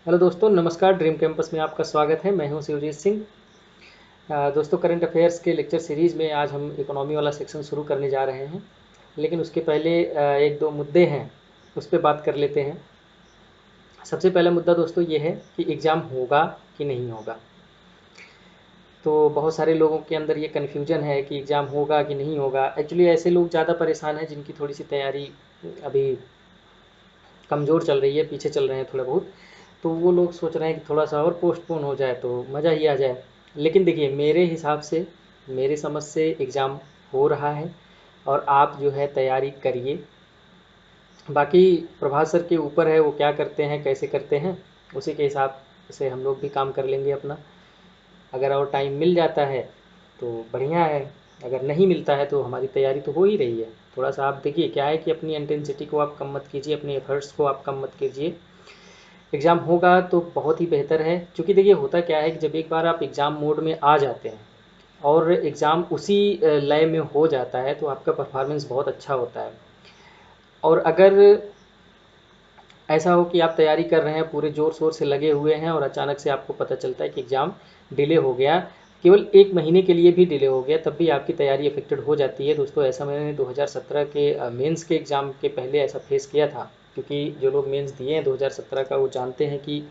Hello दोस्तों, नमस्कार। Dream campus में आपका स्वागत है। मैं हूं शिवजीत सिंह। दोस्तों, करंट अफेयर्स के लेक्चर सीरीज़ में आज हम इकोनॉमी वाला सेक्शन शुरू करने जा रहे हैं, लेकिन उसके पहले एक दो मुद्दे हैं, उस पर बात कर लेते हैं। सबसे पहला मुद्दा दोस्तों ये है कि एग्ज़ाम होगा कि नहीं होगा। तो बहुत सारे लोगों के अंदर ये कन्फ्यूजन है कि एग्ज़ाम होगा कि नहीं होगा। एक्चुअली ऐसे लोग ज़्यादा परेशान हैं जिनकी थोड़ी सी तैयारी अभी कमज़ोर चल रही है, पीछे चल रहे हैं थोड़ा बहुत। तो वो लोग सोच रहे हैं कि थोड़ा सा और पोस्टपोन हो जाए तो मज़ा ही आ जाए। लेकिन देखिए, मेरे हिसाब से, मेरी समझ से एग्ज़ाम हो रहा है और आप जो है तैयारी करिए। बाकी प्रभात सर के ऊपर है, वो क्या करते हैं कैसे करते हैं, उसी के हिसाब से हम लोग भी काम कर लेंगे अपना। अगर और टाइम मिल जाता है तो बढ़िया है, अगर नहीं मिलता है तो हमारी तैयारी तो हो ही रही है। थोड़ा सा आप देखिए, क्या है कि अपनी इंटेंसिटी को आप कम मत कीजिए, अपने एफर्ट्स को आप कम मत कीजिए। एग्ज़ाम होगा तो बहुत ही बेहतर है, क्योंकि देखिए होता क्या है कि जब एक बार आप एग्ज़ाम मोड में आ जाते हैं और एग्ज़ाम उसी लय में हो जाता है तो आपका परफॉर्मेंस बहुत अच्छा होता है। और अगर ऐसा हो कि आप तैयारी कर रहे हैं, पूरे ज़ोर शोर से लगे हुए हैं और अचानक से आपको पता चलता है कि एग्ज़ाम डिले हो गया, केवल 1 महीने के लिए भी डिले हो गया, तब भी आपकी तैयारी अफेक्टेड हो जाती है। दोस्तों, ऐसा मैंने 2017 के मेंस के एग्ज़ाम के पहले ऐसा फेस किया था, क्योंकि जो लोग मेंस दिए हैं 2017 का वो जानते हैं कि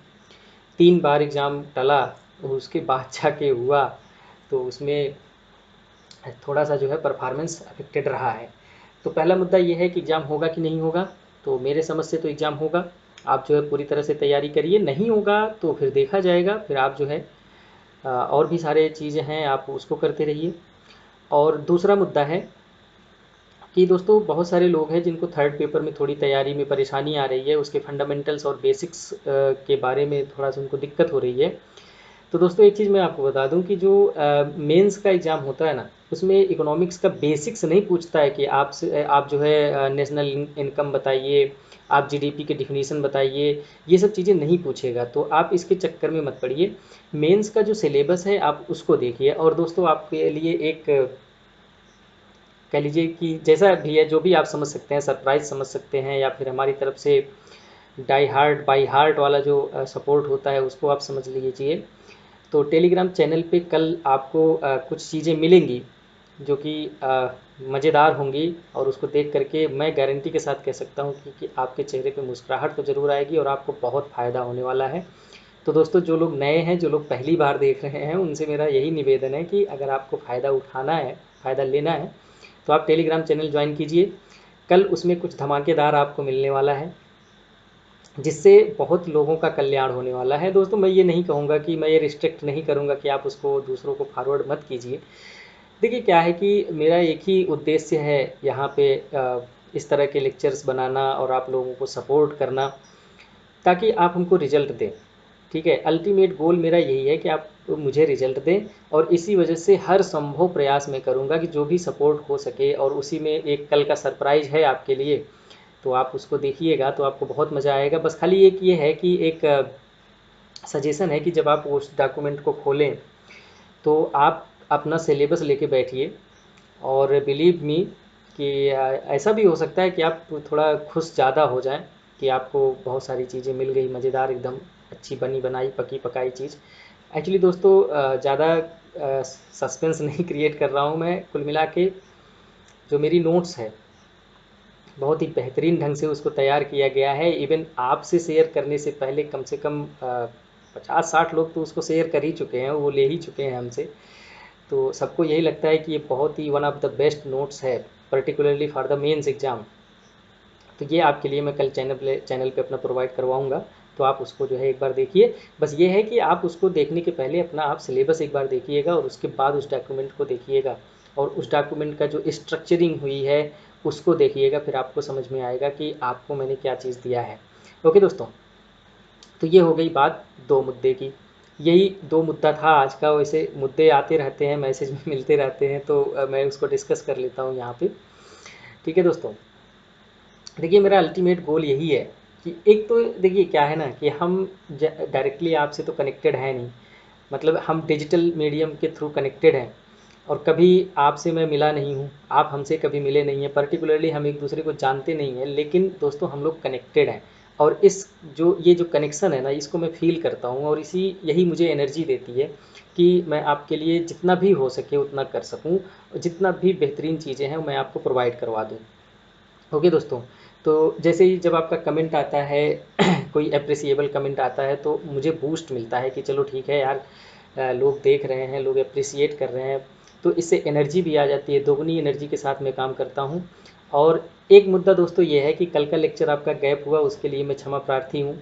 3 बार एग्ज़ाम टला, उसके बाद जाके हुआ, तो उसमें थोड़ा सा जो है परफॉर्मेंस अफेक्टेड रहा है। तो पहला मुद्दा ये है कि एग्ज़ाम होगा कि नहीं होगा। तो मेरे समझ से तो एग्ज़ाम होगा। आप जो है पूरी तरह से तैयारी करिए। नहीं होगा तो फिर देखा जाएगा, फिर आप जो है और भी सारे चीज़ें हैं, आप उसको करते रहिए। और दूसरा मुद्दा है कि दोस्तों, बहुत सारे लोग हैं जिनको थर्ड पेपर में थोड़ी तैयारी में परेशानी आ रही है, उसके फंडामेंटल्स और बेसिक्स के बारे में थोड़ा सा उनको दिक्कत हो रही है। तो दोस्तों, एक चीज़ मैं आपको बता दूं कि जो मेंस का एग्ज़ाम होता है ना, उसमें इकोनॉमिक्स का बेसिक्स नहीं पूछता है कि आप जो है नेशनल इनकम बताइए, आप जीडीपी के डिफिनीशन बताइए, ये सब चीज़ें नहीं पूछेगा। तो आप इसके चक्कर में मत पड़िए। मेंस का जो सिलेबस है आप उसको देखिए। और दोस्तों, आपके लिए एक कह लीजिए कि जैसा भी है, जो भी आप समझ सकते हैं, सरप्राइज समझ सकते हैं, या फिर हमारी तरफ से डाई हार्ट बाई हार्ट वाला जो सपोर्ट होता है उसको आप समझ लीजिए। तो टेलीग्राम चैनल पे कल आपको कुछ चीज़ें मिलेंगी जो कि मज़ेदार होंगी, और उसको देख करके मैं गारंटी के साथ कह सकता हूँ कि आपके चेहरे पे मुस्कुराहट तो ज़रूर आएगी और आपको बहुत फ़ायदा होने वाला है। तो दोस्तों, जो लोग नए हैं, जो लोग पहली बार देख रहे हैं, उनसे मेरा यही निवेदन है कि अगर आपको फ़ायदा उठाना है, फ़ायदा लेना है, तो आप टेलीग्राम चैनल ज्वाइन कीजिए। कल उसमें कुछ धमाकेदार आपको मिलने वाला है, जिससे बहुत लोगों का कल्याण होने वाला है। दोस्तों, मैं ये नहीं कहूँगा कि मैं ये रिस्ट्रिक्ट नहीं करूँगा कि आप उसको दूसरों को फॉरवर्ड मत कीजिए। देखिए, क्या है कि मेरा एक ही उद्देश्य है यहाँ पे इस तरह के लेक्चर्स बनाना और आप लोगों को सपोर्ट करना, ताकि आप हमको रिजल्ट दें। ठीक है, अल्टीमेट गोल मेरा यही है कि आप मुझे रिजल्ट दें, और इसी वजह से हर संभव प्रयास मैं करूँगा कि जो भी सपोर्ट हो सके। और उसी में एक कल का सरप्राइज़ है आपके लिए, तो आप उसको देखिएगा तो आपको बहुत मज़ा आएगा। बस खाली एक ये है कि एक सजेशन है कि जब आप उस डॉक्यूमेंट को खोलें तो आप अपना सिलेबस लेके बैठिए। और बिलीव मी कि ऐसा भी हो सकता है कि आप थोड़ा खुश ज़्यादा हो जाएं कि आपको बहुत सारी चीज़ें मिल गई, मज़ेदार, एकदम अच्छी बनी बनाई पकी पकाई चीज़। एक्चुअली दोस्तों, ज़्यादा सस्पेंस नहीं क्रिएट कर रहा हूँ मैं। कुल मिला के जो मेरी नोट्स है, बहुत ही बेहतरीन ढंग से उसको तैयार किया गया है। इवन आपसे शेयर करने से पहले कम से कम 50-60 लोग तो उसको शेयर कर ही चुके हैं, वो ले ही चुके हैं हमसे। तो सबको यही लगता है कि ये बहुत ही one of the best notes है, particularly for the mains exam. तो ये आपके लिए मैं कल चैनल पे अपना प्रोवाइड करवाऊंगा। तो आप उसको जो है एक बार देखिए। बस ये है कि आप उसको देखने के पहले अपना आप सिलेबस एक बार देखिएगा और उसके बाद उस डॉक्यूमेंट को देखिएगा, और उस डॉक्यूमेंट का जो स्ट्रक्चरिंग हुई है उसको देखिएगा। फिर आपको समझ में आएगा कि आपको मैंने क्या चीज़ दिया है। ओके दोस्तों, तो ये हो गई बात दो मुद्दे की। यही दो मुद्दा था आज का। वैसे मुद्दे आते रहते हैं, मैसेज में मिलते रहते हैं, तो मैं उसको डिस्कस कर लेता हूँ यहाँ पे। ठीक है दोस्तों, देखिए मेरा अल्टीमेट गोल यही है कि एक तो देखिए क्या है ना कि हम डायरेक्टली आपसे तो कनेक्टेड है नहीं, मतलब हम डिजिटल मीडियम के थ्रू कनेक्टेड हैं, और कभी आपसे मैं मिला नहीं हूँ, आप हमसे कभी मिले नहीं हैं, पर्टिकुलरली हम एक दूसरे को जानते नहीं हैं, लेकिन दोस्तों हम लोग कनेक्टेड हैं। और ये जो कनेक्शन है ना, इसको मैं फ़ील करता हूँ और यही मुझे एनर्जी देती है कि मैं आपके लिए जितना भी हो सके उतना कर सकूँ, जितना भी बेहतरीन चीज़ें हैं मैं आपको प्रोवाइड करवा दूँ। ओके दोस्तों, तो जैसे ही जब आपका कमेंट आता है कोई अप्रिसिएबल कमेंट आता है तो मुझे बूस्ट मिलता है कि चलो ठीक है यार, लोग देख रहे हैं, लोग अप्रिसिएट कर रहे हैं, तो इससे एनर्जी भी आ जाती है, दोगुनी एनर्जी के साथ मैं काम करता हूँ। और एक मुद्दा दोस्तों ये है कि कल का लेक्चर आपका गैप हुआ, उसके लिए मैं क्षमा प्रार्थी हूँ।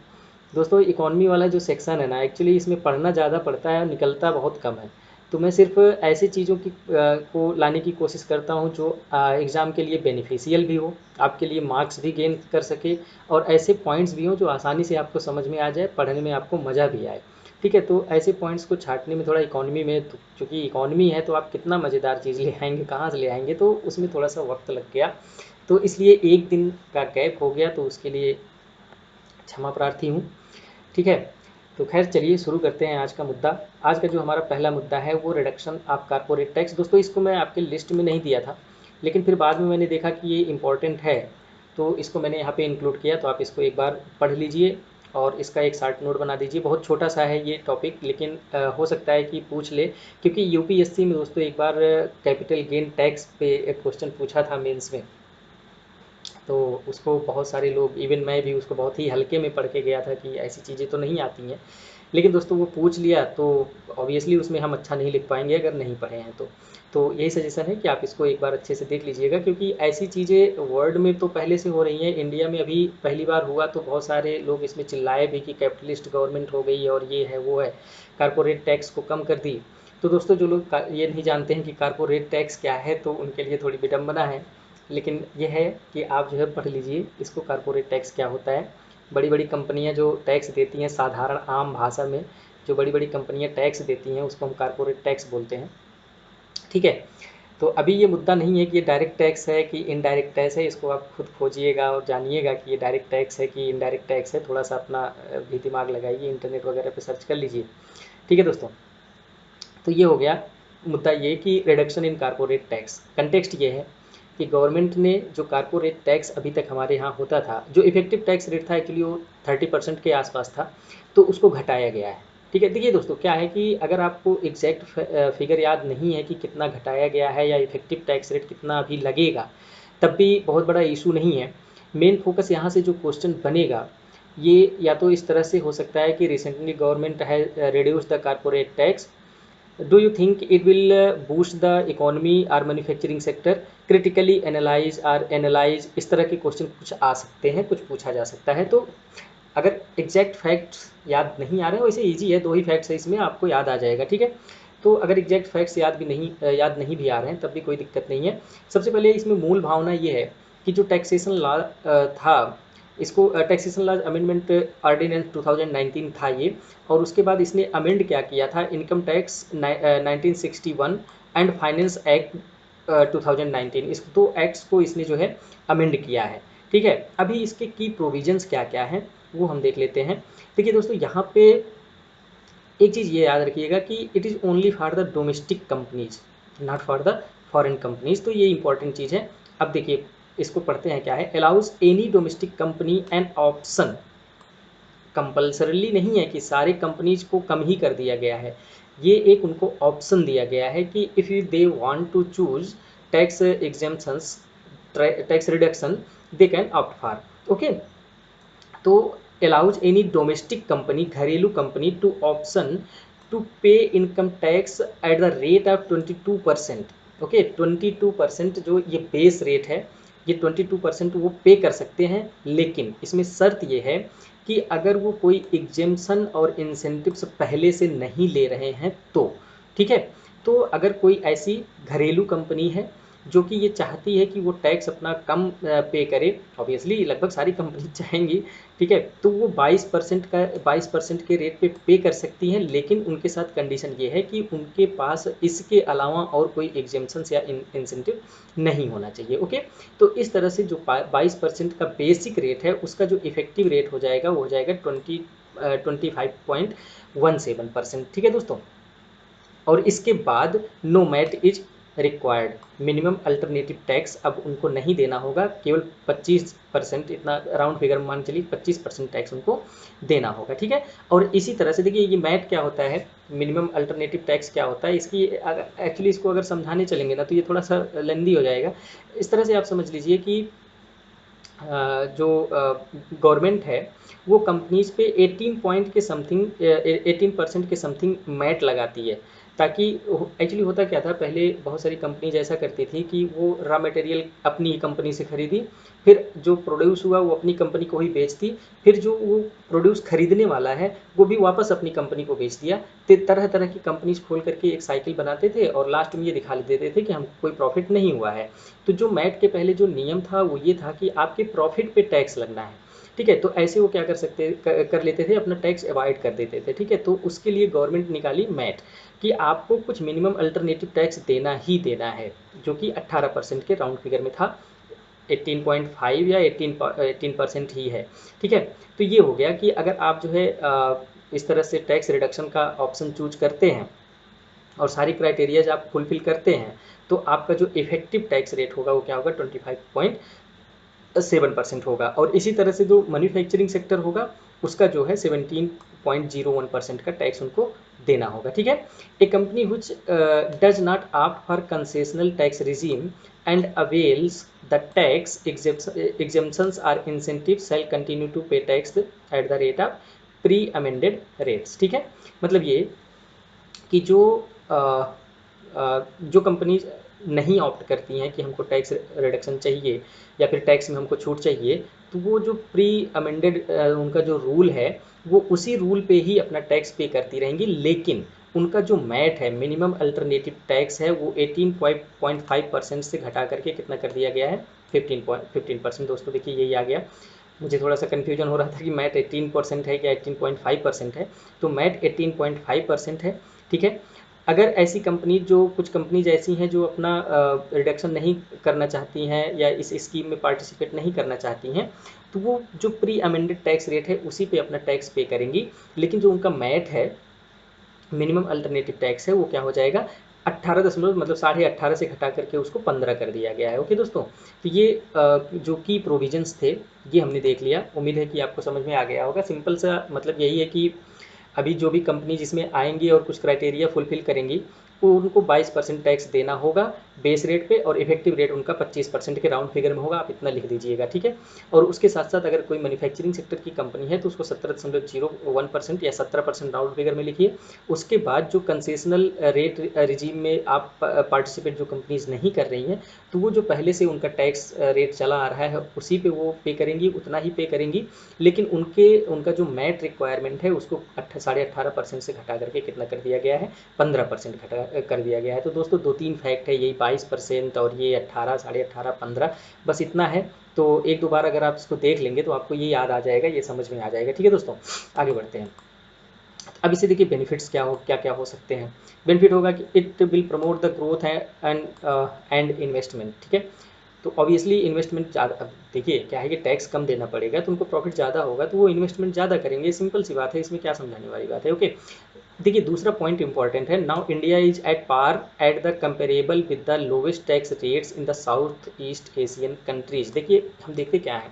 दोस्तों इकॉनमी वाला जो सेक्शन है ना, एक्चुअली इसमें पढ़ना ज़्यादा पड़ता है और निकलता बहुत कम है। तो मैं सिर्फ ऐसी चीज़ों को लाने की कोशिश करता हूँ जो एग्ज़ाम के लिए बेनिफिशियल भी हो, आपके लिए मार्क्स भी गेन कर सके, और ऐसे पॉइंट्स भी हों जो आसानी से आपको समझ में आ जाए, पढ़ने में आपको मज़ा भी आए। ठीक है, तो ऐसे पॉइंट्स को छाँटने में थोड़ा इकॉनमी में, चूँकि इकॉनमी है तो आप कितना मज़ेदार चीज़ ले आएंगे, कहाँ से ले आएंगे, तो उसमें थोड़ा सा वक्त लग गया, तो इसलिए एक दिन का गैप हो गया, तो उसके लिए क्षमा प्रार्थी हूँ। ठीक है, तो खैर चलिए शुरू करते हैं आज का मुद्दा। आज का जो हमारा पहला मुद्दा है वो रिडक्शन ऑफ कारपोरेट टैक्स। दोस्तों इसको मैं आपके लिस्ट में नहीं दिया था, लेकिन फिर बाद में मैंने देखा कि ये इम्पॉर्टेंट है, तो इसको मैंने यहाँ पे इंक्लूड किया। तो आप इसको एक बार पढ़ लीजिए और इसका एक शॉर्ट नोट बना दीजिए। बहुत छोटा सा है ये टॉपिक, लेकिन हो सकता है कि पूछ ले, क्योंकि यूपीएससी में दोस्तों एक बार कैपिटल गेन टैक्स पे एक क्वेश्चन पूछा था मेंस में, तो उसको बहुत सारे लोग, इवन मैं भी उसको बहुत ही हल्के में पढ़ के गया था कि ऐसी चीज़ें तो नहीं आती हैं, लेकिन दोस्तों वो पूछ लिया तो ऑब्वियसली उसमें हम अच्छा नहीं लिख पाएंगे अगर नहीं पढ़े हैं तो यही सजेशन है कि आप इसको एक बार अच्छे से देख लीजिएगा, क्योंकि ऐसी चीज़ें वर्ल्ड में तो पहले से हो रही हैं, इंडिया में अभी पहली बार हुआ तो बहुत सारे लोग इसमें चिल्लाए भी कि कैपिटलिस्ट गवर्नमेंट हो गई और ये है वो है, कारपोरेट टैक्स को कम कर दी। तो दोस्तों जो लोग ये नहीं जानते हैं कि कारपोरेट टैक्स क्या है, तो उनके लिए थोड़ी विडम्बना है, लेकिन ये है कि आप जो है पढ़ लीजिए इसको, कारपोरेट टैक्स क्या होता है। बड़ी बड़ी कंपनियां जो टैक्स देती हैं, साधारण आम भाषा में जो बड़ी बड़ी कंपनियां टैक्स देती हैं उसको हम कारपोरेट टैक्स बोलते हैं। ठीक है, तो अभी ये मुद्दा नहीं है कि ये डायरेक्ट टैक्स है कि इनडायरेक्ट टैक्स है, इसको आप खुद खोजिएगा और जानिएगा कि ये डायरेक्ट टैक्स है कि इनडायरेक्ट टैक्स है। थोड़ा सा अपना भी दिमाग लगाइए, इंटरनेट वगैरह पे सर्च कर लीजिए। ठीक है दोस्तों, तो ये हो गया मुद्दा, ये कि reduction in corporate tax. Context ये है कि गवर्नमेंट ने जो कारपोरेट टैक्स अभी तक हमारे यहाँ होता था, जो इफेक्टिव टैक्स रेट था एक्चुअली वो 30% के आसपास था, तो उसको घटाया गया है। ठीक है, देखिए दोस्तों क्या है कि अगर आपको एग्जैक्ट फिगर याद नहीं है कि कितना घटाया गया है या इफेक्टिव टैक्स रेट कितना अभी लगेगा, तब भी बहुत बड़ा इशू नहीं है। मेन फोकस यहाँ से जो क्वेश्चन बनेगा, ये या तो इस तरह से हो सकता है कि रिसेंटली गवर्नमेंट है reduce the corporate tax, do you think it will boost the economy और मैन्युफैक्चरिंग सेक्टर, क्रिटिकली एनालाइज, इस तरह के क्वेश्चन कुछ आ सकते हैं, कुछ पूछा जा सकता है। तो अगर एग्जैक्ट फैक्ट्स याद नहीं आ रहे हैं, वैसे इजी है, दो ही फैक्ट्स है इसमें, आपको याद आ जाएगा। ठीक है, तो अगर एग्जैक्ट फैक्ट्स याद नहीं भी आ रहे हैं तब भी कोई दिक्कत नहीं है। सबसे पहले इसमें मूल भावना ये है कि जो टैक्सेशन लॉ था, इसको टैक्सेशन लॉ अमेंडमेंट ऑर्डिनेंस 2019 था ये, और उसके बाद इसने अमेंड क्या किया था, income tax 1961 and finance act 2019, इस दो एक्ट्स को इसने जो है अमेंड किया है। ठीक है, अभी इसके की प्रोविजंस क्या क्या हैं वो हम देख लेते हैं। देखिए दोस्तों यहाँ पे एक चीज़ ये याद रखिएगा कि it is only for the domestic companies, not for the foreign companies, तो ये इंपॉर्टेंट चीज़ है। अब देखिए इसको पढ़ते हैं क्या है, allows any domestic company an option, compulsorily नहीं है कि सारे कंपनीज को कम ही कर दिया गया है, ये एक उनको ऑप्शन दिया गया है कि if you they want to choose tax exemptions, tax reduction, they can opt for. Okay, तो अलाउज एनी डोमेस्टिक कंपनी, घरेलू company, to option to pay income tax at the rate of 22%। Okay, 22% जो ये base rate है, ये 22% वो पे कर सकते हैं, लेकिन इसमें शर्त ये है कि अगर वो कोई एग्जेम्पशन और इंसेंटिव्स पहले से नहीं ले रहे हैं तो। ठीक है, तो अगर कोई ऐसी घरेलू कंपनी है जो कि ये चाहती है कि वो टैक्स अपना कम पे करे, ऑब्वियसली लगभग सारी कंपनी चाहेंगी, ठीक है, तो वो 22% के रेट पे कर सकती हैं, लेकिन उनके साथ कंडीशन ये है कि उनके पास इसके अलावा और कोई एग्जेम्पशंस या इंसेंटिव नहीं होना चाहिए। ओके, तो इस तरह से जो 22% का बेसिक रेट है उसका जो इफेक्टिव रेट हो जाएगा वो हो जाएगा 25.17%। ठीक है दोस्तों, और इसके बाद no MAT is required minimum alternative tax अब उनको नहीं देना होगा, केवल 25%, इतना राउंड फिगर मान चलिए 25% टैक्स उनको देना होगा। ठीक है, और इसी तरह से देखिए ये मैट क्या होता है, मिनिमम अल्टरनेटिव टैक्स क्या होता है, इसकी एक्चुअली इसको अगर समझाने चलेंगे ना तो ये थोड़ा सा लेंदी हो जाएगा। इस तरह से आप समझ लीजिए कि जो गवर्नमेंट है वो कंपनीज पे 18 पॉइंट के समथिंग 18% के समथिंग मैट लगाती है, ताकि एक्चुअली होता क्या था, पहले बहुत सारी कंपनीज ऐसा करती थी कि वो रॉ मटेरियल अपनी कंपनी से खरीदी, फिर जो प्रोड्यूस हुआ वो अपनी कंपनी को ही बेचती, फिर जो वो प्रोड्यूस खरीदने वाला है वो भी वापस अपनी कंपनी को बेच दिया। तो तरह तरह की कंपनीज खोल करके एक साइकिल बनाते थे और लास्ट में ये दिखा देते थे कि हमको कोई प्रॉफिट नहीं हुआ है। तो जो मैट के पहले जो नियम था वो ये था कि आपके प्रॉफिट पे टैक्स लगना है। ठीक है, तो ऐसे वो क्या कर लेते थे, अपना टैक्स अवॉइड कर देते थे। ठीक है, तो उसके लिए गवर्नमेंट निकाली मैट कि आपको कुछ मिनिमम अल्टरनेटिव टैक्स देना ही देना है, जो कि 18% के राउंड फिगर में था, 18.5 या 18% ही है। ठीक है, तो ये हो गया कि अगर आप जो है इस तरह से टैक्स रिडक्शन का ऑप्शन चूज करते हैं और सारी क्राइटेरियाज आप फुलफिल करते हैं, तो आपका जो इफेक्टिव टैक्स रेट होगा वो क्या होगा, 25.7% होगा। और इसी तरह से जो मैन्युफैक्चरिंग सेक्टर होगा उसका जो है 17.01% का टैक्स उनको देना होगा। ठीक है, a company which does not opt for concessional tax regime and avails the tax exemptions or incentive shall continue to pay tax at the rate of pre amended rates. ठीक है, मतलब ये कि जो कंपनी नहीं ऑप्ट करती हैं कि हमको टैक्स रिडक्शन चाहिए या फिर टैक्स में हमको छूट चाहिए, तो वो जो प्री अमेंडेड उनका जो रूल है वो उसी रूल पे ही अपना टैक्स पे करती रहेंगी, लेकिन उनका जो मैट है, मिनिमम अल्टरनेटिव टैक्स है, वो 18.5% से घटा करके कितना कर दिया गया है, 15%। दोस्तों देखिए यही आ गया, मुझे थोड़ा सा कन्फ्यूजन हो रहा था कि मैट 18% है या 18.5% है, तो मैट 18.5% है। ठीक है, अगर ऐसी कंपनी, जो कुछ कंपनीज ऐसी हैं जो अपना रिडक्शन नहीं करना चाहती हैं या इस स्कीम में पार्टिसिपेट नहीं करना चाहती हैं, तो वो जो प्री अमेंडेड टैक्स रेट है उसी पे अपना टैक्स पे करेंगी, लेकिन जो उनका मैट है, मिनिमम अल्टरनेटिव टैक्स है, वो क्या हो जाएगा, 18 दशमलव मतलब 18.5 से घटा करके उसको 15 कर दिया गया है। ओके दोस्तों, तो ये जो की प्रोविजंस थे ये हमने देख लिया, उम्मीद है कि आपको समझ में आ गया होगा। सिंपल सा मतलब यही है कि अभी जो भी कंपनी जिसमें आएंगी और कुछ क्राइटेरिया फुलफिल करेंगी, वो उनको 22% टैक्स देना होगा बेस रेट पे, और इफेक्टिव रेट उनका 25% के राउंड फिगर में होगा, आप इतना लिख दीजिएगा। ठीक है, और उसके साथ साथ अगर कोई मैन्युफैक्चरिंग सेक्टर की कंपनी है तो उसको 17.01% या 17% राउंड फिगर में लिखिए। उसके बाद जो कंसेशनल रेट रिजीम में आप पार्टिसिपेट जो कंपनीज नहीं कर रही हैं, तो वो जो पहले से उनका टैक्स रेट चला आ रहा है उसी पे वो पे करेंगी, उतना ही पे करेंगी, लेकिन उनका जो मैट रिक्वायरमेंट है उसको 18.5% से घटा करके कितना कर दिया गया है, 15% घटा कर दिया गया है। तो दोस्तों दो तीन फैक्ट है, यही 22% और ये 18, 18.5, 15, बस इतना है। तो एक दो बार अगर आप इसको देख लेंगे तो आपको ये याद आ जाएगा, ये समझ में आ जाएगा। ठीक है दोस्तों, आगे बढ़ते हैं। अब इसे देखिए बेनिफिट्स क्या क्या हो सकते हैं। बेनिफिट होगा कि it will promote the growth है एंड इन्वेस्टमेंट। ठीक है, तो ऑब्वियसली इन्वेस्टमेंट ज़्यादा, अब देखिए क्या है कि टैक्स कम देना पड़ेगा तो उनको प्रॉफिट ज़्यादा होगा, तो वो इन्वेस्टमेंट ज़्यादा करेंगे, सिंपल सी बात है, इसमें क्या समझाने वाली बात है। ओके, देखिए दूसरा पॉइंट इंपॉर्टेंट है, now India is at par at the comparable with the lowest tax rates in the South East Asian countries. देखिए हम देखते क्या है,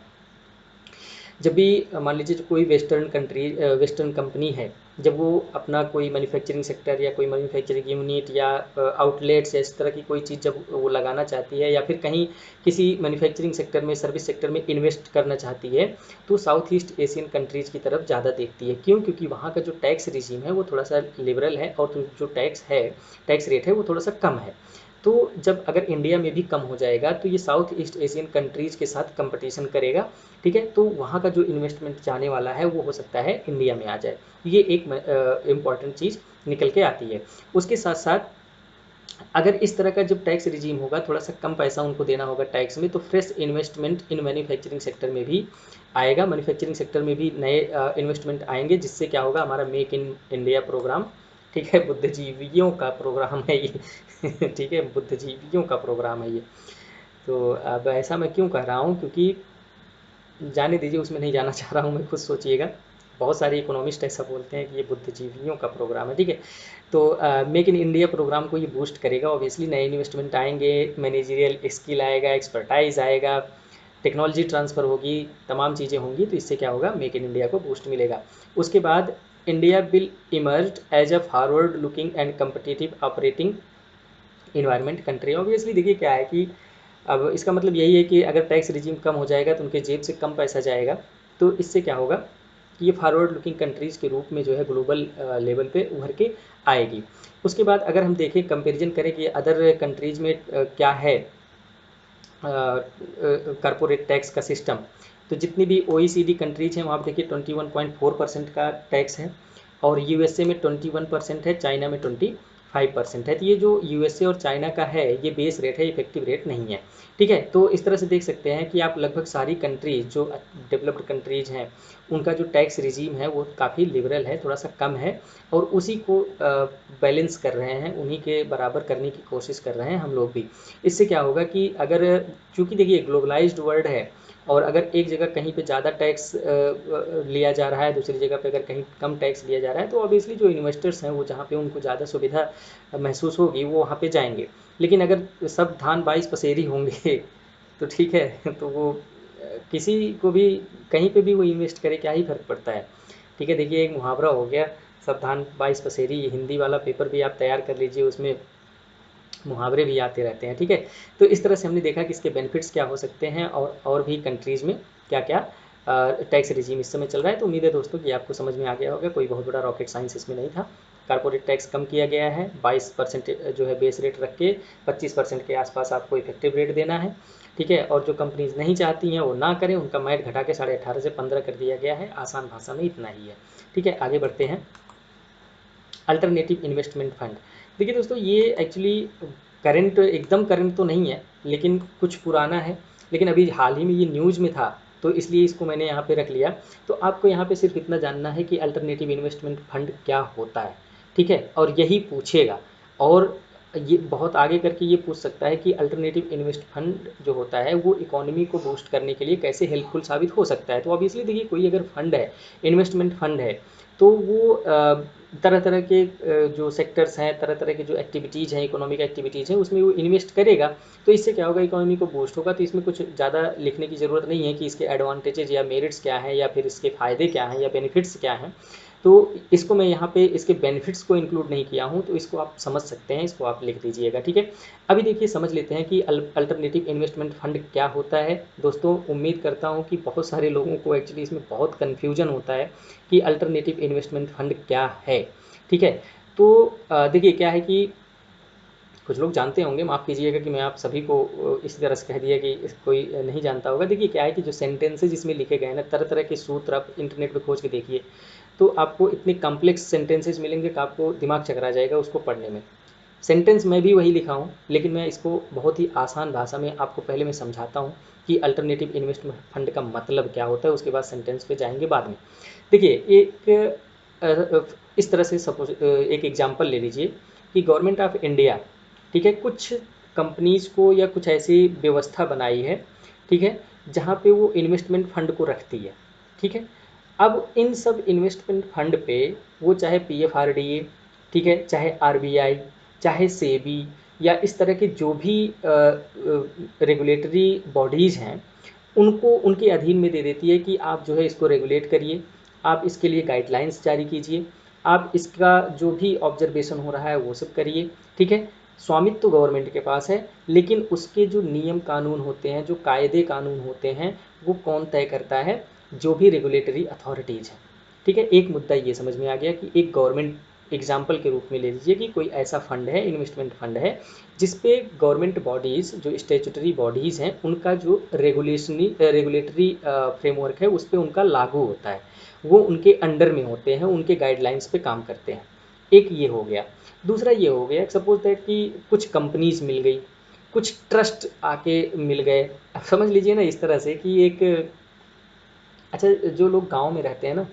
जब भी मान लीजिए जो कोई वेस्टर्न कंपनी है, जब वो अपना कोई मैन्युफैक्चरिंग सेक्टर या कोई मैन्युफैक्चरिंग यूनिट या आउटलेट्स या इस तरह की कोई चीज़ जब वो लगाना चाहती है या फिर कहीं किसी मैन्युफैक्चरिंग सेक्टर में, सर्विस सेक्टर में इन्वेस्ट करना चाहती है, तो साउथ ईस्ट एशियन कंट्रीज़ की तरफ ज़्यादा देखती है। क्यों? क्योंकि वहाँ का जो टैक्स रिजीम है वो थोड़ा सा लिबरल है, और जो टैक्स रेट है वो थोड़ा सा कम है। तो जब अगर इंडिया में भी कम हो जाएगा तो ये साउथ ईस्ट एशियन कंट्रीज़ के साथ कंपटीशन करेगा। ठीक है, तो वहाँ का जो इन्वेस्टमेंट जाने वाला है वो हो सकता है इंडिया में आ जाए, ये एक इम्पॉर्टेंट चीज़ निकल के आती है। उसके साथ साथ अगर इस तरह का जब टैक्स रिजीम होगा, थोड़ा सा कम पैसा उनको देना होगा टैक्स में, तो fresh investment in manufacturing sector में भी आएगा, मैन्युफैक्चरिंग सेक्टर में भी नए इन्वेस्टमेंट आएंगे, जिससे क्या होगा, हमारा मेक इन इंडिया प्रोग्राम, ठीक है, बुद्धिजीवियों का प्रोग्राम है ये ठीक है, बुद्धिजीवियों का प्रोग्राम है ये। तो अब ऐसा मैं क्यों कह रहा हूँ, क्योंकि जाने दीजिए, उसमें नहीं जाना चाह रहा हूँ मैं, खुद सोचिएगा। बहुत सारे इकोनॉमिस्ट ऐसा बोलते हैं कि ये बुद्धिजीवियों का प्रोग्राम है, ठीक है। तो मेक इन इंडिया प्रोग्राम को ये बूस्ट करेगा। ऑब्वियसली नए इन्वेस्टमेंट आएंगे, मैनेजरियल स्किल आएगा, एक्सपर्टाइज आएगा, टेक्नोलॉजी ट्रांसफ़र होगी, तमाम चीज़ें होंगी, तो इससे क्या होगा, मेक इन इंडिया को बूस्ट मिलेगा। उसके बाद India will emerge as a forward looking and competitive operating environment country. Obviously देखिए क्या है कि अब इसका मतलब यही है कि अगर टैक्स रिजीम कम हो जाएगा तो उनके जेब से कम पैसा जाएगा, तो इससे क्या होगा कि ये फॉरवर्ड लुकिंग कंट्रीज़ के रूप में जो है ग्लोबल लेवल पे उभर के आएगी। उसके बाद अगर हम देखें, कंपैरिजन करें कि अदर कंट्रीज़ में क्या है कॉरपोरेट टैक्स का सिस्टम, तो जितनी भी OECD कंट्रीज हैं वहाँ पर देखिए 21.4% का टैक्स है, और USA में 21% है, चाइना में 25% है। तो ये जो USA और चाइना का है ये बेस रेट है, इफेक्टिव रेट नहीं है, ठीक है। तो इस तरह से देख सकते हैं कि आप लगभग सारी कंट्रीज जो डेवलप्ड कंट्रीज हैं उनका जो टैक्स रिजीम है वो काफ़ी लिबरल है, थोड़ा सा कम है, और उसी को बैलेंस कर रहे हैं, उन्हीं के बराबर करने की कोशिश कर रहे हैं हम लोग भी। इससे क्या होगा कि अगर, चूँकि देखिए ग्लोबलाइज्ड वर्ल्ड है, और अगर एक जगह कहीं पे ज़्यादा टैक्स लिया जा रहा है, दूसरी जगह पे अगर कहीं कम टैक्स लिया जा रहा है, तो ऑब्वियसली जो इन्वेस्टर्स हैं वो जहाँ पे उनको ज़्यादा सुविधा महसूस होगी वो वहाँ पे जाएंगे। लेकिन अगर सब धान 22 पसेरी होंगे तो ठीक है, तो वो किसी को भी कहीं पे भी वो इन्वेस्ट करे क्या ही फ़र्क पड़ता है, ठीक है। देखिए एक मुहावरा हो गया, सब धान 22 पसेरी, हिंदी वाला पेपर भी आप तैयार कर लीजिए, उसमें मुहावरे भी आते रहते हैं, ठीक है। तो इस तरह से हमने देखा कि इसके बेनिफिट्स क्या हो सकते हैं, और भी कंट्रीज़ में क्या क्या टैक्स रिजीम इस समय चल रहा है। तो उम्मीद है दोस्तों कि आपको समझ में आ गया होगा, कोई बहुत बड़ा रॉकेट साइंस इसमें नहीं था। कॉर्पोरेट टैक्स कम किया गया है, 22% जो है बेस रेट रख के 25% के आसपास आपको इफेक्टिव रेट देना है, ठीक है। और जो कंपनीज नहीं चाहती हैं वो ना करें, उनका मैट घटा के 18.5 से 15 कर दिया गया है। आसान भाषा में इतना ही है, ठीक है। आगे बढ़ते हैं। अल्टरनेटिव इन्वेस्टमेंट फंड, देखिए दोस्तों ये एक्चुअली करंट, एकदम करंट तो नहीं है, लेकिन कुछ पुराना है, लेकिन अभी हाल ही में ये न्यूज़ में था, तो इसलिए इसको मैंने यहाँ पे रख लिया। तो आपको यहाँ पे सिर्फ इतना जानना है कि अल्टरनेटिव इन्वेस्टमेंट फंड क्या होता है, ठीक है, और यही पूछेगा। और ये बहुत आगे करके ये पूछ सकता है कि अल्टरनेटिव इन्वेस्ट फंड जो होता है वो इकोनॉमी को बूस्ट करने के लिए कैसे हेल्पफुल साबित हो सकता है। तो ऑब्वियसली देखिए कोई अगर फंड है, इन्वेस्टमेंट फंड है, तो वो तरह तरह के जो सेक्टर्स हैं, तरह तरह के जो एक्टिविटीज़ हैं, इकोनॉमिक एक्टिविटीज़ हैं, उसमें वो इन्वेस्ट करेगा। तो इससे क्या होगा, इकोनॉमी को बूस्ट होगा। तो इसमें कुछ ज़्यादा लिखने की ज़रूरत नहीं है कि इसके एडवांटेजेस या मेरिट्स क्या हैं, या फिर इसके फ़ायदे क्या हैं, या बेनिफिट्स क्या हैं। तो इसको मैं यहाँ पे इसके बेनिफिट्स को इंक्लूड नहीं किया हूँ, तो इसको आप समझ सकते हैं, इसको आप लिख दीजिएगा, ठीक है। अभी देखिए समझ लेते हैं कि अल्टरनेटिव इन्वेस्टमेंट फंड क्या होता है। दोस्तों उम्मीद करता हूँ कि बहुत सारे लोगों को एक्चुअली इसमें बहुत कन्फ्यूजन होता है कि अल्टरनेटिव इन्वेस्टमेंट फंड क्या है, ठीक है। तो देखिए क्या है कि कुछ लोग जानते होंगे, माफ़ कीजिएगा कि मैं आप सभी को इस तरह से कह दिया कि कोई नहीं जानता होगा। देखिए क्या है कि जो सेंटेंसेज इसमें लिखे गए हैं ना, तरह तरह के सूत्र आप इंटरनेट पे खोज के देखिए, तो आपको इतने कॉम्प्लेक्स सेंटेंसेज मिलेंगे कि आपको दिमाग चकरा जाएगा उसको पढ़ने में। सेंटेंस मैं भी वही लिखा हूँ, लेकिन मैं इसको बहुत ही आसान भाषा में आपको पहले मैं समझाता हूँ कि अल्टरनेटिव इन्वेस्टमेंट फंड का मतलब क्या होता है, उसके बाद सेंटेंस पे जाएंगे बाद में। देखिए एक इस तरह से सपोज एक एग्जांपल ले लीजिए कि गवर्नमेंट ऑफ इंडिया, ठीक है, कुछ कंपनीज़ को या कुछ ऐसी व्यवस्था बनाई है, ठीक है, जहाँ पे वो इन्वेस्टमेंट फंड को रखती है, ठीक है। अब इन सब इन्वेस्टमेंट फंड पे वो चाहे PFRDA, ठीक है, चाहे RBI, चाहे सेबी, या इस तरह के जो भी रेगुलेटरी बॉडीज़ हैं, उनको उनके अधीन में दे देती है कि आप जो है इसको रेगुलेट करिए, आप इसके लिए गाइडलाइंस जारी कीजिए, आप इसका जो भी ऑब्जर्वेशन हो रहा है वो सब करिए, ठीक है। स्वामित्व तो गवर्नमेंट के पास है, लेकिन उसके जो नियम कानून होते हैं, जो कायदे कानून होते हैं, वो कौन तय करता है, जो भी रेगुलेटरी अथॉरिटीज़ हैं, ठीक है। एक मुद्दा ये समझ में आ गया कि एक गवर्नमेंट, एग्जाम्पल के रूप में ले लीजिए कि कोई ऐसा फंड है, इन्वेस्टमेंट फंड है, जिस पे गवर्नमेंट बॉडीज़, जो स्टेचुटरी बॉडीज़ हैं, उनका जो रेगुलेटरी फ्रेमवर्क है उस पर उनका लागू होता है, वो उनके अंडर में होते हैं, उनके गाइडलाइंस पे काम करते हैं। एक ये हो गया। दूसरा ये हो गया, सपोज दैट कि कुछ कंपनीज मिल गई, कुछ ट्रस्ट आके मिल गए। अब समझ लीजिए ना इस तरह से कि एक, अच्छा जो लोग गांव में रहते हैं ना,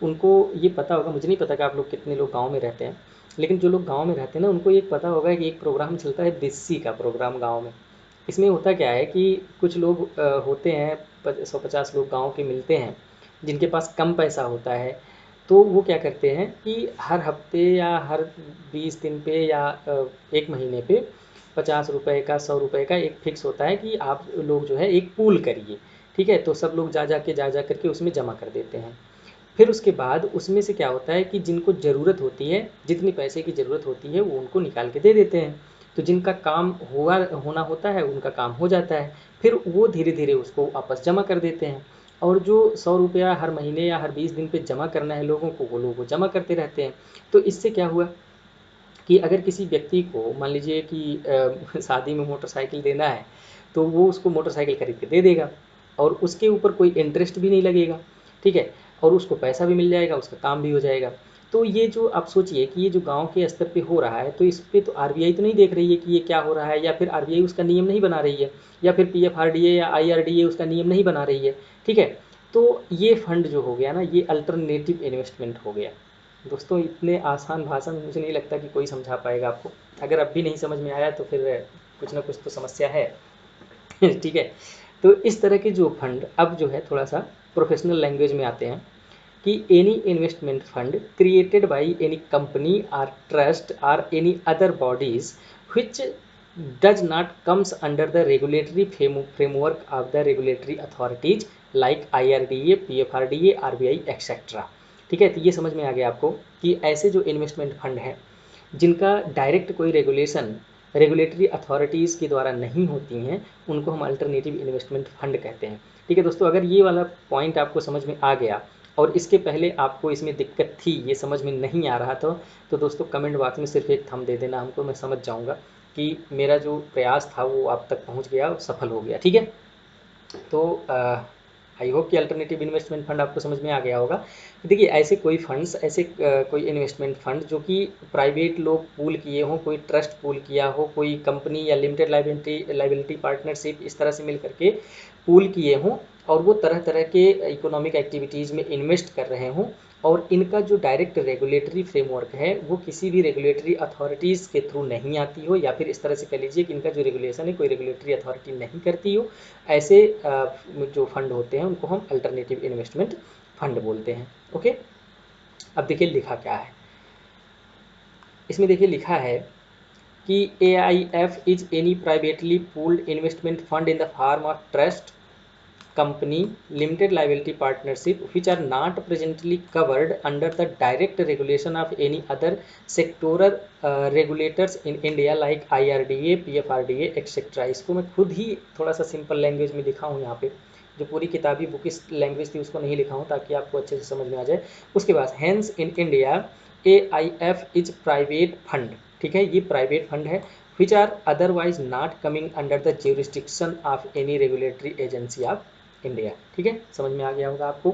उनको ये पता होगा, मुझे नहीं पता कि आप लोग कितने लोग गांव में रहते हैं, लेकिन जो लोग गांव में रहते हैं ना उनको ये पता होगा कि एक प्रोग्राम चलता है देसी का प्रोग्राम गांव में। इसमें होता क्या है कि कुछ लोग होते हैं, 150 लोग गांव के मिलते हैं, जिनके पास कम पैसा होता है, तो वो क्या करते हैं कि हर हफ्ते या हर 20 दिन पे या 1 महीने पे 50 रुपये का 100 रुपये का एक फिक्स होता है कि आप लोग जो है एक पूल करिए, ठीक है। तो सब लोग जा करके उसमें जमा कर देते हैं। फिर उसके बाद उसमें से क्या होता है कि जिनको ज़रूरत होती है, जितनी पैसे की ज़रूरत होती है वो उनको निकाल के दे देते हैं। तो जिनका काम हुआ होना होता है उनका काम हो जाता है, फिर वो धीरे धीरे उसको वापस जमा कर देते हैं। और जो 100 रुपया हर महीने या हर 20 दिन पे जमा करना है लोगों को, वो लोग वो जमा करते रहते हैं। तो इससे क्या हुआ कि अगर किसी व्यक्ति को मान लीजिए कि शादी में मोटरसाइकिल देना है, तो वो उसको मोटरसाइकिल खरीद के दे देगा और उसके ऊपर कोई इंटरेस्ट भी नहीं लगेगा, ठीक है। और उसको पैसा भी मिल जाएगा, उसका काम भी हो जाएगा। तो ये जो आप सोचिए कि ये जो गांव के स्तर पे हो रहा है, तो इस पे तो आरबीआई तो नहीं देख रही है कि ये क्या हो रहा है, या फिर आरबीआई उसका नियम नहीं बना रही है, या फिर पीएफआरडीए या आईआरडीए उसका नियम नहीं बना रही है, ठीक है। तो ये फंड जो हो गया ना, ये अल्टरनेटिव इन्वेस्टमेंट हो गया। दोस्तों इतने आसान भाषा में मुझे नहीं लगता कि कोई समझा पाएगा आपको। अगर अब भी नहीं समझ में आया तो फिर कुछ ना कुछ तो समस्या है। ठीक है। तो इस तरह के जो फंड अब जो है थोड़ा सा प्रोफेशनल लैंग्वेज में आते हैं कि any investment fund created by any company or trust or any other bodies which does not comes under the regulatory framework of the regulatory authorities like IRDA, PFRDA, RBI etc. ठीक है। तो ये समझ में आ गया आपको कि ऐसे जो इन्वेस्टमेंट फंड है जिनका डायरेक्ट कोई रेगुलेटरी अथॉरिटीज़ के द्वारा नहीं होती हैं, उनको हम अल्टरनेटिव इन्वेस्टमेंट फंड कहते हैं। ठीक है दोस्तों, अगर ये वाला पॉइंट आपको समझ में आ गया और इसके पहले आपको इसमें दिक्कत थी, ये समझ में नहीं आ रहा था, तो दोस्तों कमेंट बॉक्स में सिर्फ एक थंब दे देना हमको, मैं समझ जाऊंगा कि मेरा जो प्रयास था वो आप तक पहुंच गया, सफल हो गया। ठीक है। तो आई होप कि अल्टरनेटिव इन्वेस्टमेंट फंड आपको समझ में आ गया होगा। देखिए ऐसे कोई फंड्स, ऐसे कोई इन्वेस्टमेंट फंड जो कि प्राइवेट लोग पूल किए हों, कोई ट्रस्ट पूल किया हो, कोई कंपनी या लिमिटेड लाइबिलिटी पार्टनरशिप इस तरह से मिल करके पूल किए हों और वो तरह तरह के इकोनॉमिक एक्टिविटीज़ में इन्वेस्ट कर रहे हों, और इनका जो डायरेक्ट रेगुलेटरी फ्रेमवर्क है वो किसी भी रेगुलेटरी अथॉरिटीज़ के थ्रू नहीं आती हो, या फिर इस तरह से कह लीजिए कि इनका जो रेगुलेशन है कोई रेगुलेटरी अथॉरिटी नहीं करती हो, ऐसे जो फंड होते हैं उनको हम अल्टरनेटिव इन्वेस्टमेंट फंड बोलते हैं। ओके। अब देखिए लिखा क्या है इसमें, देखिए लिखा है कि AIF is any privately pooled investment fund in the form of trust company, limited liability partnership which are not presently covered under the direct regulation of any other sectoral regulators in India like IRDA, PFRDA etc. इसको मैं खुद ही थोड़ा सा simple language में लिखा हूँ यहाँ पे, जो पूरी किताबी बुक इस लैंग्वेज थी उसको नहीं लिखा हूँ ताकि आपको अच्छे से समझ में आ जाए। उसके बाद hence in India AIF is private fund, ठीक है, ये प्राइवेट फंड है, which are otherwise not coming under the jurisdiction of any regulatory agency of India. ठीक है, समझ में आ गया होगा आपको।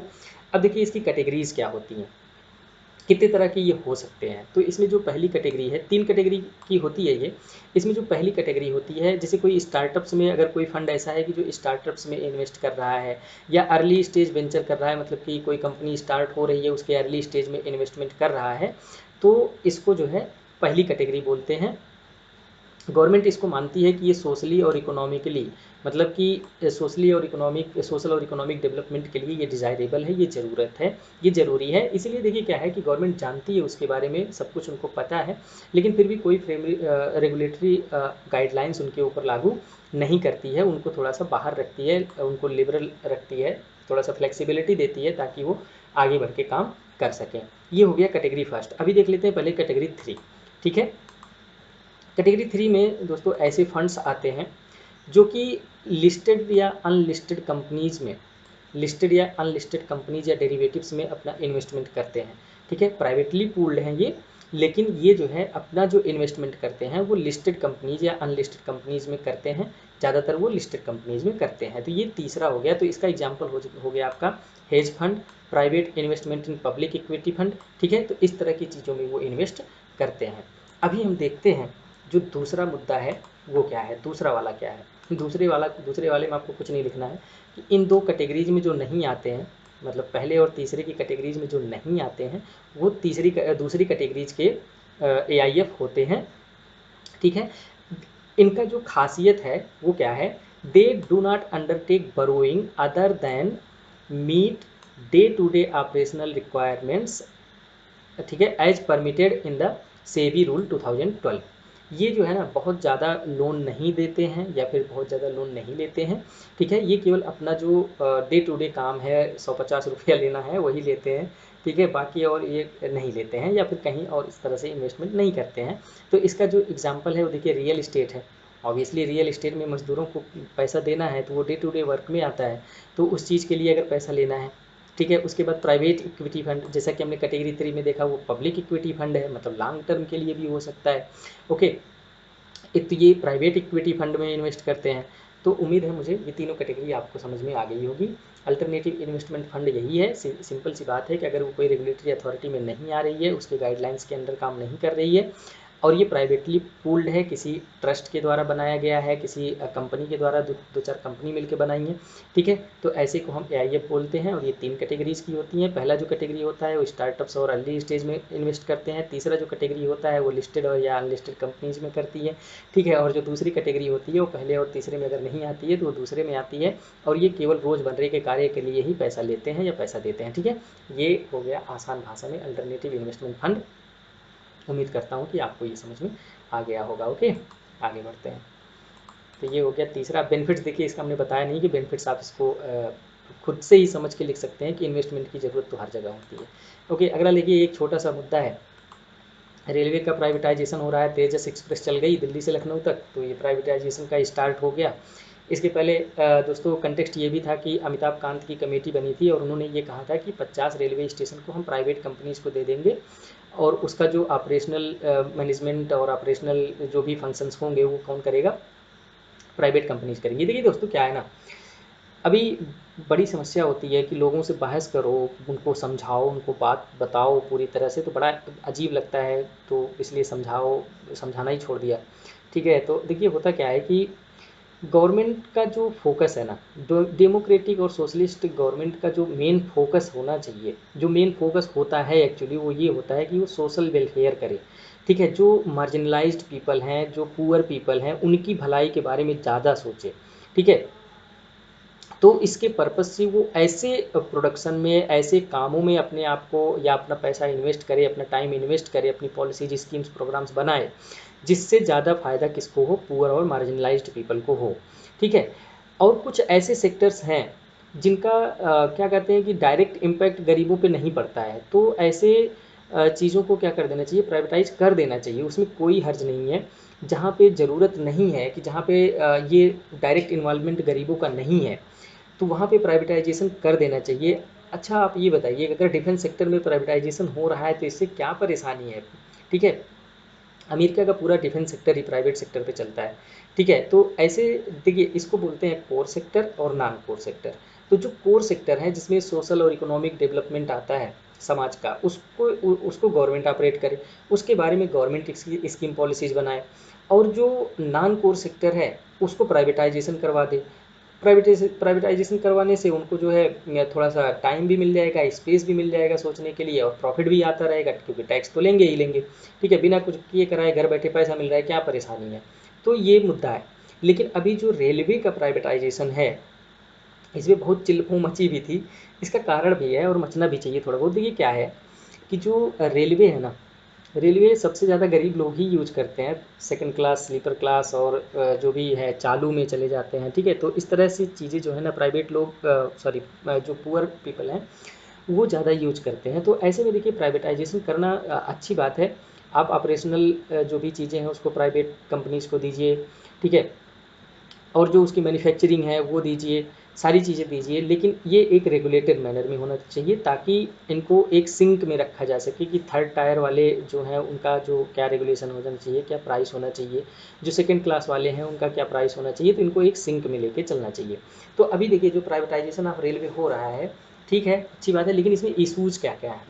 अब देखिए इसकी कैटेगरीज क्या होती हैं, कितने तरह के ये हो सकते हैं। तो इसमें जो पहली कैटेगरी है, 3 कैटेगरी की होती है ये। इसमें जो पहली कैटेगरी होती है, जैसे कोई स्टार्टअप्स में, अगर कोई फंड ऐसा है कि जो स्टार्टअप्स में इन्वेस्ट कर रहा है या अर्ली स्टेज वेंचर कर रहा है, मतलब कि कोई कंपनी स्टार्ट हो रही है उसके अर्ली स्टेज में इन्वेस्टमेंट कर रहा है, तो इसको जो है पहली कैटेगरी बोलते हैं। गवर्नमेंट इसको मानती है कि ये सोशली और इकोनॉमिकली, मतलब कि सोशल और इकोनॉमिक डेवलपमेंट के लिए ये डिज़ायरेबल है, ये ज़रूरत है, ये ज़रूरी है। इसीलिए देखिए क्या है कि गवर्नमेंट जानती है उसके बारे में, सब कुछ उनको पता है, लेकिन फिर भी कोई रेगुलेटरी गाइडलाइंस उनके ऊपर लागू नहीं करती है, उनको थोड़ा सा बाहर रखती है, उनको लिबरल रखती है, थोड़ा सा फ्लेक्सिबिलिटी देती है ताकि वो आगे बढ़ के काम कर सकें। ये हो गया कैटेगरी फर्स्ट। अभी देख लेते हैं पहले कैटेगरी 3। ठीक है। कैटेगरी 3 में दोस्तों ऐसे फंड्स आते हैं जो कि लिस्टेड या अनलिस्टेड कंपनीज में, लिस्टेड या अनलिस्टेड कंपनीज या डेरिवेटिव्स में अपना इन्वेस्टमेंट करते हैं। ठीक है, प्राइवेटली पूल्ड हैं ये, लेकिन ये जो है अपना जो इन्वेस्टमेंट करते हैं वो लिस्टेड कंपनीज या अनलिस्टेड कंपनीज में करते हैं, ज़्यादातर वो लिस्टेड कंपनीज में करते हैं। तो ये तीसरा हो गया। तो इसका एग्जाम्पल हो गया आपका hedge fund, private investment in public equity fund. ठीक है, तो इस तरह की चीज़ों में वो इन्वेस्ट करते हैं। अभी हम देखते हैं जो दूसरा मुद्दा है वो क्या है, दूसरा वाला क्या है। दूसरे वाले में आपको कुछ नहीं लिखना है कि इन 2 कैटेगरीज में जो नहीं आते हैं, मतलब पहले और तीसरे की कैटेगरीज में जो नहीं आते हैं, वो दूसरी कैटेगरीज के AIF होते हैं। ठीक है, इनका जो खासियत है वो क्या है, they do not undertake borrowing other than meet day to day operational requirements, ठीक है, as permitted in the SEBI rule 2012। ये जो है ना बहुत ज़्यादा लोन नहीं देते हैं या फिर बहुत ज़्यादा लोन नहीं लेते हैं, ठीक है। ये केवल अपना जो डे टू डे काम है 150 रुपया लेना है वही लेते हैं, ठीक है, बाकी और ये नहीं लेते हैं या फिर कहीं और इस तरह से इन्वेस्टमेंट नहीं करते हैं। तो इसका जो एग्जांपल है वो देखिए रियल इस्टेट है। ऑब्वियसली रियल इस्टेट में मजदूरों को पैसा देना है तो वो डे टू डे वर्क में आता है, तो उस चीज़ के लिए अगर पैसा लेना है, ठीक है। उसके बाद प्राइवेट इक्विटी फंड, जैसा कि हमने कैटेगरी 3 में देखा, वो पब्लिक इक्विटी फंड है, मतलब लॉन्ग टर्म के लिए भी हो सकता है। ओके, एक तो ये प्राइवेट इक्विटी फंड में इन्वेस्ट करते हैं। तो उम्मीद है मुझे ये तीनों कैटेगरी आपको समझ में आ गई होगी। अल्टरनेटिव इन्वेस्टमेंट फंड यही है, सिंपल सी बात है कि अगर वो कोई रेगुलेटरी अथॉरिटी में नहीं आ रही है, उसके गाइडलाइंस के अंदर काम नहीं कर रही है, और ये प्राइवेटली पूल्ड है, किसी ट्रस्ट के द्वारा बनाया गया है, किसी कंपनी के द्वारा दो चार कंपनी मिलकर बनाई है, ठीक है, तो ऐसे को हम एआईएफ बोलते हैं। और ये 3 कैटेगरीज की होती हैं। पहला जो कैटेगरी होता है वो स्टार्टअप्स और अर्ली स्टेज में इन्वेस्ट करते हैं। तीसरा जो कैटेगरी होता है वो लिस्टेड और या अनलिस्टेड कंपनीज में करती है, ठीक है। और जो दूसरी कैटेगरी होती है वो पहले और तीसरे में अगर नहीं आती है तो वो दूसरे में आती है, और ये केवल रोज़मर्रे के कार्य के लिए ही पैसा लेते हैं या पैसा देते हैं, ठीक है। ये हो गया आसान भाषा में अल्टरनेटिव इन्वेस्टमेंट फंड। उम्मीद करता हूँ कि आपको ये समझ में आ गया होगा। ओके, आगे बढ़ते हैं। तो ये हो गया तीसरा। बेनिफिट्स देखिए, इसका हमने बताया नहीं कि बेनिफिट्स आप इसको खुद से ही समझ के लिख सकते हैं कि इन्वेस्टमेंट की ज़रूरत तो हर जगह होती है। ओके, अगला देखिए, एक छोटा सा मुद्दा है, रेलवे का प्राइवेटाइजेशन हो रहा है। तेजस एक्सप्रेस चल गई दिल्ली से लखनऊ तक, तो ये प्राइवेटाइजेशन का स्टार्ट हो गया। इसके पहले दोस्तों कंटेक्स्ट ये भी था कि अमिताभ कांत की कमेटी बनी थी और उन्होंने ये कहा था कि 50 रेलवे स्टेशन को हम प्राइवेट कंपनीज़ को दे देंगे, और उसका जो ऑपरेशनल मैनेजमेंट और ऑपरेशनल जो भी फंक्शंस होंगे वो कौन करेगा, प्राइवेट कंपनीज करेंगी। देखिए दोस्तों क्या है ना, अभी बड़ी समस्या होती है कि लोगों से बहस करो, उनको समझाओ, उनको बात बताओ पूरी तरह से, तो बड़ा अजीब लगता है, तो इसलिए समझाना ही छोड़ दिया, ठीक है। तो देखिए होता क्या है कि गवर्नमेंट का जो फोकस है ना, डेमोक्रेटिक और सोशलिस्ट गवर्नमेंट का जो मेन फोकस होना चाहिए, जो मेन फोकस होता है एक्चुअली, वो ये होता है कि वो सोशल वेलफेयर करे, ठीक है। जो मार्जिनलाइज्ड पीपल हैं, जो पुअर पीपल हैं, उनकी भलाई के बारे में ज़्यादा सोचे, ठीक है। तो इसके पर्पज़ से वो ऐसे प्रोडक्शन में, ऐसे कामों में अपने आप को या अपना पैसा इन्वेस्ट करे, अपना टाइम इन्वेस्ट करे, अपनी पॉलिसीज, स्कीम्स, प्रोग्राम्स बनाए, जिससे ज़्यादा फायदा किसको हो, पुअर और मार्जिनलाइज्ड पीपल को हो, ठीक है। और कुछ ऐसे सेक्टर्स हैं जिनका क्या कहते हैं कि डायरेक्ट इम्पैक्ट गरीबों पे नहीं पड़ता है, तो ऐसे चीज़ों को क्या कर देना चाहिए, प्राइवेटाइज कर देना चाहिए, उसमें कोई हर्ज नहीं है। जहाँ पे ज़रूरत नहीं है, कि जहाँ पे ये डायरेक्ट इन्वॉल्वमेंट गरीबों का नहीं है, तो वहाँ पे प्राइवेटाइजेशन कर देना चाहिए। अच्छा आप ये बताइए, अगर डिफेंस सेक्टर में प्राइवेटाइजेशन हो रहा है तो इससे क्या परेशानी है, ठीक है। अमेरिका का पूरा डिफेंस सेक्टर ही प्राइवेट सेक्टर पे चलता है, ठीक है। तो ऐसे देखिए, इसको बोलते हैं कोर सेक्टर और नॉन कोर सेक्टर। तो जो कोर सेक्टर है जिसमें सोशल और इकोनॉमिक डेवलपमेंट आता है समाज का, उसको गवर्नमेंट ऑपरेट करे, उसके बारे में गवर्नमेंट स्कीम पॉलिसीज बनाए। और जो नॉन कोर सेक्टर है उसको प्राइवेटाइजेशन करवा दे। प्राइवेटाइजेशन करवाने से उनको जो है थोड़ा सा टाइम भी मिल जाएगा, स्पेस भी मिल जाएगा सोचने के लिए, और प्रॉफिट भी आता रहेगा, क्योंकि टैक्स तो लेंगे ही लेंगे, ठीक है। बिना कुछ किए कराए घर बैठे पैसा मिल रहा है, क्या परेशानी है। तो ये मुद्दा है। लेकिन अभी जो रेलवे का प्राइवेटाइजेशन है, इसमें बहुत चिल्लफू मची भी थी। इसका कारण भी है और मचना भी चाहिए थोड़ा बहुत। देखिए क्या है कि जो रेलवे है ना, रेलवे सबसे ज़्यादा गरीब लोग ही यूज करते हैं, सेकंड क्लास, स्लीपर क्लास, और जो भी है चालू में चले जाते हैं, ठीक है। तो इस तरह से चीज़ें जो है ना प्राइवेट लोग, सॉरी, जो पुअर पीपल हैं वो ज़्यादा यूज करते हैं। तो ऐसे में देखिए प्राइवेटाइजेशन करना अच्छी बात है। आप ऑपरेशनल जो भी चीज़ें हैं उसको प्राइवेट कंपनीज़ को दीजिए, ठीक है, और जो उसकी मैन्युफैक्चरिंग है वो दीजिए, सारी चीज़ें दीजिए, लेकिन ये एक रेगुलेटेड मैनर में होना चाहिए, ताकि इनको एक सिंक में रखा जा सके कि थर्ड टायर वाले जो हैं उनका जो क्या रेगुलेशन होना चाहिए, क्या प्राइस होना चाहिए, जो सेकंड क्लास वाले हैं उनका क्या प्राइस होना चाहिए, तो इनको एक सिंक में लेके चलना चाहिए। तो अभी देखिए जो प्राइवेटाइजेशन ऑफ रेलवे हो रहा है, ठीक है, अच्छी बात है, लेकिन इसमें इशूज़ क्या क्या है,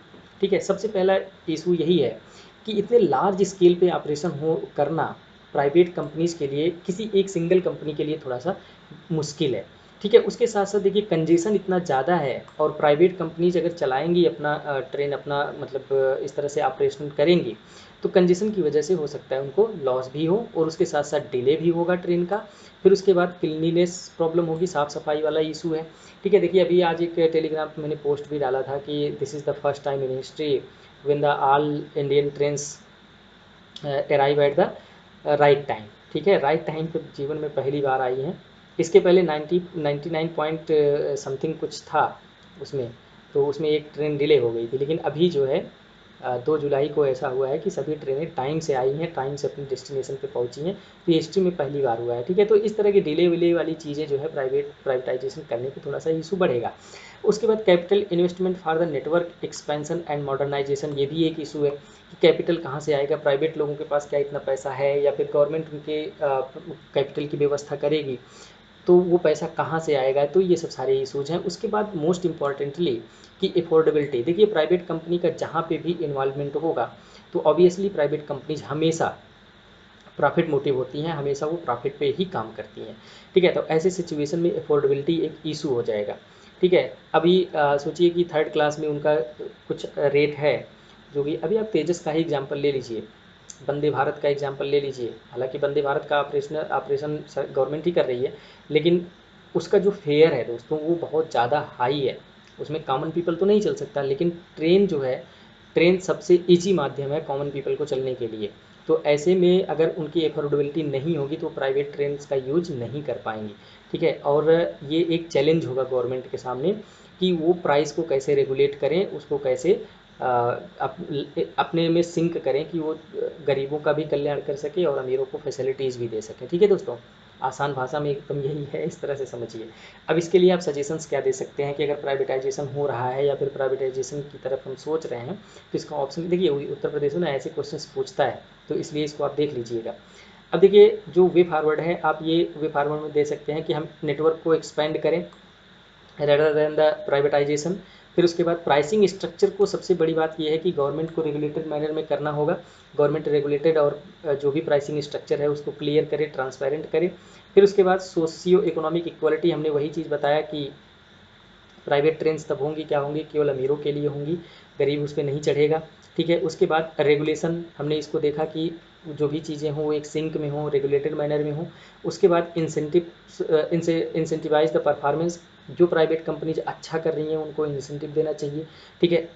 ठीक है। सबसे पहला इशू यही है कि इतने लार्ज स्केल पे ऑपरेशन हो करना प्राइवेट कंपनीज़ के लिए, किसी एक सिंगल कंपनी के लिए थोड़ा सा मुश्किल है, ठीक है। उसके साथ साथ देखिए कंजेशन इतना ज़्यादा है, और प्राइवेट कंपनीज अगर चलाएंगी अपना ट्रेन अपना मतलब इस तरह से ऑपरेशन करेंगी, तो कंजेशन की वजह से हो सकता है उनको लॉस भी हो, और उसके साथ साथ डिले भी होगा ट्रेन का। फिर उसके बाद क्लीनिनेस प्रॉब्लम होगी, साफ़ सफाई वाला इशू है। ठीक है। देखिए अभी आज एक टेलीग्राम पे मैंने पोस्ट भी डाला था कि this is the first time in history when the all Indian trains arrive at the right time. ठीक है, राइट टाइम पे जीवन में पहली बार आई हैं। इसके पहले 99 पॉइंट समथिंग कुछ था उसमें, तो उसमें एक ट्रेन डिले हो गई थी। लेकिन अभी जो है 2 जुलाई को ऐसा हुआ है कि सभी ट्रेनें टाइम से आई हैं, टाइम से अपनी डेस्टिनेशन पे पहुंची हैं। तो ये हिस्ट्री में पहली बार हुआ है। ठीक है, तो इस तरह की डिले विले वाली चीज़ें जो है प्राइवेटाइजेशन करने पे थोड़ा सा इशू बढ़ेगा। उसके बाद capital investment for the network expansion and modernisation, ये भी एक इशू है कि कैपिटल कहाँ से आएगा, प्राइवेट लोगों के पास क्या इतना पैसा है, या फिर गवर्नमेंट उनके कैपिटल की व्यवस्था करेगी, तो वो पैसा कहाँ से आएगा। तो ये सब सारे इशूज़ हैं। उसके बाद मोस्ट इम्पॉर्टेंटली कि अफोर्डेबिलिटी, देखिए प्राइवेट कंपनी का जहाँ पे भी इन्वॉल्वमेंट होगा, तो ऑब्वियसली प्राइवेट कंपनीज हमेशा प्रॉफिट मोटिव होती हैं, हमेशा वो प्रॉफिट पे ही काम करती हैं। ठीक है, तो ऐसे सिचुएशन में अफोर्डेबिलिटी एक इशू हो जाएगा। ठीक है, अभी सोचिए कि थर्ड क्लास में उनका कुछ रेट है, जो भी अभी आप तेजस का ही एग्जाम्पल ले लीजिए, वंदे भारत का एग्जाम्पल ले लीजिए। हालांकि वंदे भारत का ऑपरेशन गवर्नमेंट ही कर रही है, लेकिन उसका जो फेयर है दोस्तों वो बहुत ज़्यादा हाई है। उसमें कॉमन पीपल तो नहीं चल सकता, लेकिन ट्रेन जो है, ट्रेन सबसे ईजी माध्यम है कॉमन पीपल को चलने के लिए। तो ऐसे में अगर उनकी अफोर्डेबिलिटी नहीं होगी तो प्राइवेट ट्रेन का यूज नहीं कर पाएंगी। ठीक है, और ये एक चैलेंज होगा गवर्नमेंट के सामने कि वो प्राइस को कैसे रेगुलेट करें, उसको कैसे अपने में सिंक करें कि वो गरीबों का भी कल्याण कर सके और अमीरों को फैसिलिटीज़ भी दे सकें। ठीक है दोस्तों, आसान भाषा में एकदम यही है, इस तरह से समझिए। अब इसके लिए आप सजेशंस क्या दे सकते हैं कि अगर प्राइवेटाइजेशन हो रहा है या फिर प्राइवेटाइजेशन की तरफ हम सोच रहे हैं, तो इसका ऑप्शन देखिए उत्तर प्रदेश में ना ऐसे क्वेश्चंस पूछता है, तो इसलिए इसको आप देख लीजिएगा। अब देखिए जो वे फॉरवर्ड है, आप ये वे फॉरवर्ड में दे सकते हैं कि हम नेटवर्क को एक्सपेंड करें रेदर देन द प्राइवेटाइजेशन। फिर उसके बाद प्राइसिंग स्ट्रक्चर को सबसे बड़ी बात यह है कि गवर्नमेंट को रेगुलेटेड मैनर में करना होगा। गवर्नमेंट रेगुलेटेड और जो भी प्राइसिंग स्ट्रक्चर है उसको क्लियर करे, ट्रांसपेरेंट करे। फिर उसके बाद सोशियो इकोनॉमिक इक्वालिटी, हमने वही चीज़ बताया कि प्राइवेट ट्रेन्स तब होंगी, क्या होंगी, केवल अमीरों के लिए होंगी, गरीब उस पर नहीं चढ़ेगा। ठीक है, उसके बाद रेगुलेशन, हमने इसको देखा कि जो भी चीज़ें हों वो एक सिंक में हों, रेगुलेटेड मैनर में हों। उसके बाद इंसेंटिवाइज द परफॉर्मेंस, जो प्राइवेट कंपनीज अच्छा कर रही हैं उनको इंसेंटिव देना चाहिए। ठीक है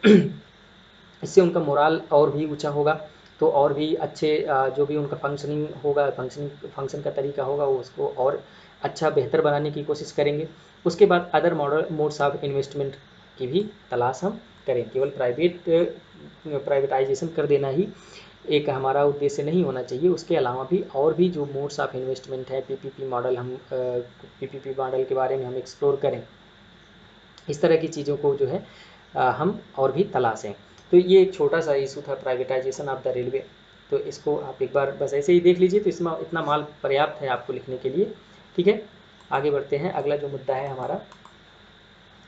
इससे उनका मोराल और भी ऊंचा होगा, तो और भी अच्छे जो भी उनका फंक्शनिंग होगा, फंक्शन का तरीका होगा, वो उसको और अच्छा बेहतर बनाने की कोशिश करेंगे। उसके बाद अदर मोड्स ऑफ इन्वेस्टमेंट की भी तलाश हम करें। केवल प्राइवेटाइजेशन कर देना ही एक हमारा उद्देश्य नहीं होना चाहिए, उसके अलावा भी और भी जो मोड्स ऑफ इन्वेस्टमेंट है, पीपीपी मॉडल, हम पीपीपी मॉडल के बारे में हम एक्सप्लोर करें। इस तरह की चीज़ों को जो है हम और भी तलाशें। तो ये एक छोटा सा इशू था प्राइवेटाइजेशन ऑफ द रेलवे। तो इसको आप एक बार बस ऐसे ही देख लीजिए, तो इसमें इतना माल पर्याप्त है आपको लिखने के लिए। ठीक है, आगे बढ़ते हैं। अगला जो मुद्दा है हमारा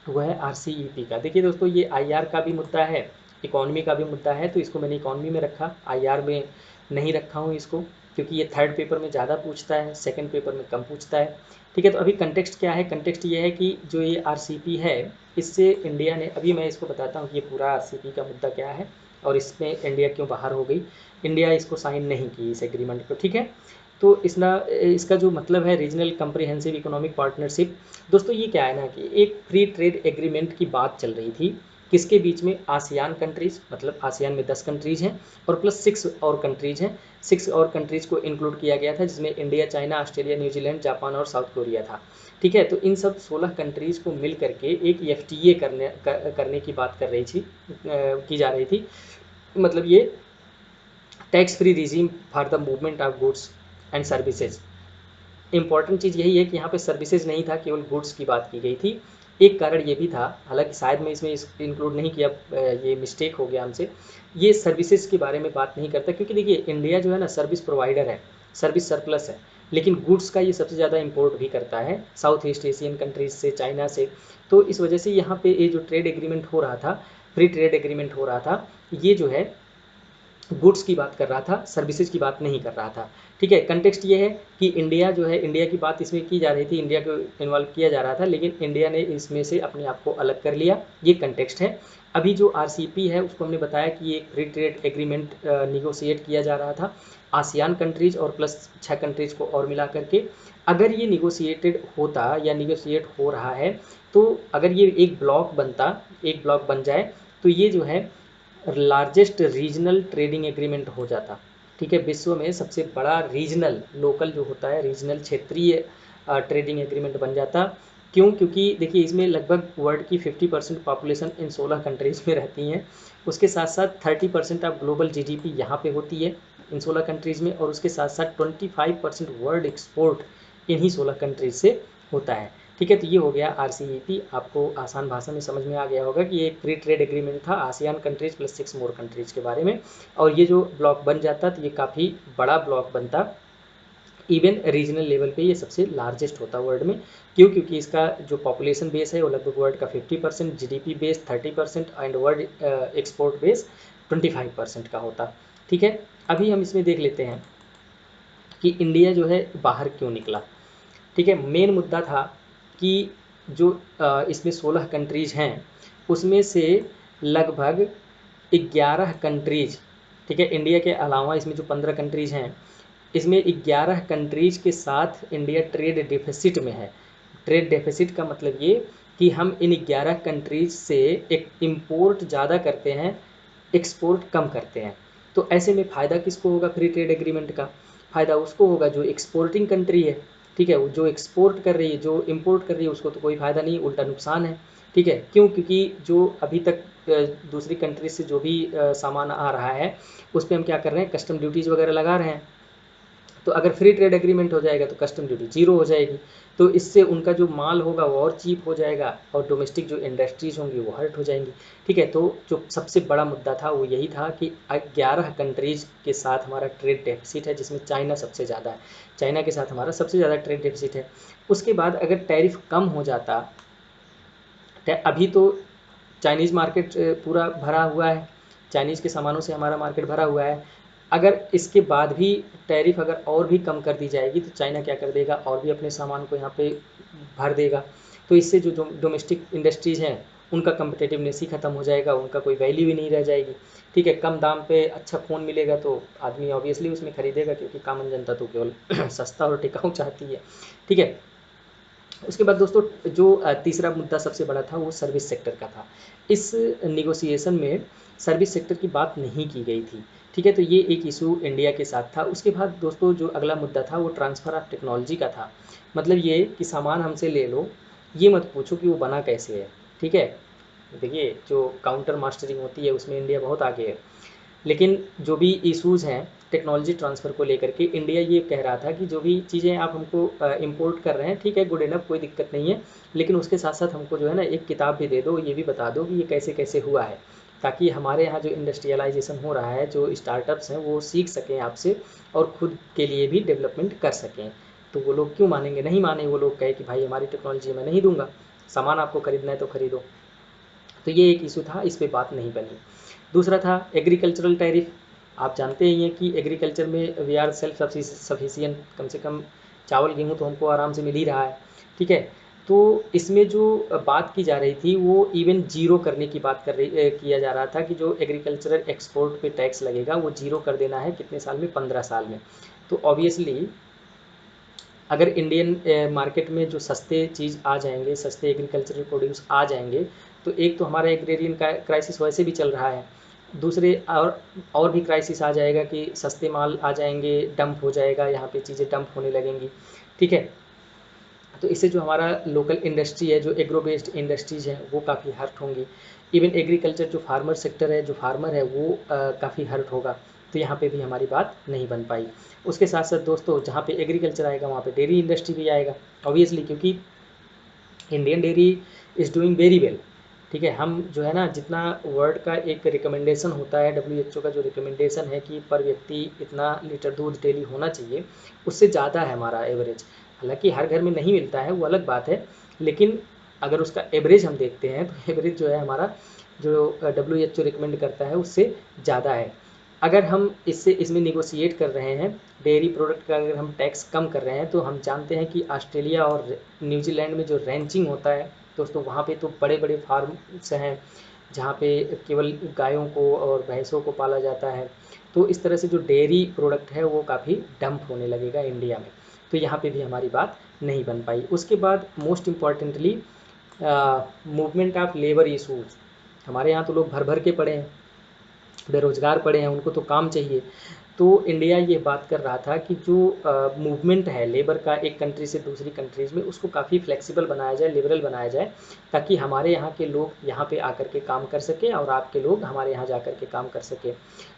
वह है आरसीईपी का। देखिए दोस्तों, ये आईआर का भी मुद्दा है, इकॉनमी का भी मुद्दा है, तो इसको मैंने इकॉनमी में रखा, आईआर में नहीं रखा हूँ इसको, क्योंकि ये थर्ड पेपर में ज़्यादा पूछता है, सेकंड पेपर में कम पूछता है। ठीक है, तो अभी कंटेक्स्ट क्या है, कंटेक्स्ट ये है कि जो ये आरसीपी है, इससे इंडिया ने, अभी मैं इसको बताता हूँ कि ये पूरा आरसीपी का मुद्दा क्या है और इसमें इंडिया क्यों बाहर हो गई। इंडिया इसको साइन नहीं की, इस एग्रीमेंट को। ठीक है, तो इसका जो मतलब है रीजनल कम्प्रिहेंसिव इकोनॉमिक पार्टनरशिप। दोस्तों ये क्या है ना कि एक फ्री ट्रेड एग्रीमेंट की बात चल रही थी, किसके बीच में, आसियान कंट्रीज़, मतलब आसियान में 10 कंट्रीज़ हैं और प्लस 6 और कंट्रीज़ हैं। 6 और कंट्रीज़ को इंक्लूड किया गया था, जिसमें India, China, Australia, New Zealand, Japan और साउथ कोरिया था। ठीक है, तो इन सब 16 कंट्रीज़ को मिल करके एक एफटीए करने की बात की जा रही थी। मतलब ये tax free regime for the movement of goods and services. Important चीज़ यही है कि यहाँ पे सर्विसेज नहीं था, केवल गुड्स की बात की गई थी। एक कारण ये भी था, हालांकि शायद मैं इसमें इंक्लूड नहीं किया, ये मिस्टेक हो गया हमसे, ये सर्विसेज के बारे में बात नहीं करता, क्योंकि देखिए इंडिया जो है ना सर्विस प्रोवाइडर है, सर्विस सरप्लस है, लेकिन गुड्स का ये सबसे ज़्यादा इंपोर्ट भी करता है साउथ ईस्ट एशियन कंट्रीज से, चाइना से। तो इस वजह से यहाँ पे ये जो ट्रेड एग्रीमेंट हो रहा था, फ्री ट्रेड एग्रीमेंट हो रहा था, ये जो है गुड्स की बात कर रहा था, सर्विसेज की बात नहीं कर रहा था। ठीक है, कंटेक्स्ट ये है कि इंडिया जो है, इंडिया की बात इसमें की जा रही थी, इंडिया को इन्वॉल्व किया जा रहा था, लेकिन इंडिया ने इसमें से अपने आप को अलग कर लिया, ये कंटेक्स्ट है। अभी जो आरसीईपी है उसको हमने बताया कि ये फ्री ट्रेड एग्रीमेंट निगोशिएट किया जा रहा था आसियान कंट्रीज और प्लस 6 कंट्रीज को और मिला करके। अगर ये निगोशिएटेड होता या निगोशिएट हो रहा है, तो अगर ये एक ब्लॉक बनता, एक ब्लॉक बन जाए, तो ये जो है लार्जेस्ट रीजनल ट्रेडिंग एग्रीमेंट हो जाता। ठीक है, विश्व में सबसे बड़ा रीजनल, लोकल जो होता है, रीजनल क्षेत्रीय ट्रेडिंग एग्रीमेंट बन जाता। क्यों? क्योंकि देखिए इसमें लगभग वर्ल्ड की 50% पॉपुलेशन इन 16 कंट्रीज़ में रहती हैं। उसके साथ साथ 30% ऑफ ग्लोबल जीडीपी यहाँ पे होती है इन 16 कंट्रीज़ में, और उसके साथ साथ 25% वर्ल्ड एक्सपोर्ट इन्हीं 16 कंट्रीज से होता है। ठीक है, तो ये हो गया आरसीईपी। आपको आसान भाषा में समझ में आ गया होगा कि ये एक फ्री ट्रेड एग्रीमेंट था आसियान कंट्रीज प्लस 6 मोर कंट्रीज के बारे में। और ये जो ब्लॉक बन जाता तो ये काफ़ी बड़ा ब्लॉक बनता, इवन रीजनल लेवल पे ये सबसे लार्जेस्ट होता वर्ल्ड में। क्यों? क्योंकि इसका जो पॉपुलेशन बेस है वो लगभग वर्ल्ड का 50%, GDP base 30% and world export base 25% का होता। ठीक है, अभी हम इसमें देख लेते हैं कि इंडिया जो है बाहर क्यों निकला। ठीक है, मेन मुद्दा था कि जो इसमें 16 कंट्रीज हैं उसमें से लगभग 11 कंट्रीज, ठीक है, इंडिया के अलावा इसमें जो 15 कंट्रीज हैं, इसमें 11 कंट्रीज के साथ इंडिया ट्रेड डेफिसिट में है। ट्रेड डेफिसिट का मतलब ये कि हम इन 11 कंट्रीज से एक इम्पोर्ट ज़्यादा करते हैं, एक्सपोर्ट कम करते हैं। तो ऐसे में फ़ायदा किसको होगा फ्री ट्रेड एग्रीमेंट का? फ़ायदा उसको होगा जो एक्सपोर्टिंग कंट्री है। ठीक है, जो एक्सपोर्ट कर रही है, जो इम्पोर्ट कर रही है, उसको तो कोई फ़ायदा नहीं, उल्टा नुकसान है। ठीक है, क्यों? क्योंकि जो अभी तक दूसरी कंट्री से जो भी सामान आ रहा है उस पर हम क्या कर रहे हैं, कस्टम ड्यूटीज़ वगैरह लगा रहे हैं। तो अगर फ्री ट्रेड एग्रीमेंट हो जाएगा तो कस्टम ड्यूटी जीरो हो जाएगी, तो इससे उनका जो माल होगा वो और चीप हो जाएगा और डोमेस्टिक जो इंडस्ट्रीज होंगी वो हर्ट हो जाएंगी। ठीक है, तो जो सबसे बड़ा मुद्दा था वो यही था कि 11 कंट्रीज के साथ हमारा ट्रेड डेफिसिट है, जिसमें चाइना सबसे ज़्यादा है। चाइना के साथ हमारा सबसे ज़्यादा ट्रेड डेफिसिट है। उसके बाद अगर टैरिफ कम हो जाता, अभी तो चाइनीज़ मार्केट पूरा भरा हुआ है, चाइनीज़ के सामानों से हमारा मार्केट भरा हुआ है। अगर इसके बाद भी टैरिफ अगर और भी कम कर दी जाएगी तो चाइना क्या कर देगा, और भी अपने सामान को यहाँ पे भर देगा। तो इससे जो डोमेस्टिक इंडस्ट्रीज़ हैं उनका कम्पिटिटिवनेस ही खत्म हो जाएगा, उनका कोई वैल्यू ही नहीं रह जाएगी। ठीक है, कम दाम पे अच्छा फ़ोन मिलेगा तो आदमी ऑब्वियसली उसमें खरीदेगा, क्योंकि कॉमन जनता तो केवल सस्ता और टिकाऊ चाहती है। ठीक है, उसके बाद दोस्तों जो तीसरा मुद्दा सबसे बड़ा था वो सर्विस सेक्टर का था। इस निगोशिएशन में सर्विस सेक्टर की बात नहीं की गई थी। ठीक है, तो ये एक इशू इंडिया के साथ था। उसके बाद दोस्तों जो अगला मुद्दा था वो ट्रांसफ़र ऑफ टेक्नोलॉजी का था। मतलब ये कि सामान हमसे ले लो, ये मत पूछो कि वो बना कैसे है। ठीक है, देखिए जो काउंटर मास्टरिंग होती है उसमें इंडिया बहुत आगे है। लेकिन जो भी इश्यूज़ हैं टेक्नोलॉजी ट्रांसफ़र को लेकर के, इंडिया ये कह रहा था कि जो भी चीज़ें आप हमको इंपोर्ट कर रहे हैं, ठीक है, गुड इनफ, कोई दिक्कत नहीं है, लेकिन उसके साथ साथ हमको जो है ना एक किताब भी दे दो, ये भी बता दो कि ये कैसे कैसे हुआ है, ताकि हमारे यहाँ जो इंडस्ट्रियलाइजेशन हो रहा है, जो स्टार्टअप्स हैं वो सीख सकें आपसे और खुद के लिए भी डेवलपमेंट कर सकें। तो वो लोग क्यों मानेंगे? नहीं माने, वो लोग कहे कि भाई हमारी टेक्नोलॉजी मैं नहीं दूंगा, सामान आपको खरीदना है तो खरीदो। तो ये एक इशू था, इस पर बात नहीं बनी। दूसरा था एग्रीकल्चरल टैरिफ। आप जानते ही हैं कि एग्रीकल्चर में वी आर सेल्फ सफिशिएंट, कम से कम चावल गेहूँ तो हमको आराम से मिल ही रहा है। ठीक है, तो इसमें जो बात की जा रही थी वो इवन जीरो करने की बात किया जा रहा था कि जो एग्रीकल्चरल एक्सपोर्ट पे टैक्स लगेगा वो जीरो कर देना है, कितने साल में, 15 साल में। तो ऑब्वियसली अगर इंडियन मार्केट में जो सस्ते चीज़ आ जाएंगे, सस्ते एग्रीकल्चरल प्रोड्यूस आ जाएंगे, तो एक तो हमारा एग्रेरियन क्राइसिस वैसे भी चल रहा है, दूसरे और भी क्राइसिस आ जाएगा कि सस्ते माल आ जाएंगे, डंप हो जाएगा, यहाँ पे चीज़ें डंप होने लगेंगी। ठीक है, तो इससे जो हमारा लोकल इंडस्ट्री है, जो एग्रो बेस्ड इंडस्ट्रीज हैं वो काफ़ी हर्ट होंगी। इवन एग्रीकल्चर जो फार्मर सेक्टर है, जो फार्मर है वो काफ़ी हर्ट होगा। तो यहाँ पे भी हमारी बात नहीं बन पाई। उसके साथ साथ दोस्तों जहाँ पे एग्रीकल्चर आएगा वहाँ पे डेयरी इंडस्ट्री भी आएगा ऑब्वियसली, क्योंकि Indian dairy is doing very well. ठीक है, हम जो है ना, जितना वर्ल्ड का एक रिकमेंडेशन होता है, WHO का जो रिकमेंडेशन है कि पर व्यक्ति इतना लीटर दूध डेली होना चाहिए, उससे ज़्यादा है हमारा एवरेज। हालांकि हर घर में नहीं मिलता है, वो अलग बात है, लेकिन अगर उसका एवरेज हम देखते हैं तो एवरेज जो है हमारा, जो WHO रिकमेंड करता है उससे ज़्यादा है। अगर हम इसमें निगोशिएट कर रहे हैं, डेयरी प्रोडक्ट का अगर हम टैक्स कम कर रहे हैं, तो हम जानते हैं कि ऑस्ट्रेलिया और न्यूजीलैंड में जो रैंचिंग होता है दोस्तों, वहाँ पे तो बड़े बड़े फार्म्स हैं जहाँ पे केवल गायों को और भैंसों को पाला जाता है। तो इस तरह से जो डेयरी प्रोडक्ट है वो काफ़ी डंप होने लगेगा इंडिया में, तो यहाँ पे भी हमारी बात नहीं बन पाई। उसके बाद most importantly movement of labour issues. हमारे यहाँ तो लोग भर भर के पड़े हैं, बेरोज़गार पड़े हैं, उनको तो काम चाहिए। तो इंडिया ये बात कर रहा था कि जो मूवमेंट है लेबर का एक कंट्री से दूसरी कंट्रीज़ में, उसको काफ़ी फ्लेक्सिबल बनाया जाए, लिबरल बनाया जाए, ताकि हमारे यहाँ के लोग यहाँ पे आकर के काम कर सकें और आपके लोग हमारे यहाँ जा कर के काम कर सकें।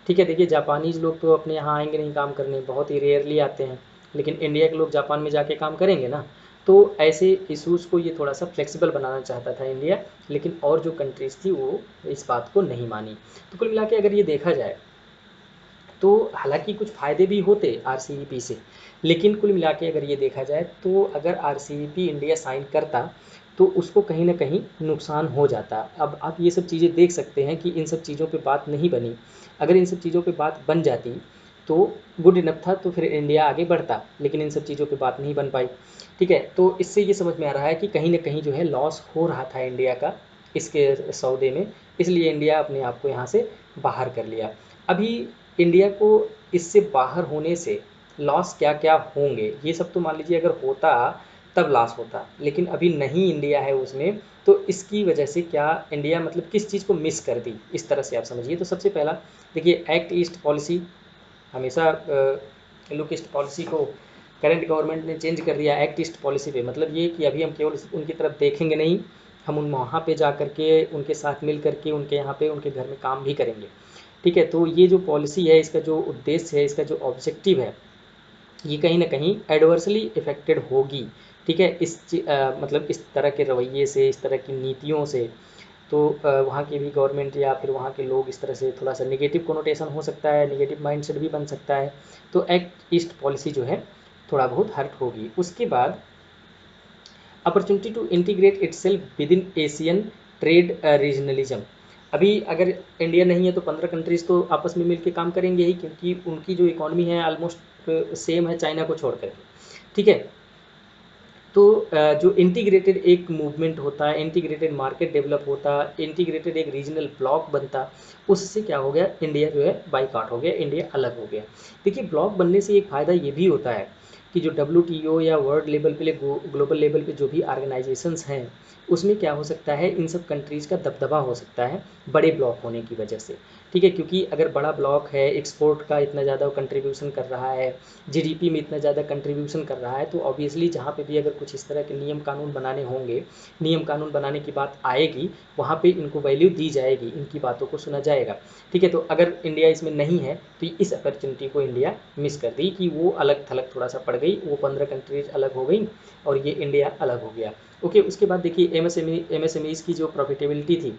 ठीक है, देखिए जापानीज़ लोग तो अपने यहाँ आएंगे नहीं काम करने, बहुत ही रेयरली आते हैं, लेकिन इंडिया के लोग जापान में जाके काम करेंगे ना। तो ऐसे इशूज़ को ये थोड़ा सा फ्लेक्सिबल बनाना चाहता था इंडिया, लेकिन और जो कंट्रीज़ थी वो इस बात को नहीं मानी। तो कुल मिला के अगर ये देखा जाए तो हालांकि कुछ फ़ायदे भी होते आरसीईपी से, लेकिन कुल मिला के अगर ये देखा जाए तो अगर आरसीईपी इंडिया साइन करता तो उसको कहीं ना कहीं नुकसान हो जाता। अब आप ये सब चीज़ें देख सकते हैं कि इन सब चीज़ों पे बात नहीं बनी। अगर इन सब चीज़ों पे बात बन जाती तो गुड इनफ था, तो फिर इंडिया आगे बढ़ता, लेकिन इन सब चीज़ों पे बात नहीं बन पाई। ठीक है, तो इससे ये समझ में आ रहा है कि कहीं ना कहीं जो है लॉस हो रहा था इंडिया का इसके सौदे में, इसलिए इंडिया अपने आप को यहाँ से बाहर कर लिया। अभी इंडिया को इससे बाहर होने से लॉस क्या क्या होंगे ये सब तो मान लीजिए अगर होता तब लॉस होता, लेकिन अभी नहीं इंडिया है उसमें, तो इसकी वजह से क्या इंडिया मतलब किस चीज़ को मिस कर दी, इस तरह से आप समझिए। तो सबसे पहला देखिए, एक्ट ईस्ट पॉलिसी, हमेशा लुक ईस्ट पॉलिसी को करंट गवर्नमेंट ने चेंज कर दिया एक्ट ईस्ट पॉलिसी पे। मतलब ये कि अभी हम केवल उनकी तरफ देखेंगे नहीं, हम उन वहाँ पे जा करके उनके साथ मिल करके उनके यहाँ पे उनके घर में काम भी करेंगे। ठीक है, तो ये जो पॉलिसी है, इसका जो उद्देश्य है, इसका जो ऑब्जेक्टिव है, ये कहीं ना कहीं एडवर्सली इफेक्टेड होगी। ठीक है, मतलब इस तरह के रवैये से, इस तरह की नीतियों से, तो वहाँ की भी गवर्नमेंट या फिर वहाँ के लोग इस तरह से थोड़ा सा नेगेटिव कोनोटेशन हो सकता है, नेगेटिव माइंडसेट भी बन सकता है। तो एक्ट ईस्ट पॉलिसी जो है थोड़ा बहुत हर्ट होगी। उसके बाद opportunity to integrate itself with in Asian trade regionalism. अभी अगर इंडिया नहीं है तो 15 कंट्रीज़ तो आपस में मिलकर काम करेंगे ही, क्योंकि उनकी जो इकॉनमी है ऑलमोस्ट सेम है चाइना को छोड़ करके। ठीक है, तो जो इंटीग्रेटेड एक मूवमेंट होता है, इंटीग्रेटेड मार्केट डेवलप होता, इंटीग्रेटेड एक रीजनल ब्लॉक बनता, उससे क्या हो गया, इंडिया जो है बाईकाट हो गया, इंडिया अलग हो गया। देखिए, ब्लॉक बनने से एक फ़ायदा ये भी होता है कि जो WTO या वर्ल्ड लेवल पे, ग्लोबल लेवल पे जो भी ऑर्गेनाइजेशंस हैं, उसमें क्या हो सकता है, इन सब कंट्रीज़ का दबदबा हो सकता है बड़े ब्लॉक होने की वजह से। ठीक है, क्योंकि अगर बड़ा ब्लॉक है, एक्सपोर्ट का इतना ज़्यादा कंट्रीब्यूशन कर रहा है, जीडीपी में इतना ज़्यादा कंट्रीब्यूशन कर रहा है, तो ऑब्वियसली जहाँ पे भी अगर कुछ इस तरह के नियम कानून बनाने होंगे, नियम कानून बनाने की बात आएगी, वहाँ पे इनको वैल्यू दी जाएगी, इनकी बातों को सुना जाएगा। ठीक है, तो अगर इंडिया इसमें नहीं है तो इस अपॉर्चुनिटी को इंडिया मिस कर दी कि वो अलग थलग थोड़ा सा पड़ गई, वो 15 कंट्रीज अलग हो गई और ये इंडिया अलग हो गया। ओके, उसके बाद देखिए एमएसएमईज़ की जो प्रॉफिटेबिलिटी थी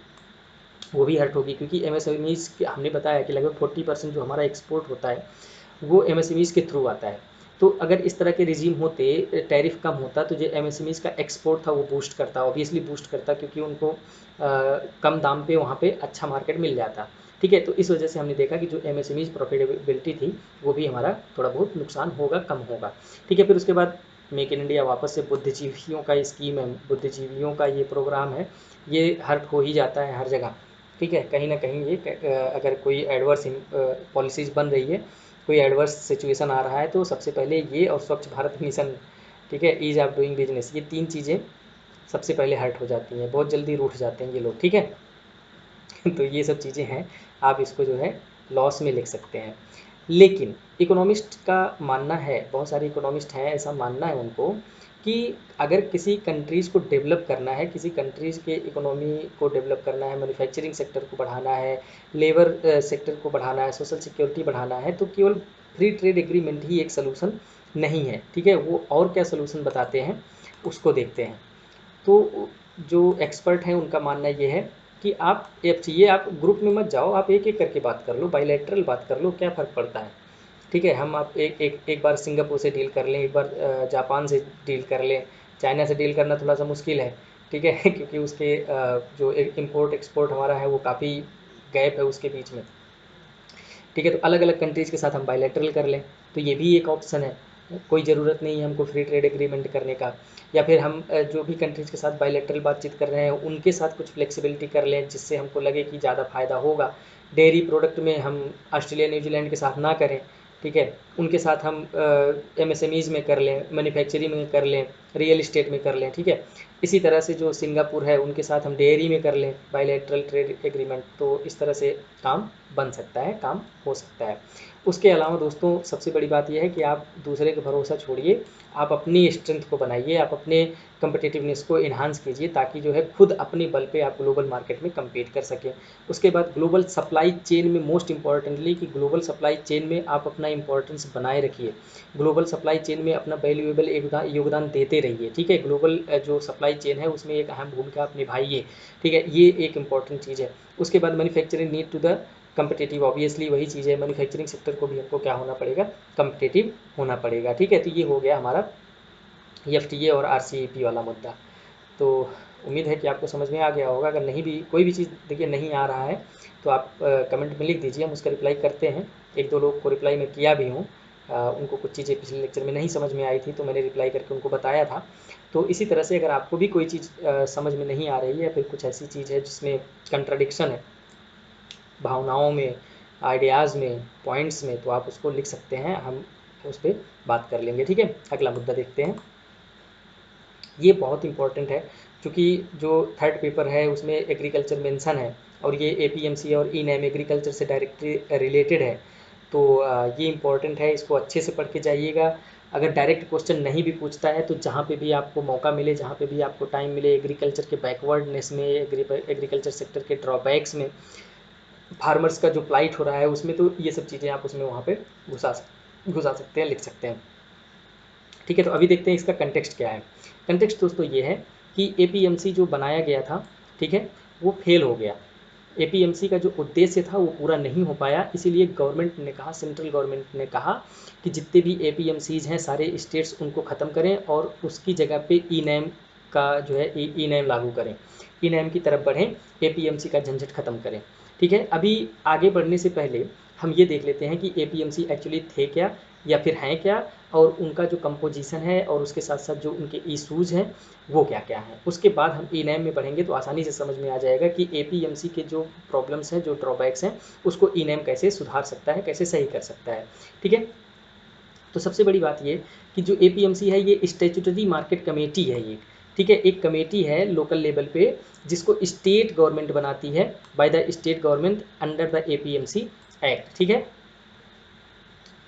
वो भी हर्ट होगी, क्योंकि एमएसएमईज़ हमने बताया कि लगभग 40% जो हमारा एक्सपोर्ट होता है वो एमएसएमईज़ के थ्रू आता है। तो अगर इस तरह के रिजीम होते, टैरिफ कम होता, तो जो एमएसएमईज़ का एक्सपोर्ट था वो बूस्ट करता, ऑब्वियसली बूस्ट करता, क्योंकि उनको कम दाम पे वहाँ पे अच्छा मार्केट मिल जाता। ठीक है, तो इस वजह से हमने देखा कि जो एमएसएमईज़ प्रॉफिटेबिलिटी थी वो भी हमारा थोड़ा बहुत नुकसान होगा, कम होगा। ठीक है, फिर उसके बाद मेक इन इंडिया वापस से बुद्धिजीवियों का स्कीम है, बुद्धिजीवियों का ये प्रोग्राम है, ये हर्ट हो ही जाता है हर जगह। ठीक है, कहीं ना कहीं ये अगर कोई एडवर्स पॉलिसीज़ बन रही है, कोई एडवर्स सिचुएशन आ रहा है, तो सबसे पहले ये और स्वच्छ भारत मिशन, ठीक है, ईज़ ऑफ डूइंग बिजनेस, ये 3 चीज़ें सबसे पहले हर्ट हो जाती हैं, बहुत जल्दी रूठ जाते हैं ये लोग। ठीक है तो ये सब चीज़ें हैं, आप इसको जो है लॉस में लिख सकते हैं। लेकिन इकोनॉमिस्ट का मानना है, बहुत सारे इकोनॉमिस्ट हैं ऐसा मानना है उनको, कि अगर किसी कंट्रीज़ को डेवलप करना है, किसी कंट्रीज़ के इकोनॉमी को डेवलप करना है, मैन्युफैक्चरिंग सेक्टर को बढ़ाना है, लेबर सेक्टर को बढ़ाना है, सोशल सिक्योरिटी बढ़ाना है, तो केवल फ्री ट्रेड एग्रीमेंट ही एक सलूशन नहीं है। ठीक है, वो और क्या सलूशन बताते हैं उसको देखते हैं। तो जो एक्सपर्ट हैं उनका मानना ये है कि आप चाहिए आप ग्रुप में मत जाओ, आप एक एक करके बात कर लो, बायलैटरल बात कर लो, क्या फ़र्क पड़ता है। ठीक है, हम आप एक बार सिंगापुर से डील कर लें, एक बार जापान से डील कर लें, चाइना से डील करना थोड़ा सा मुश्किल है। ठीक है क्योंकि उसके जो इम्पोर्ट एक्सपोर्ट हमारा है वो काफ़ी गैप है उसके बीच में। ठीक है। तो अलग अलग कंट्रीज़ के साथ हम बायलैटरल कर लें, तो ये भी एक ऑप्शन है। कोई ज़रूरत नहीं है हमको फ्री ट्रेड एग्रीमेंट करने का, या फिर हम जो भी कंट्रीज़ के साथ बायलैटरल बातचीत कर रहे हैं उनके साथ कुछ फ्लेक्सिबिलिटी कर लें जिससे हमको लगे कि ज़्यादा फ़ायदा होगा। डेयरी प्रोडक्ट में हम ऑस्ट्रेलिया न्यूजीलैंड के साथ ना करें, ठीक है, उनके साथ हम एमएसएमईज़ में कर लें, मैन्युफैक्चरिंग में कर लें, रियल इस्टेट में कर लें, ठीक है। इसी तरह से जो सिंगापुर है उनके साथ हम डेयरी में कर लें बायलैटरल ट्रेड एग्रीमेंट, तो इस तरह से काम बन सकता है, काम हो सकता है। उसके अलावा दोस्तों सबसे बड़ी बात यह है कि आप दूसरे का भरोसा छोड़िए, आप अपनी स्ट्रेंथ को बनाइए, आप अपने कम्पिटिटिवनेस को इन्हांस कीजिए ताकि जो है खुद अपने बल पे आप ग्लोबल मार्केट में कम्पीट कर सकें। उसके बाद ग्लोबल सप्लाई चेन में मोस्ट इम्पॉर्टेंटली कि ग्लोबल सप्लाई चेन में आप अपना इम्पोर्टेंस बनाए रखिए, ग्लोबल सप्लाई चेन में अपना वैल्यूएबल योगदान देते रहिए, ठीक है। ग्लोबल जो सप्लाई चेन है उसमें एक अहम भूमिका आप निभाइए, ठीक है, ये एक इम्पॉर्टेंट चीज़ है। उसके बाद manufacturing need to the competitive, obviously वही चीज़ है, मैन्युफैक्चरिंग सेक्टर को भी हमको क्या होना पड़ेगा, कम्पिटिटिव होना पड़ेगा, ठीक है। तो ये हो गया हमारा एफटीए और आरसीईपी वाला मुद्दा। तो उम्मीद है कि आपको समझ में आ गया होगा। अगर नहीं भी कोई भी चीज़ देखिए नहीं आ रहा है तो आप कमेंट में लिख दीजिए, हम उसका रिप्लाई करते हैं। एक दो लोग को रिप्लाई मैं किया भी हूँ, उनको कुछ चीज़ें पिछले लेक्चर में नहीं समझ में आई थी तो मैंने रिप्लाई करके उनको बताया था। तो इसी तरह से अगर आपको भी कोई चीज़ समझ में नहीं आ रही है या फिर कुछ ऐसी चीज़ है जिसमें कंट्राडिक्शन है भावनाओं में, आइडियाज़ में, पॉइंट्स में, तो आप उसको लिख सकते हैं, हम उस पर बात कर लेंगे, ठीक है। अगला मुद्दा देखते हैं। ये बहुत इंपॉर्टेंट है क्योंकि जो थर्ड पेपर है उसमें एग्रीकल्चर मेंशन है और ये एपीएमसी और ई नैम एग्रीकल्चर से डायरेक्टली रिलेटेड है। तो ये इंपॉर्टेंट है, इसको अच्छे से पढ़ के जाइएगा। अगर डायरेक्ट क्वेश्चन नहीं भी पूछता है तो जहाँ पे भी आपको मौका मिले, जहाँ पे भी आपको टाइम मिले, एग्रीकल्चर के बैकवर्डनेस में, एग्रीकल्चर सेक्टर के ड्रॉबैक्स में, फार्मर्स का जो प्लाइट हो रहा है उसमें, तो ये सब चीज़ें आप उसमें वहाँ पे घुसा सकते हैं, लिख सकते हैं, ठीक है। तो अभी देखते हैं इसका कंटेक्स्ट क्या है। कंटेक्स्ट दोस्तों ये है कि एपीएमसी जो बनाया गया था, ठीक है, वो फेल हो गया। एपीएमसी का जो उद्देश्य था वो पूरा नहीं हो पाया, इसीलिए गवर्नमेंट ने कहा, सेंट्रल गवर्नमेंट ने कहा कि जितने भी एपीएमसीज हैं सारे स्टेट्स उनको ख़त्म करें और उसकी जगह पे ई नैम का जो है ई नैम लागू करें, ई नैम की तरफ बढ़ें, एपीएमसी का झंझट ख़त्म करें, ठीक है। अभी आगे बढ़ने से पहले हम ये देख लेते हैं कि एपीएमसी एक्चुअली थे क्या या फिर हैं क्या, और उनका जो कंपोजिशन है और उसके साथ साथ जो उनके इशूज़ हैं वो क्या क्या हैं। उसके बाद हम ई नैम में बढ़ेंगे तो आसानी से समझ में आ जाएगा कि एपीएमसी के जो प्रॉब्लम्स हैं, जो ड्रॉबैक्स हैं, उसको ई नैम कैसे सुधार सकता है, कैसे सही कर सकता है, ठीक है। तो सबसे बड़ी बात ये कि जो एपीएमसी है ये स्टैट्यूटरी मार्केट कमेटी है ये, ठीक है, एक कमेटी है लोकल लेवल पे जिसको स्टेट गवर्नमेंट बनाती है, by the state government under the APMC act, ठीक है।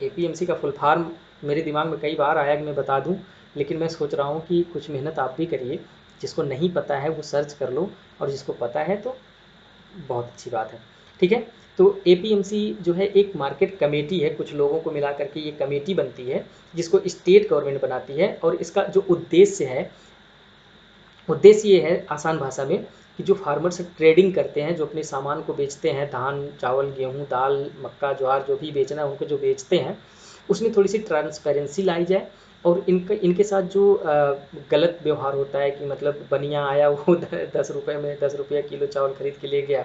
एपीएमसी का फुल फॉर्म मेरे दिमाग में कई बार आया कि मैं बता दूं, लेकिन मैं सोच रहा हूं कि कुछ मेहनत आप भी करिए, जिसको नहीं पता है वो सर्च कर लो और जिसको पता है तो बहुत अच्छी बात है, ठीक है। तो एपीएमसी जो है एक मार्केट कमेटी है, कुछ लोगों को मिला करके ये कमेटी बनती है जिसको स्टेट गवर्नमेंट बनाती है, और इसका जो उद्देश्य है, उद्देश्य ये है आसान भाषा में कि जो फार्मर्स ट्रेडिंग करते हैं, जो अपने सामान को बेचते हैं, धान, चावल, गेहूँ, दाल, मक्का, ज्वार, जो भी बेचना है उनको जो बेचते हैं, उसमें थोड़ी सी ट्रांसपेरेंसी लाई जाए। और इनके साथ जो गलत व्यवहार होता है कि मतलब बनिया आया वो 10 रुपये में 10 रुपया किलो चावल खरीद के ले गया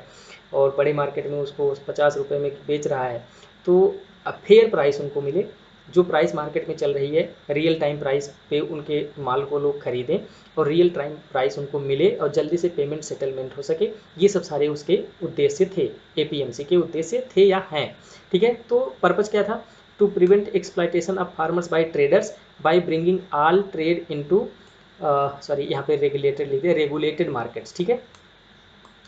और बड़े मार्केट में उसको 50 रुपये में बेच रहा है, तो फेयर प्राइस उनको मिले, जो प्राइस मार्केट में चल रही है रियल टाइम प्राइस पे उनके माल को लोग खरीदें और रियल टाइम प्राइस उनको मिले और जल्दी से पेमेंट सेटलमेंट हो सके। ये सब सारे उसके उद्देश्य थे, एपीएमसी के उद्देश्य थे या हैं, ठीक है। तो पर्पज़ क्या था, to prevent exploitation of farmers by traders by bringing all trade into, sorry यहाँ पे रेगुलेटेड लिख दिया, रेगुलेटेड मार्केट्स, ठीक है,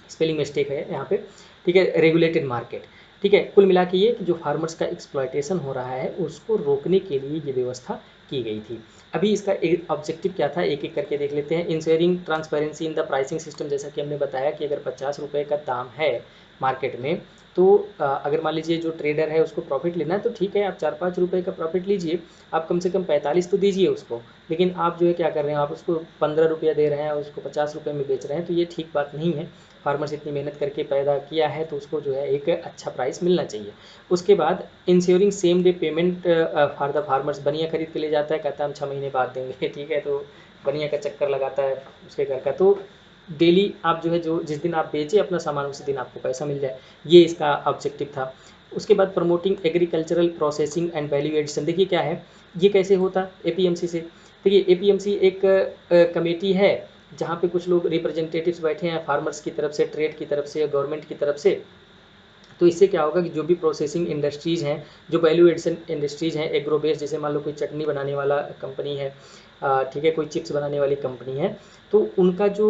स्पेलिंग मिस्टेक है यहाँ पे, ठीक है, रेगुलेटेड मार्केट, ठीक है। कुल मिला के ये कि जो फार्मर्स का एक्सप्लॉयटेशन हो रहा है उसको रोकने के लिए ये व्यवस्था की गई थी। अभी इसका एक ऑब्जेक्टिव क्या था, एक एक करके देख लेते हैं। Ensuring transparency in the pricing system, जैसा कि हमने बताया कि अगर 50 रुपये का दाम है मार्केट में, तो अगर मान लीजिए जो ट्रेडर है उसको प्रॉफिट लेना है तो ठीक है, आप 4-5 रुपये का प्रॉफिट लीजिए, आप कम से कम 45 तो दीजिए उसको, लेकिन आप जो है क्या कर रहे हैं, आप उसको 15 रुपया दे रहे हैं और उसको 50 रुपये में बेच रहे हैं, तो ये ठीक बात नहीं है। फार्मर्स इतनी मेहनत करके पैदा किया है तो उसको जो है एक अच्छा प्राइस मिलना चाहिए। उसके बाद ensuring same day payment for the farmers, बनिया खरीद के ले जाता है, कहता है हम 6 महीने बाद देंगे, ठीक है, तो बनिया का चक्कर लगाता है उसके घर का, तो डेली आप जो है जो जिस दिन आप बेचे अपना सामान उसी दिन आपको पैसा मिल जाए, ये इसका ऑब्जेक्टिव था। उसके बाद promoting agricultural processing and value addition. देखिए क्या है, ये कैसे होता एपीएमसी से। देखिए एपीएमसी एक कमेटी है जहाँ पे कुछ लोग रिप्रेजेंटेटिव्स बैठे हैं फार्मर्स की तरफ से, ट्रेड की तरफ से या गवर्नमेंट की तरफ से। तो इससे क्या होगा कि जो भी प्रोसेसिंग इंडस्ट्रीज़ हैं, जो वैल्यू एडिशन इंडस्ट्रीज़ हैं एग्रो बेस्ड, जैसे मान लो कोई चटनी बनाने वाला कंपनी है, ठीक है, कोई चिप्स बनाने वाली कंपनी है, तो उनका जो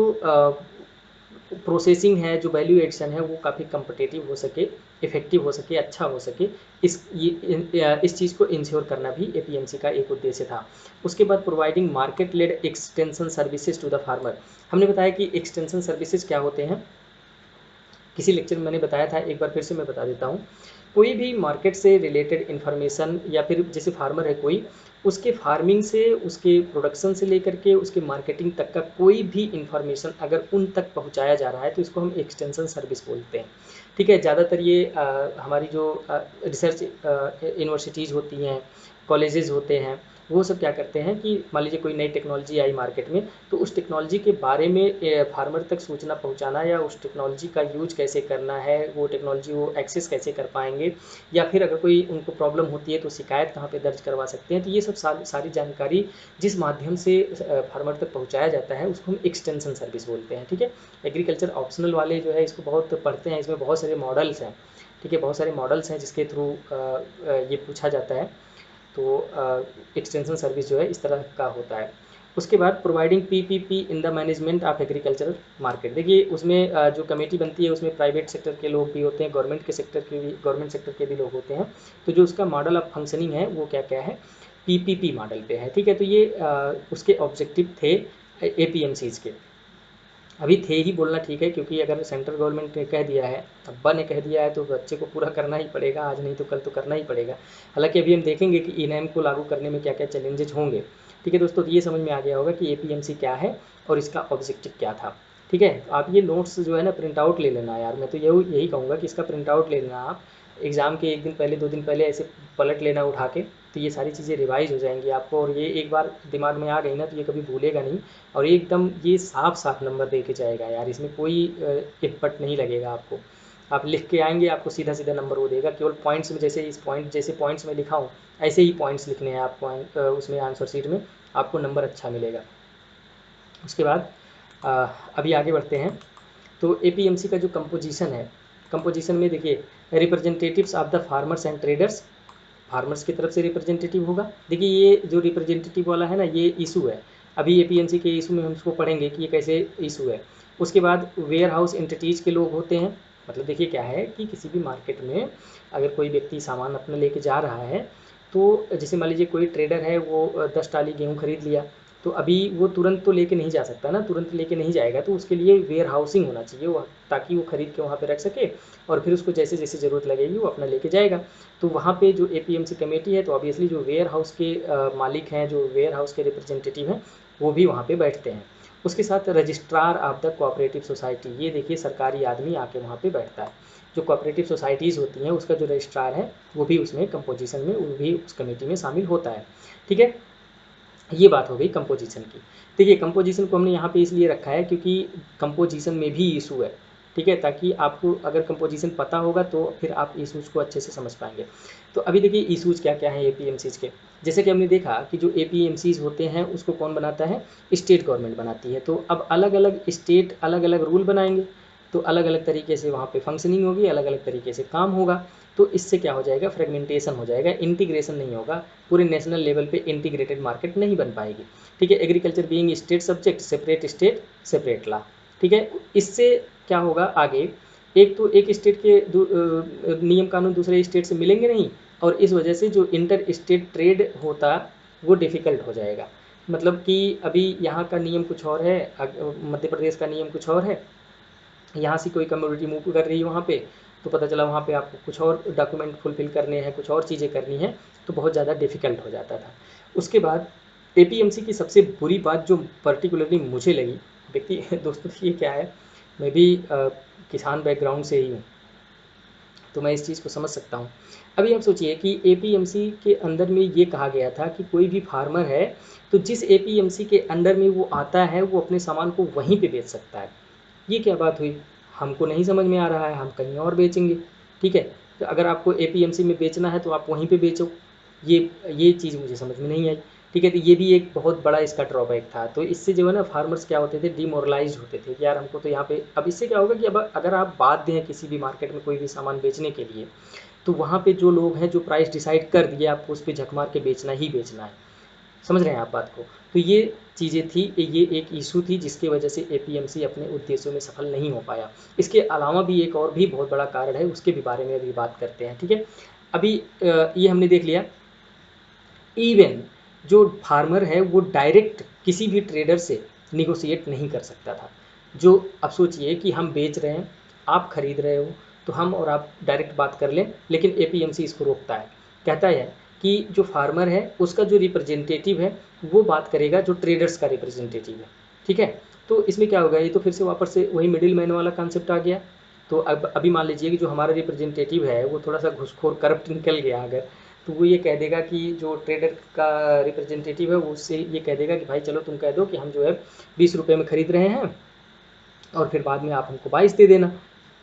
प्रोसेसिंग है, जो वैल्यू एडिशन है, वो काफ़ी कम्पिटिटिव हो सके, इफेक्टिव हो सके, अच्छा हो सके, इस चीज़ को इंश्योर करना भी एपीएमसी का एक उद्देश्य था। उसके बाद providing market led extension services to the farmer. हमने बताया कि एक्सटेंशन सर्विसेज क्या होते हैं, किसी लेक्चर में मैंने बताया था, एक बार फिर से मैं बता देता हूँ। कोई भी मार्केट से रिलेटेड इन्फॉर्मेशन या फिर जैसे फार्मर है कोई, उसके फार्मिंग से, उसके प्रोडक्शन से लेकर के उसके मार्केटिंग तक का कोई भी इन्फॉर्मेशन अगर उन तक पहुंचाया जा रहा है तो इसको हम एक्सटेंशन सर्विस बोलते हैं। ठीक है, ज़्यादातर ये हमारी जो रिसर्च यूनिवर्सिटीज़ होती हैं, कॉलेजेस होते हैं, वो सब क्या करते हैं कि मान लीजिए कोई नई टेक्नोलॉजी आई मार्केट में, तो उस टेक्नोलॉजी के बारे में फार्मर तक सूचना पहुंचाना या उस टेक्नोलॉजी का यूज कैसे करना है, वो टेक्नोलॉजी वो एक्सेस कैसे कर पाएंगे, या फिर अगर कोई उनको प्रॉब्लम होती है तो शिकायत कहाँ पे दर्ज करवा सकते हैं, तो ये सब सारी जानकारी जिस माध्यम से फार्मर तक पहुँचाया जाता है उसको हम एक्सटेंशन सर्विस बोलते हैं। ठीक है, एग्रीकल्चर ऑप्शनल वाले जो है इसको बहुत पढ़ते हैं, इसमें बहुत सारे मॉडल्स हैं। ठीक है, बहुत सारे मॉडल्स हैं जिसके थ्रू ये पूछा जाता है। तो एक्सटेंशन सर्विस जो है इस तरह का होता है। उसके बाद providing PPP in the management of agricultural market. देखिए उसमें जो कमेटी बनती है उसमें प्राइवेट सेक्टर के लोग भी होते हैं, गवर्नमेंट सेक्टर के भी लोग होते हैं। तो जो उसका मॉडल ऑफ फंक्शनिंग है वो क्या क्या है, पीपीपी मॉडल पे है। ठीक है, तो ये उसके ऑब्जेक्टिव थे एपीएमसीज के। अभी थे ही बोलना ठीक है, क्योंकि अगर सेंट्रल गवर्नमेंट ने कह दिया है, अब्बा ने कह दिया है, तो बच्चे को पूरा करना ही पड़ेगा, आज नहीं तो कल तो करना ही पड़ेगा। हालांकि अभी हम देखेंगे कि ई-नैम को लागू करने में क्या क्या चैलेंजेस होंगे। ठीक है दोस्तों, तो ये समझ में आ गया होगा कि एपीएमसी क्या है और इसका ऑब्जेक्टिव क्या था। ठीक है, आप ये नोट्स जो है ना प्रिंट आउट ले लेना यार, मैं तो यही कहूँगा कि इसका प्रिंट आउट ले लेना आप, एग्ज़ाम के एक दिन पहले 2 दिन पहले ऐसे पलट लेना उठा के, तो ये सारी चीज़ें रिवाइज हो जाएंगी आपको, और ये एक बार दिमाग में आ गई ना तो ये कभी भूलेगा नहीं, और एकदम ये साफ साफ नंबर दे के जाएगा यार, इसमें कोई इटपट नहीं लगेगा आपको। आप लिख के आएंगे, आपको सीधा सीधा नंबर वो देगा, केवल पॉइंट्स में जैसे पॉइंट्स में लिखा हूँ ऐसे ही पॉइंट्स लिखने हैं आपको, उसमें आंसर शीट में आपको नंबर अच्छा मिलेगा। उसके बाद अभी आगे बढ़ते हैं। तो एपीएमसी का जो कंपोजिशन है, कंपोजिशन में देखिए representatives of the farmers and traders, farmers की तरफ से रिप्रेजेंटेटिव होगा। देखिए ये जो रिप्रेजेंटेटिव वाला है ना, ये इशू है, अभी एपीएमसी के इशू में हम इसको पढ़ेंगे कि ये कैसे इशू है। उसके बाद वेयर हाउस एंटिटीज़ के लोग होते हैं, मतलब देखिए क्या है कि किसी भी मार्केट में अगर कोई व्यक्ति सामान अपना लेके जा रहा है, तो जैसे मान लीजिए कोई ट्रेडर है, वो 10 टाली गेहूँ खरीद लिया, तो अभी वो तुरंत तो लेके नहीं जा सकता ना, तुरंत लेके नहीं जाएगा, तो उसके लिए वेयर हाउसिंग होना चाहिए वो, ताकि वो खरीद के वहाँ पे रख सके, और फिर उसको जैसे जैसे ज़रूरत लगेगी वो अपना लेके जाएगा। तो वहाँ पे जो एपीएमसी कमेटी है, तो ऑब्वियसली जो वेयर हाउस के मालिक हैं, जो वेयर हाउस के रिप्रेजेंटेटिव हैं, वो भी वहाँ पे बैठते हैं। उसके साथ registrar of the cooperative society, ये देखिए सरकारी आदमी आके वहाँ पे बैठता है। जो कोऑपरेटिव सोसाइटीज़ होती हैं उसका जो रजिस्ट्रार है वो भी उसमें कंपोजिशन में, वो भी उस कमेटी में शामिल होता है। ठीक है, ये बात हो गई कंपोजिशन की। देखिए कंपोजिशन को हमने यहाँ पे इसलिए रखा है क्योंकि कंपोजिशन में भी इशू है। ठीक है, ताकि आपको अगर कंपोजिशन पता होगा तो फिर आप इशूज़ को अच्छे से समझ पाएंगे। तो अभी देखिए इशूज़ क्या क्या हैं एपीएमसीज़ के। जैसे कि हमने देखा कि जो एपीएमसीज़ होते हैं उसको कौन बनाता है, स्टेट गवर्नमेंट बनाती है। तो अब अलग अलग स्टेट अलग अलग रूल बनाएंगे, तो अलग अलग तरीके से वहाँ पे फंक्शनिंग होगी, अलग अलग तरीके से काम होगा। तो इससे क्या हो जाएगा, फ्रेगमेंटेशन हो जाएगा, इंटीग्रेशन नहीं होगा, पूरे नेशनल लेवल पे इंटीग्रेटेड मार्केट नहीं बन पाएगी। ठीक है, agriculture being state subject, state separate law. ठीक है, इससे क्या होगा आगे, एक तो एक स्टेट के नियम कानून दूसरे स्टेट से मिलेंगे नहीं, और इस वजह से जो इंटर स्टेट ट्रेड होता वो डिफ़िकल्ट हो जाएगा। मतलब कि अभी यहाँ का नियम कुछ और है, मध्य प्रदेश का नियम कुछ और है, यहाँ से कोई कम्युनिटी मूव कर रही है वहाँ पे, तो पता चला वहाँ पे आपको कुछ और डॉक्यूमेंट फुलफिल करने हैं, कुछ और चीज़ें करनी हैं, तो बहुत ज़्यादा डिफ़िकल्ट हो जाता था। उसके बाद एपीएमसी की सबसे बुरी बात जो पर्टिकुलरली मुझे लगी, देखिए दोस्तों ये क्या है, मैं भी किसान बैकग्राउंड से ही हूँ, तो मैं इस चीज़ को समझ सकता हूँ। अभी आप सोचिए कि एपीएमसी के अंदर में ये कहा गया था कि कोई भी फार्मर है तो जिस एपीएमसी के अंडर में वो आता है वो अपने सामान को वहीं पे बेच सकता है। ये क्या बात हुई, हमको नहीं समझ में आ रहा है, हम कहीं और बेचेंगे। ठीक है, कि अगर आपको एपीएमसी में बेचना है तो आप वहीं पे बेचो। ये चीज़ मुझे समझ में नहीं आई। ठीक है, तो ये भी एक बहुत बड़ा इसका ड्रॉबैक था। तो इससे जो है ना फार्मर्स क्या होते थे, डिमोरलाइज होते थे कि यार हमको तो यहाँ पे, अब इससे क्या होगा कि अब अगर आप बाध्य हैं किसी भी मार्केट में कोई भी सामान बेचने के लिए, तो वहाँ पे जो लोग हैं जो प्राइस डिसाइड कर दिए आपको उस पर झक मार के बेचना ही बेचना है। समझ रहे हैं आप बात को। तो ये चीज़ें थी, ये एक इशू थी जिसकी वजह से एपीएमसी अपने उद्देश्यों में सफल नहीं हो पाया। इसके अलावा भी एक और भी बहुत बड़ा कारण है, उसके भी बारे में अभी बात करते हैं। ठीक है, अभी ये हमने देख लिया। इवन जो फार्मर है वो डायरेक्ट किसी भी ट्रेडर से निगोशिएट नहीं कर सकता था। जो अब सोचिए कि हम बेच रहे हैं, आप खरीद रहे हो, तो हम और आप डायरेक्ट बात कर लें, लेकिन एपीएमसी इसको रोकता है। कहता है कि जो फार्मर है उसका जो रिप्रेजेंटेटिव है वो बात करेगा जो ट्रेडर्स का रिप्रेजेंटेटिव है। ठीक है, तो इसमें क्या होगा, ये तो फिर से वापस से वही मिडिल मैन वाला कॉन्सेप्ट आ गया। तो अब अभी मान लीजिए कि जो हमारा रिप्रेजेंटेटिव है वो थोड़ा सा घुसखोर करप्ट निकल गया अगर, तो वो ये कह देगा कि जो ट्रेडर का रिप्रेजेंटेटिव है वो उससे ये कह देगा कि भाई चलो तुम कह दो कि हम जो है 20 रुपये में ख़रीद रहे हैं और फिर बाद में आप हमको 22 दे देना।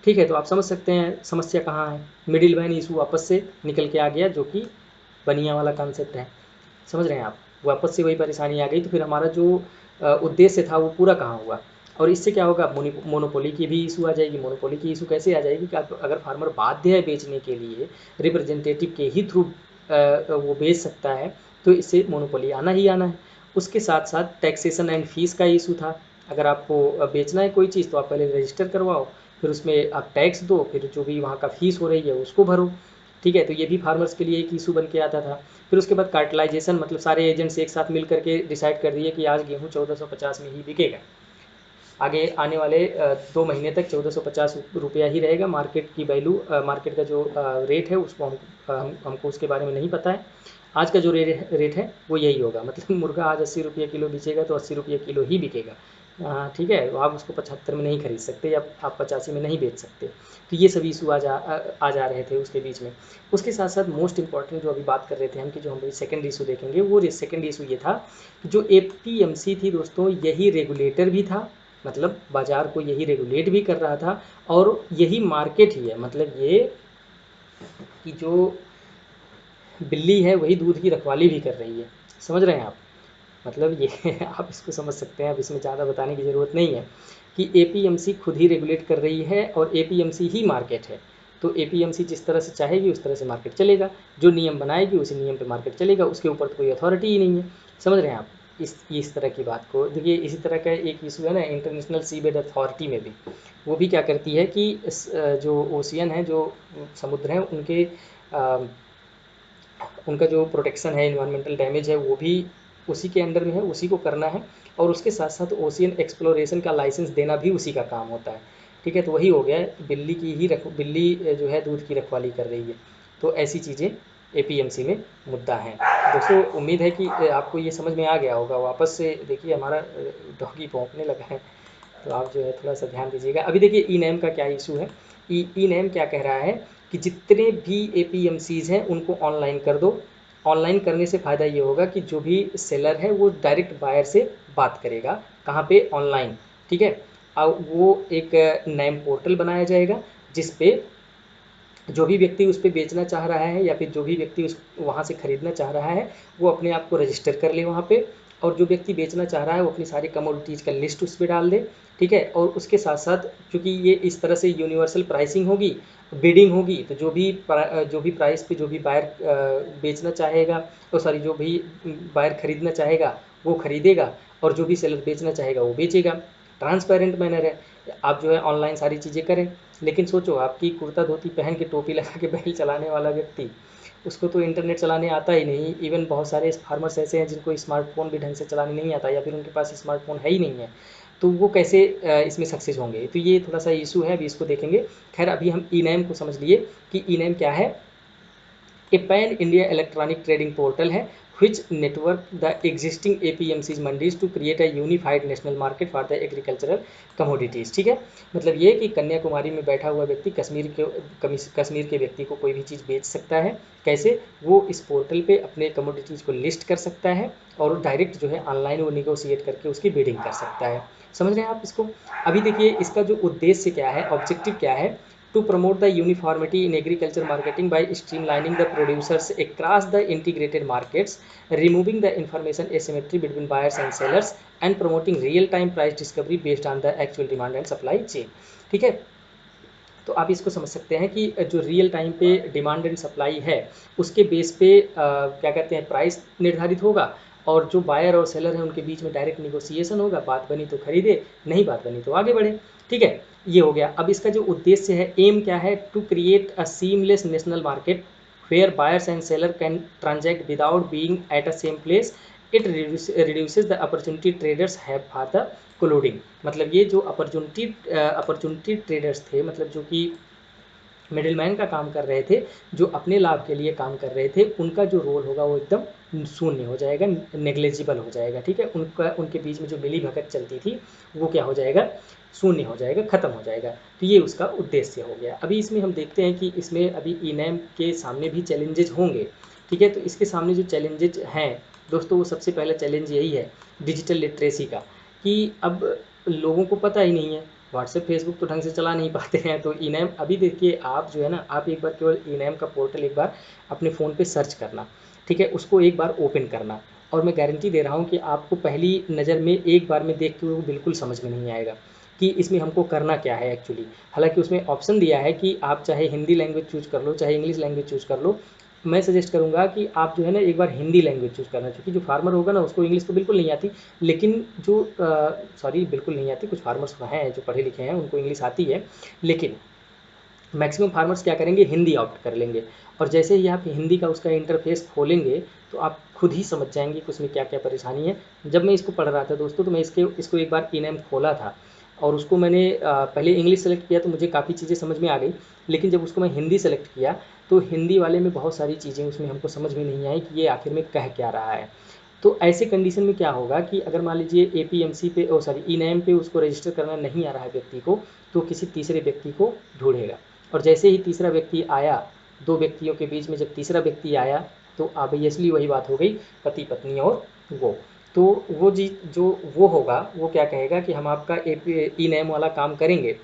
ठीक है, तो आप समझ सकते हैं समस्या कहाँ है। मिडिल मैन इशू वापस से निकल के आ गया, जो कि बनिया वाला कॉन्सेप्ट है। समझ रहे हैं आप, वापस से वही परेशानी आ गई। तो फिर हमारा जो उद्देश्य था वो पूरा कहाँ हुआ। और इससे क्या होगा, मोनोपोली की भी इशू आ जाएगी। मोनोपोली की इशू कैसे आ जाएगी कि अगर फार्मर बाध्य है बेचने के लिए, रिप्रेजेंटेटिव के ही थ्रू वो बेच सकता है, तो इससे मोनोपोली आना ही आना है। उसके साथ साथ टैक्सेशन एंड फीस का इशू था। अगर आपको बेचना है कोई चीज़ तो आप पहले रजिस्टर करवाओ, फिर उसमें आप टैक्स दो, फिर जो भी वहाँ का फीस हो रही है उसको भरो। ठीक है, तो ये भी फार्मर्स के लिए एक इशू बन के आता था। फिर उसके बाद कार्टलाइजेशन, मतलब सारे एजेंट्स एक साथ मिल करके डिसाइड कर दिए कि आज गेहूँ 1450 में ही बिकेगा। आगे आने वाले 2 महीने तक 1450 रुपया ही रहेगा। मार्केट की वैल्यू, मार्केट का जो रेट है उसको हमको उसके बारे में नहीं पता है। आज का जो रेट है वो यही होगा। मतलब मुर्गा आज 80 रुपये किलो बिकेगा तो 80 रुपये किलो ही बिकेगा। ठीक है, आप उसको 75 में नहीं खरीद सकते, या आप 85 में नहीं बेच सकते। तो ये सभी इशू आ जा रहे थे उसके बीच में। उसके साथ साथ मोस्ट इंपॉर्टेंट जो अभी बात कर रहे थे हम, कि जो हम सेकेंड इशू देखेंगे, वो सेकेंड इशू ये था कि जो एपीएमसी थी दोस्तों, यही रेगुलेटर भी था। मतलब बाजार को यही रेगुलेट भी कर रहा था, और यही मार्केट ही है। मतलब ये कि जो बिल्ली है वही दूध की रखवाली भी कर रही है। समझ रहे हैं आप, मतलब ये आप इसको समझ सकते हैं। अब इसमें ज़्यादा बताने की ज़रूरत नहीं है कि एपीएमसी खुद ही रेगुलेट कर रही है और एपीएमसी ही मार्केट है। तो एपीएमसी जिस तरह से चाहेगी उस तरह से मार्केट चलेगा, जो नियम बनाएगी उसी नियम पे मार्केट चलेगा, उसके ऊपर तो कोई अथॉरिटी ही नहीं है। समझ रहे हैं आप इस तरह की बात को। देखिए इसी तरह का एक इशू है ना इंटरनेशनल सीबेड अथॉरिटी में भी। वो भी क्या करती है कि जो ओशियन है, जो समुद्र हैं, उनका जो प्रोटेक्शन है, इन्वायरमेंटल डैमेज है, वो भी उसी के अंडर में है, उसी को करना है। और उसके साथ साथ ओशियन एक्सप्लोरेशन का लाइसेंस देना भी उसी का काम होता है। ठीक है, तो वही हो गया है, बिल्ली जो है दूध की रखवाली कर रही है। तो ऐसी चीज़ें एपीएमसी में मुद्दा है। दोस्तों उम्मीद है कि आपको ये समझ में आ गया होगा। वापस से देखिए हमारा डॉगी भौंकने लगा है, तो आप जो है थोड़ा सा ध्यान दीजिएगा। अभी देखिए ई नैम का क्या इशू है। ई नैम क्या कह रहा है कि जितने भी एपीएमसीज हैं उनको ऑनलाइन कर दो। ऑनलाइन करने से फ़ायदा ये होगा कि जो भी सेलर है वो डायरेक्ट बायर से बात करेगा। कहाँ पे, ऑनलाइन। ठीक है, अब वो एक नैम पोर्टल बनाया जाएगा जिस पे जो भी व्यक्ति उस पर बेचना चाह रहा है, या फिर जो भी व्यक्ति उस वहाँ से ख़रीदना चाह रहा है, वो अपने आप को रजिस्टर कर ले वहाँ पे। और जो व्यक्ति बेचना चाह रहा है वो अपनी सारी कमोडिटीज़ का लिस्ट उस पर डाल दे। ठीक है, और उसके साथ साथ चूँकि ये इस तरह से यूनिवर्सल प्राइसिंग होगी, बिडिंग होगी, तो जो भी प्राइस पे जो भी बायर बेचना चाहेगा, तो सॉरी जो भी बायर खरीदना चाहेगा वो खरीदेगा, और जो भी सेलर बेचना चाहेगा वो बेचेगा। ट्रांसपेरेंट मैनर है। आप जो है ऑनलाइन सारी चीज़ें करें। लेकिन सोचो, आपकी कुर्ता धोती पहन के टोपी लगा के बैल चलाने वाला व्यक्ति, उसको तो इंटरनेट चलाने आता ही नहीं। इवन बहुत सारे फार्मर्स ऐसे हैं जिनको स्मार्टफोन भी ढंग से चलाने नहीं आता, या फिर उनके पास स्मार्टफोन है ही नहीं है। तो वो कैसे इसमें सक्सेस होंगे। तो ये थोड़ा सा इशू है, अभी इसको देखेंगे। खैर अभी हम ई नैम को समझ लिए कि ई नैम क्या है। A pan India electronic trading portal है which network the existing APMC's mandis to create a unified national market for the agricultural commodities। ठीक है, मतलब ये कि कन्याकुमारी में बैठा हुआ व्यक्ति कश्मीर के व्यक्ति को कोई भी चीज़ बेच सकता है। कैसे, वो इस पोर्टल पे अपने कमोडिटीज़ को लिस्ट कर सकता है, और डायरेक्ट जो है ऑनलाइन वो निगोशिएट करके उसकी बिडिंग कर सकता है। समझ रहे हैं आप इसको। अभी देखिए इसका जो उद्देश्य क्या है, ऑब्जेक्टिव क्या है, to promote the uniformity in agriculture marketing by streamlining the producers across the integrated markets, removing the information asymmetry between buyers and sellers, and promoting real time price discovery based on the actual demand and supply chain. ठीक है, तो आप इसको समझ सकते हैं कि जो रियल टाइम पे डिमांड एंड सप्लाई है उसके बेस पे क्या कहते हैं प्राइस निर्धारित होगा, और जो बायर और सेलर हैं उनके बीच में डायरेक्ट निगोसिएशन होगा, बात बनी तो खरीदे, नहीं बात बनी तो आगे बढ़े। ठीक है, ये हो गया। अब इसका जो उद्देश्य है, एम क्या है, to create a seamless national market where buyers and seller can transact without being at a same place. It reduces the opportunity traders have for the colluding. मतलब ये जो अपॉर्चुनिटी ट्रेडर्स थे, मतलब जो कि मिडिलमैन का काम कर रहे थे, जो अपने लाभ के लिए काम कर रहे थे, उनका जो रोल होगा वो एकदम शून्य हो जाएगा, नेग्लेजिबल हो जाएगा। ठीक है, उनके बीच में जो मिली भगत चलती थी वो क्या हो जाएगा, शून्य हो जाएगा, ख़त्म हो जाएगा। तो ये उसका उद्देश्य हो गया। अभी इसमें हम देखते हैं कि इसमें अभी ई-नैम के सामने भी चैलेंजेज होंगे। ठीक है, तो इसके सामने जो चैलेंजेज हैं दोस्तों, वो सबसे पहला चैलेंज यही है डिजिटल लिटरेसी का, कि अब लोगों को पता ही नहीं है, व्हाट्सएप फेसबुक तो ढंग से चला नहीं पाते हैं। तो ई-नैम अभी देखिए आप जो है ना, आप एक बार केवल ई-नैम का पोर्टल एक बार अपने फ़ोन पे सर्च करना, ठीक है, उसको एक बार ओपन करना, और मैं गारंटी दे रहा हूँ कि आपको पहली नज़र में एक बार में देख के वो बिल्कुल समझ में नहीं आएगा कि इसमें हमको करना क्या है एक्चुअली। हालांकि उसमें ऑप्शन दिया है कि आप चाहे हिंदी लैंग्वेज चूज कर लो, चाहे इंग्लिश लैंग्वेज चूज कर लो। मैं सजेस्ट करूंगा कि आप जो है ना एक बार हिंदी लैंग्वेज चूज करना, क्योंकि जो फार्मर होगा ना उसको इंग्लिश तो बिल्कुल नहीं आती, लेकिन जो सॉरी बिल्कुल नहीं आती, कुछ फार्मर्स हैं जो पढ़े लिखे हैं उनको इंग्लिश आती है, लेकिन मैक्सिमम फार्मर्स क्या करेंगे, हिंदी ऑप्ट कर लेंगे। और जैसे ही आप हिंदी का उसका इंटरफेस खोलेंगे तो आप खुद ही समझ जाएंगे कि उसमें क्या क्या परेशानी है। जब मैं इसको पढ़ रहा था दोस्तों, तो मैं इसको एक बार ई-नैम खोला था, और उसको मैंने पहले इंग्लिश सेलेक्ट किया तो मुझे काफ़ी चीज़ें समझ में आ गई, लेकिन जब उसको मैं हिंदी सेलेक्ट किया तो हिंदी वाले में बहुत सारी चीज़ें उसमें हमको समझ में नहीं आई कि ये आखिर में कह क्या रहा है। तो ऐसे कंडीशन में क्या होगा कि अगर मान लीजिए एपीएमसी पे सॉरी ई-नैम पे उसको रजिस्टर करना नहीं आ रहा है व्यक्ति को, तो किसी तीसरे व्यक्ति को ढूंढेगा, और जैसे ही तीसरा व्यक्ति आया, दो व्यक्तियों के बीच में जब तीसरा व्यक्ति आया, तो ऑब्वियसली वही बात हो गई, पति पत्नी और वो। तो वो जी जो वो होगा वो क्या कहेगा कि हम आपका ई-नैम वाला काम करेंगे,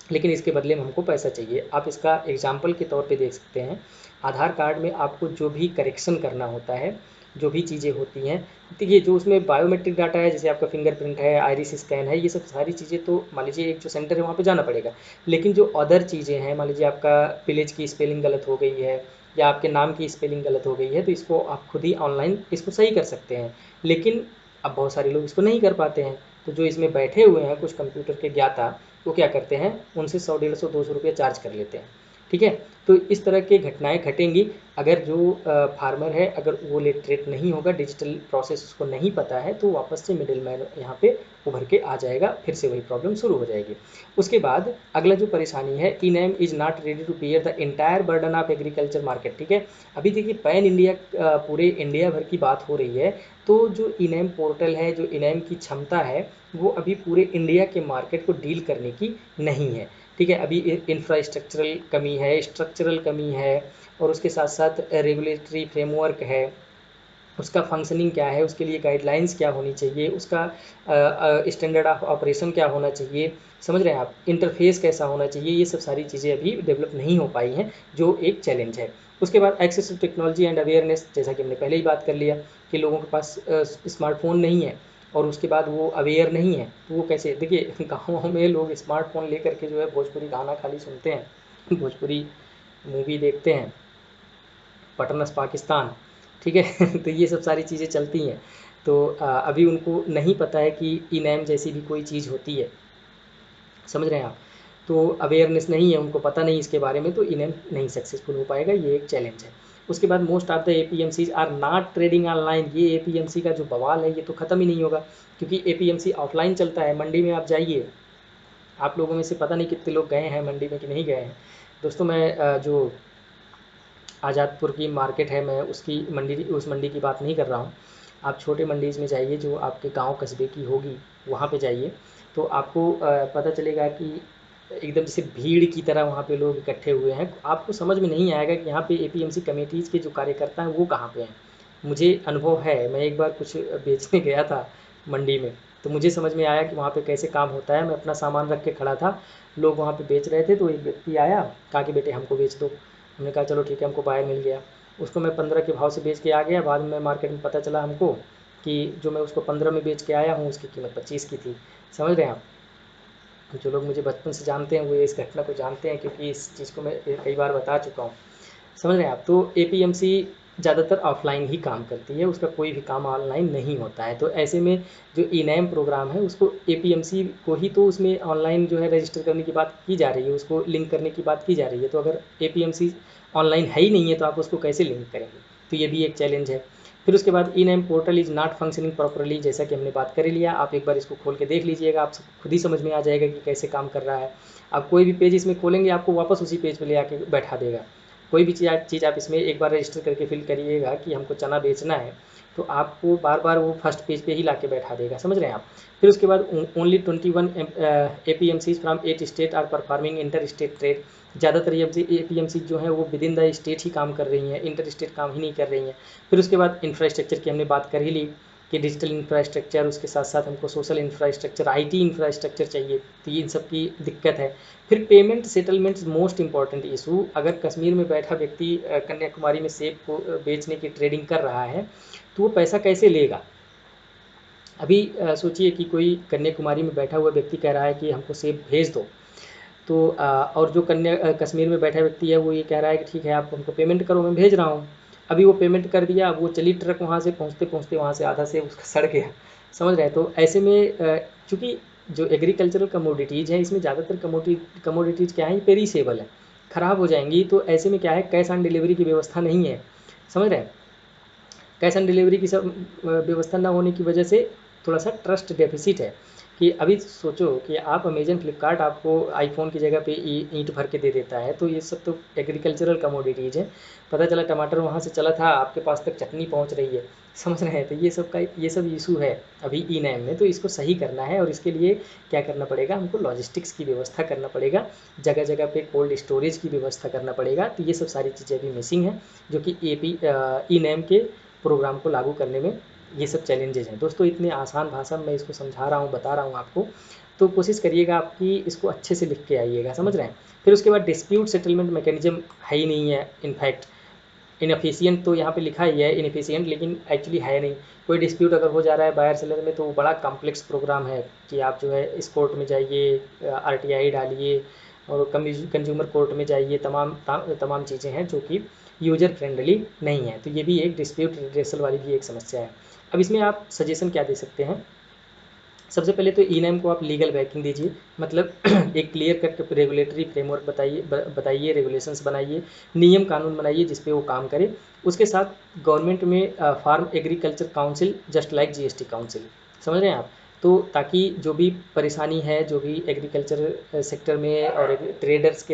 लेकिन इसके बदले में हमको पैसा चाहिए। आप इसका एग्जाम्पल के तौर पे देख सकते हैं, आधार कार्ड में आपको जो भी करेक्शन करना होता है, जो भी चीज़ें होती हैं, देखिए जो उसमें बायोमेट्रिक डाटा है, जैसे आपका फिंगरप्रिंट है, आइरिस स्कैन है, ये सब सारी चीज़ें तो मान लीजिए एक जो सेंटर है वहाँ पे जाना पड़ेगा। लेकिन जो अदर चीज़ें हैं, मान लीजिए आपका विलेज की स्पेलिंग गलत हो गई है, या आपके नाम की स्पेलिंग गलत हो गई है, तो इसको आप खुद ही ऑनलाइन इसको सही कर सकते हैं। लेकिन अब बहुत सारे लोग इसको नहीं कर पाते हैं, तो जो इसमें बैठे हुए हैं कुछ कंप्यूटर के ज्ञाता, वो क्या करते हैं, उनसे 100, 150, 200 रुपये चार्ज कर लेते हैं। ठीक है, तो इस तरह की घटनाएं घटेंगी अगर जो फार्मर है, अगर वो लिटरेट नहीं होगा, डिजिटल प्रोसेस उसको नहीं पता है, तो वापस से मिडिल मैन यहाँ पे उभर के आ जाएगा, फिर से वही प्रॉब्लम शुरू हो जाएगी। उसके बाद अगला जो परेशानी है, e NAM is not ready to bear the entire burden of agriculture market. ठीक है, अभी देखिए पैन इंडिया पूरे इंडिया भर की बात हो रही है, तो जो ई-नैम पोर्टल है, जो ई-नैम की क्षमता है, वो अभी पूरे इंडिया के मार्केट को डील करने की नहीं है। ठीक है, अभी इंफ्रास्ट्रक्चरल कमी है, स्ट्रक्चरल कमी है, और उसके साथ साथ रेगुलेटरी फ्रेमवर्क है, उसका फंक्शनिंग क्या है, उसके लिए गाइडलाइंस क्या होनी चाहिए, उसका स्टैंडर्ड ऑफ ऑपरेशन क्या होना चाहिए, समझ रहे हैं आप, इंटरफेस कैसा होना चाहिए, ये सब सारी चीज़ें अभी डेवलप नहीं हो पाई हैं, जो एक चैलेंज है। उसके बाद access to technology and awareness, जैसा कि हमने पहले ही बात कर लिया कि लोगों के पास स्मार्टफोन नहीं है, और उसके बाद वो अवेयर नहीं है, तो वो कैसे, देखिए गाँव में लोग स्मार्टफोन लेकर के जो है भोजपुरी गाना खाली सुनते हैं, भोजपुरी मूवी देखते हैं, पटनस पाकिस्तान, ठीक है तो ये सब सारी चीज़ें चलती हैं। तो अभी उनको नहीं पता है कि ई-नैम जैसी भी कोई चीज़ होती है, समझ रहे हैं आप, तो अवेयरनेस नहीं है, उनको पता नहीं इसके बारे में, तो ई-नैम नहीं सक्सेसफुल हो पाएगा, ये एक चैलेंज है। उसके बाद most of the APMCs are not trading online. ये एपीएमसी का जो बवाल है ये तो ख़त्म ही नहीं होगा, क्योंकि एपीएमसी ऑफलाइन चलता है। मंडी में आप जाइए, आप लोगों में से पता नहीं कितने लोग गए हैं मंडी में कि नहीं गए हैं दोस्तों। मैं जो आज़ादपुर की मार्केट है, मैं उस मंडी की बात नहीं कर रहा हूँ। आप छोटे मंडीज़ में जाइए जो आपके गांव कस्बे की होगी, वहाँ पे जाइए, तो आपको पता चलेगा कि एकदम जैसे भीड़ की तरह वहाँ पे लोग इकट्ठे हुए हैं। आपको समझ में नहीं आएगा कि यहाँ पे एपीएमसी कमेटीज़ के जो कार्यकर्ता हैं वो कहाँ पे हैं। मुझे अनुभव है, मैं एक बार कुछ बेचने गया था मंडी में, तो मुझे समझ में आया कि वहाँ पे कैसे काम होता है। मैं अपना सामान रख के खड़ा था, लोग वहाँ पे बेच रहे थे, तो एक व्यक्ति आया, कहा कि बेटे हमको बेच दो। हमने कहा चलो ठीक है, हमको बायर मिल गया। उसको मैं 15 के भाव से बेच के आ गया। बाद में मार्केट में पता चला हमको कि जो मैं उसको 15 में बेच के आया हूँ उसकी कीमत 25 की थी। समझ रहे हैं आप? जो लोग मुझे बचपन से जानते हैं वो इस घटना को जानते हैं, क्योंकि इस चीज़ को मैं कई बार बता चुका हूँ। समझ रहे हैं आप? तो एपीएमसी ज़्यादातर ऑफलाइन ही काम करती है, उसका कोई भी काम ऑनलाइन नहीं होता है। तो ऐसे में जो ई-नैम प्रोग्राम है उसको एपीएमसी को ही तो उसमें ऑनलाइन जो है रजिस्टर करने की बात की जा रही है, उसको लिंक करने की बात की जा रही है। तो अगर एपीएमसी ऑनलाइन है ही नहीं है तो आप उसको कैसे लिंक करेंगे? तो ये भी एक चैलेंज है। फिर उसके बाद e NAM portal is not functioning properly, जैसा कि हमने बात कर ही लिया। आप एक बार इसको खोल के देख लीजिएगा, आप खुद ही समझ में आ जाएगा कि कैसे काम कर रहा है। आप कोई भी पेज इसमें खोलेंगे आपको वापस उसी पेज पे ले आके बैठा देगा। कोई भी चीज़ आप इसमें एक बार रजिस्टर करके फिल करिएगा कि हमको चना बेचना है, तो आपको बार बार वो फर्स्ट पेज पे ही ला के बैठा देगा। समझ रहे हैं आप? फिर उसके बाद only 21 APMCs from 8 state are performing inter state trade. ज़्यादातर ये APMC जो है वो विद इन द स्टेट ही काम कर रही हैं, इंटर स्टेट काम ही नहीं कर रही हैं। फिर उसके बाद इंफ्रास्ट्रक्चर की हमने बात कर ही ली कि डिजिटल इंफ्रास्ट्रक्चर, उसके साथ साथ हमको सोशल इंफ्रास्ट्रक्चर, आईटी इंफ्रास्ट्रक्चर चाहिए, तो ये इन सब की दिक्कत है। फिर payment settlements most important issue. अगर कश्मीर में बैठा व्यक्ति कन्याकुमारी में सेब को बेचने की ट्रेडिंग कर रहा है, तो वो पैसा कैसे लेगा? अभी सोचिए कि कोई कन्याकुमारी में बैठा हुआ व्यक्ति कह रहा है कि हमको सेब भेज दो, तो और जो कश्मीर में बैठा व्यक्ति है वो ये कह रहा है कि ठीक है आप हमको पेमेंट करो, मैं भेज रहा हूँ। अभी वो पेमेंट कर दिया, अब वो चली ट्रक वहाँ से पहुँचते पहुँचते वहाँ से आधा सेब उसका सड़ गया। समझ रहे हैं? तो ऐसे में चूँकि जो एग्रीकल्चरल कमोडिटीज़ हैं इसमें ज़्यादातर कमोडिटीज़ क्या है, पेरिसेबल है, ख़राब हो जाएंगी। तो ऐसे में क्या है, कैश ऑन डिलीवरी की व्यवस्था नहीं है। समझ रहे हैं? कैश ऑन डिलीवरी की सब व्यवस्था ना होने की वजह से थोड़ा सा ट्रस्ट डेफिसिट है। कि अभी सोचो कि आप अमेजन फ्लिपकार्ट आपको आईफोन की जगह पे ईंट भर के दे देता है, तो ये सब तो एग्रीकल्चरल कमोडिटीज़ है। पता चला टमाटर वहाँ से चला था, आपके पास तक चटनी पहुँच रही है। समझ रहे हैं? तो ये सब इशू है अभी ई-नैम में। तो इसको सही करना है और इसके लिए क्या करना पड़ेगा, हमको लॉजिस्टिक्स की व्यवस्था करना पड़ेगा, जगह जगह पे कोल्ड स्टोरेज की व्यवस्था करना पड़ेगा। तो ये सब सारी चीज़ें अभी मिसिंग हैं, जो कि ई-नैम के प्रोग्राम को लागू करने में ये सब चैलेंजेज हैं। दोस्तों इतने आसान भाषा में मैं इसको समझा रहा हूँ, बता रहा हूँ आपको, तो कोशिश करिएगा आपकी इसको अच्छे से लिख के आइएगा। समझ रहे हैं? फिर उसके बाद डिस्प्यूट सेटलमेंट मैकेनिज्म है ही नहीं है। इनफैक्ट इनएफिशिएंट तो यहाँ पे लिखा ही है इनएफिशिएंट, लेकिन एक्चुअली है नहीं। कोई डिस्प्यूट अगर हो जा रहा है बायर सेलर में, तो वो बड़ा कॉम्प्लेक्स प्रोग्राम है कि आप जो है इस कोर्ट में जाइए, आरटीआई डालिए, और कंज्यूमर कोर्ट में जाइए, तमाम चीज़ें हैं जो कि यूजर फ्रेंडली नहीं है। तो ये भी एक डिस्प्यूट रिड्रेसल वाली भी एक समस्या है। अब इसमें आप सजेशन क्या दे सकते हैं? सबसे पहले तो ई-नैम को आप लीगल बैकिंग दीजिए, मतलब एक क्लियर कट रेगुलेटरी फ्रेमवर्क बताइए, रेगुलेशंस बनाइए, नियम कानून बनाइए जिस पे वो काम करे। उसके साथ गवर्नमेंट में farm agriculture council, just like GST council. समझ रहे हैं आप? तो ताकि जो भी परेशानी है, जो भी एग्रीकल्चर सेक्टर में और ट्रेडर्स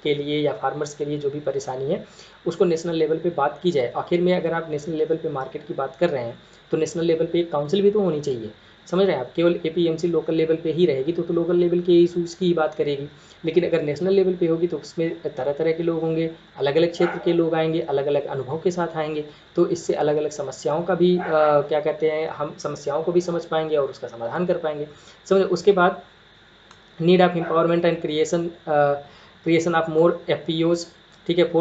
के लिए या फार्मर्स के लिए जो भी परेशानी है, उसको नेशनल लेवल पे बात की जाए। आखिर में अगर आप नेशनल लेवल पे मार्केट की बात कर रहे हैं, तो नेशनल लेवल पे एक काउंसिल भी तो होनी चाहिए। समझ रहे हैं आप? केवल एपीएमसी लोकल लेवल पे ही रहेगी तो लोकल लेवल के इशूज़ की ही बात करेगी। लेकिन अगर नेशनल लेवल पे होगी तो उसमें तरह तरह के लोग होंगे, अलग अलग क्षेत्र के लोग आएंगे, अलग अलग अनुभव के साथ आएंगे। तो इससे अलग अलग समस्याओं का भी क्या कहते हैं, हम समस्याओं को भी समझ पाएंगे और उसका समाधान कर पाएंगे। समझ। उसके बाद need of empowerment and creation of more FPOs. ठीक है,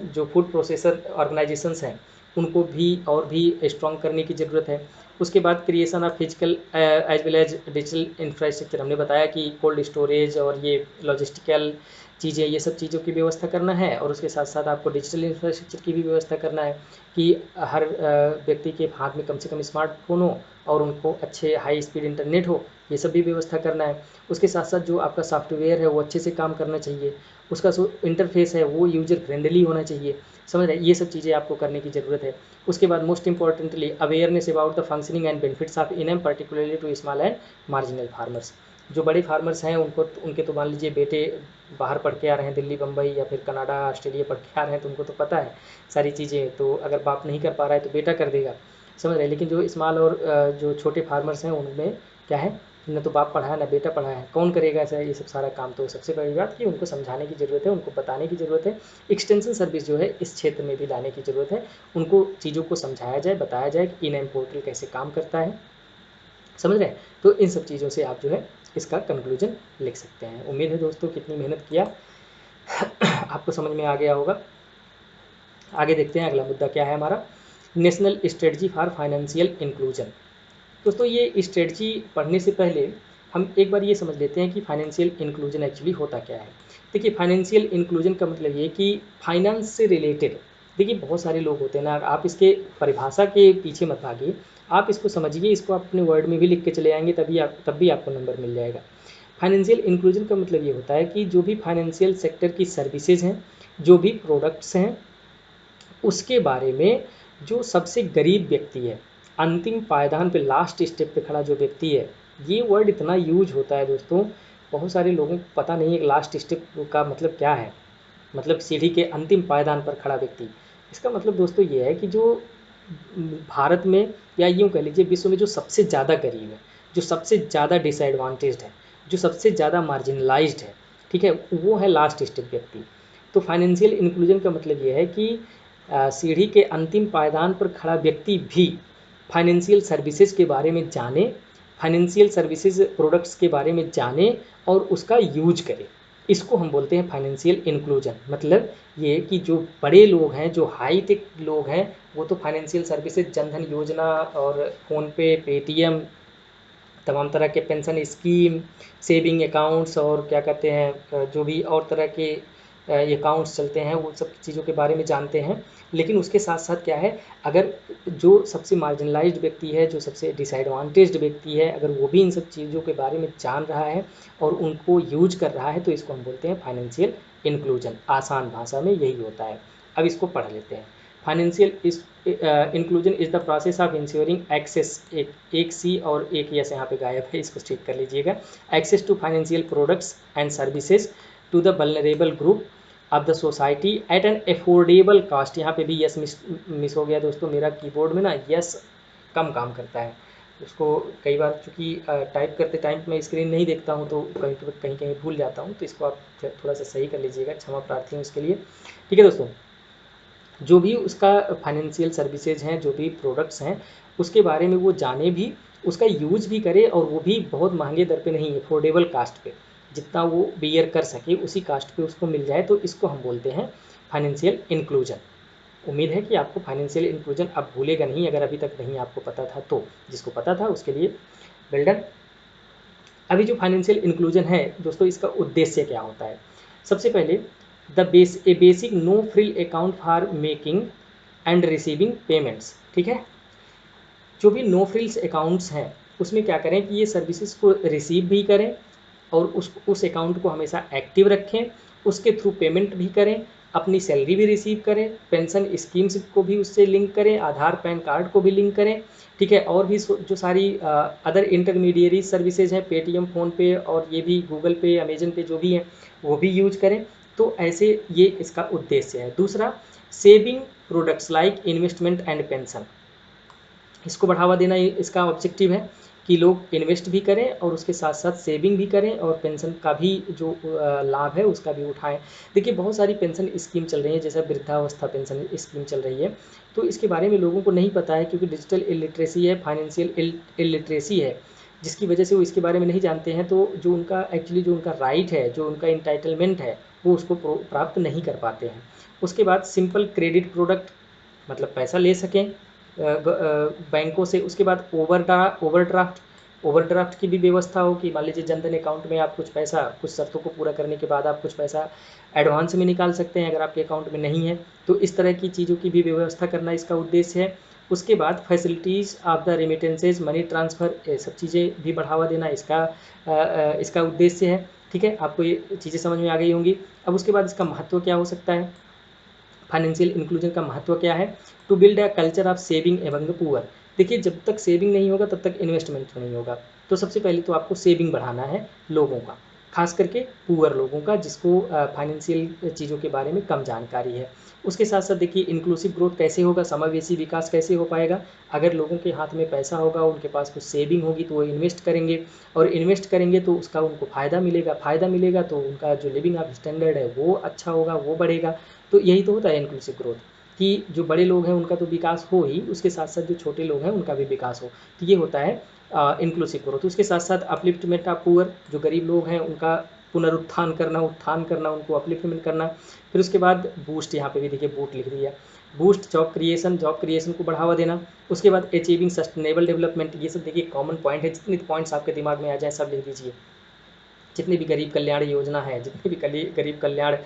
जो फूड प्रोसेसर ऑर्गेनाइजेशंस हैं उनको भी और भी स्ट्रॉन्ग करने की ज़रूरत है। उसके बाद creation of physical as well as digital infrastructure. हमने बताया कि कोल्ड स्टोरेज और ये लॉजिस्टिकल चीज़ें, ये सब चीज़ों की व्यवस्था करना है, और उसके साथ साथ आपको डिजिटल इंफ्रास्ट्रक्चर की भी व्यवस्था करना है कि हर व्यक्ति के हाथ में कम से कम स्मार्टफोन हो और उनको अच्छे हाई स्पीड इंटरनेट हो, ये सब भी व्यवस्था करना है। उसके साथ साथ जो आपका सॉफ्टवेयर है वो अच्छे से काम करना चाहिए, उसका जो इंटरफेस है वो यूजर फ्रेंडली होना चाहिए। समझ रहे हैं? ये सब चीज़ें आपको करने की ज़रूरत है। उसके बाद most importantly awareness about the functioning and benefits of e NAM particularly to small and marginal farmers. जो बड़े फार्मर्स हैं उनके तो मान लीजिए बेटे बाहर पढ़ के आ रहे हैं, दिल्ली बम्बई या फिर कनाडा ऑस्ट्रेलिया पढ़ के आ रहे हैं, तो उनको तो पता है सारी चीज़ें। तो अगर बाप नहीं कर पा रहा है तो बेटा कर देगा। समझ रहे हैं? लेकिन जो स्मॉल और जो छोटे फार्मर्स हैं उनमें क्या है, न तो बाप पढ़ा है ना बेटा पढ़ा है, कौन करेगा ऐसा ये सब सारा काम? तो सबसे बड़ी बात कि उनको समझाने की ज़रूरत है, उनको बताने की ज़रूरत है। एक्सटेंशन सर्विस जो है इस क्षेत्र में भी लाने की ज़रूरत है। उनको चीज़ों को समझाया जाए, बताया जाए कि ई-नैम पोर्टल कैसे काम करता है, समझ रहे हैं? तो इन सब चीज़ों से आप जो है इसका कंक्लूजन लिख सकते हैं। उम्मीद है दोस्तों कितनी मेहनत किया आपको समझ में आ गया होगा। आगे देखते हैं अगला मुद्दा क्या है हमारा, national strategy for financial inclusion. दोस्तों ये स्ट्रेटजी पढ़ने से पहले हम एक बार ये समझ लेते हैं कि फाइनेंशियल इंक्लूजन एक्चुअली होता क्या है। देखिए फाइनेंशियल इंक्लूजन का मतलब ये कि फाइनेंस से रिलेटेड, देखिए बहुत सारे लोग होते हैं ना, आप इसके परिभाषा के पीछे मत भागिए, आप इसको समझिए, इसको आप अपने वर्ड में भी लिख के चले आएंगे तब भी आपको नंबर मिल जाएगा। फाइनेंशियल इंक्लूजन का मतलब ये होता है कि जो भी फाइनेंशियल सेक्टर की सर्विसेज हैं, जो भी प्रोडक्ट्स हैं, उसके बारे में जो सबसे गरीब व्यक्ति है, अंतिम पायदान पे लास्ट स्टेप पे खड़ा जो व्यक्ति है, ये वर्ड इतना यूज होता है दोस्तों, बहुत सारे लोगों को पता नहीं है लास्ट स्टेप का मतलब क्या है। मतलब सीढ़ी के अंतिम पायदान पर खड़ा व्यक्ति, इसका मतलब दोस्तों ये है कि जो भारत में या यूँ कह लीजिए विश्व में जो सबसे ज़्यादा गरीब है, जो सबसे ज़्यादा डिसएडवांटेज्ड है, जो सबसे ज़्यादा मार्जिनलाइज्ड है, ठीक है, वो है लास्ट स्टेप व्यक्ति। तो फाइनेंशियल इंक्लूजन का मतलब ये है कि सीढ़ी के अंतिम पायदान पर खड़ा व्यक्ति भी फाइनेंशियल सर्विसेज के बारे में जाने, फाइनेंशियल सर्विसेज प्रोडक्ट्स के बारे में जाने और उसका यूज करे। इसको हम बोलते हैं फाइनेंशियल इंक्लूजन। मतलब ये कि जो बड़े लोग हैं, जो हाई टेक लोग हैं, वो तो फाइनेंशियल सर्विसेज, जनधन योजना और फ़ोनपे, पेटीएम, तमाम तरह के पेंशन स्कीम, सेविंग अकाउंट्स और क्या कहते हैं जो भी और तरह के अकाउंट्स चलते हैं, वो सब चीज़ों के बारे में जानते हैं। लेकिन उसके साथ साथ क्या है, अगर जो सबसे मार्जिनलाइज्ड व्यक्ति है, जो सबसे डिसएडवांटेज्ड व्यक्ति है, अगर वो भी इन सब चीज़ों के बारे में जान रहा है और उनको यूज कर रहा है, तो इसको हम बोलते हैं फाइनेंशियल इंक्लूजन। आसान भाषा में यही होता है। अब इसको पढ़ लेते हैं। Financial inclusion is the process of insuring access, एक सी और एक यस यहाँ पे गायब है, इसको ठीक कर लीजिएगा। Access to financial products and services to the vulnerable group of the society at an affordable cost. यहाँ पे भी यस मिस हो गया दोस्तों, मेरा कीबोर्ड में ना यस कम काम करता है, उसको कई बार चूँकि टाइप करते टाइम मैं स्क्रीन नहीं देखता हूँ तो कहीं कहीं कहीं भूल जाता हूँ, तो इसको आप थोड़ा सा सही कर लीजिएगा, क्षमा प्रार्थी हूँ इसके लिए। ठीक है दोस्तों, जो भी उसका फाइनेंशियल सर्विसेज हैं, जो भी प्रोडक्ट्स हैं, उसके बारे में वो जाने भी, उसका यूज भी करे, और वो भी बहुत महंगे दर पे नहीं, अफोर्डेबल कास्ट पे, जितना वो बियर कर सके उसी कास्ट पे उसको मिल जाए, तो इसको हम बोलते हैं फाइनेंशियल इंक्लूजन। उम्मीद है कि आपको फाइनेंशियल इंक्लूजन अब भूलेगा नहीं, अगर अभी तक नहीं आपको पता था तो। जिसको पता था उसके लिए वेल डन। अभी जो फाइनेंशियल इंक्लूजन है दोस्तों, इसका उद्देश्य क्या होता है। सबसे पहले a basic no frill account for making and receiving payments. ठीक है, जो भी नो फ्रिल्स अकाउंट्स हैं उसमें क्या करें कि ये सर्विसेज को रिसीव भी करें और उस अकाउंट को हमेशा एक्टिव रखें, उसके थ्रू पेमेंट भी करें, अपनी सैलरी भी रिसीव करें, पेंशन स्कीम्स को भी उससे लिंक करें, आधार पैन कार्ड को भी लिंक करें। ठीक है, और भी जो सारी अदर इंटरमीडिएरी सर्विसेज हैं, पेटीएम, फ़ोनपे और ये भी गूगल पे, अमेजन पे जो भी हैं, वो भी यूज करें। तो ऐसे ये इसका उद्देश्य है। दूसरा, saving products like investment and pension, इसको बढ़ावा देना इसका ऑब्जेक्टिव है कि लोग इन्वेस्ट भी करें और उसके साथ साथ सेविंग भी करें और पेंशन का भी जो लाभ है उसका भी उठाएं। देखिए बहुत सारी पेंशन स्कीम चल रही है, जैसे वृद्धावस्था पेंशन स्कीम चल रही है, तो इसके बारे में लोगों को नहीं पता है, क्योंकि डिजिटल इलिटरेसी है, फाइनेंशियल इलिटरेसी है, जिसकी वजह से वो इसके बारे में नहीं जानते हैं। तो जो उनका एक्चुअली जो उनका राइट है, जो उनका इंटाइटलमेंट है, वो उसको प्राप्त नहीं कर पाते हैं। उसके बाद सिंपल क्रेडिट प्रोडक्ट, मतलब पैसा ले सकें बैंकों से। उसके बाद ओवरड्राफ्ट की भी व्यवस्था हो कि मान लीजिए जनधन अकाउंट में आप कुछ पैसा, कुछ शर्तों को पूरा करने के बाद आप कुछ पैसा एडवांस में निकाल सकते हैं अगर आपके अकाउंट में नहीं है, तो इस तरह की चीज़ों की भी व्यवस्था करना इसका उद्देश्य है। उसके बाद facilities of the remittances, money transfer, ये सब चीज़ें भी बढ़ावा देना इसका उद्देश्य है। ठीक है, आपको ये चीज़ें समझ में आ गई होंगी। अब उसके बाद इसका महत्व क्या हो सकता है, फाइनेंशियल इंक्लूजन का महत्व क्या है। To build a culture of saving among the poor. देखिए जब तक सेविंग नहीं होगा तब तक इन्वेस्टमेंट नहीं होगा, तो सबसे पहले तो आपको सेविंग बढ़ाना है लोगों का, खास करके पुअर लोगों का, जिसको फाइनेंशियल चीज़ों के बारे में कम जानकारी है। उसके साथ साथ देखिए इंक्लूसिव ग्रोथ कैसे होगा, समावेशी विकास कैसे हो पाएगा, अगर लोगों के हाथ में पैसा होगा, उनके पास कुछ सेविंग होगी तो वो इन्वेस्ट करेंगे, और इन्वेस्ट करेंगे तो उसका उनको फ़ायदा मिलेगा तो उनका जो लिविंग ऑफ स्टैंडर्ड है वो अच्छा होगा, वो बढ़ेगा। तो यही तो होता है इंक्लूसिव ग्रोथ। कि जो बड़े लोग हैं उनका तो विकास हो ही, उसके साथ साथ जो छोटे लोग हैं उनका भी विकास हो। तो ये होता है इंक्लूसिव ग्रोथ। उसके साथ साथ अपलिफ्टमेंट ऑफ पुअर, जो गरीब लोग हैं उनका पुनरुत्थान करना, उत्थान करना, उनको अपलिफ्टमेंट करना। फिर उसके बाद बूस्ट, यहाँ पे भी देखिए बूट लिख दिया, boost job creation, job creation को बढ़ावा देना। उसके बाद अचीविंग सस्टेनेबल डेवलपमेंट, ये सब देखिए कॉमन पॉइंट है, जितने पॉइंट्स आपके दिमाग में आ जाए सब लिख दीजिए। जितनी भी गरीब कल्याण योजना है, जितनी भी गरीब कल्याण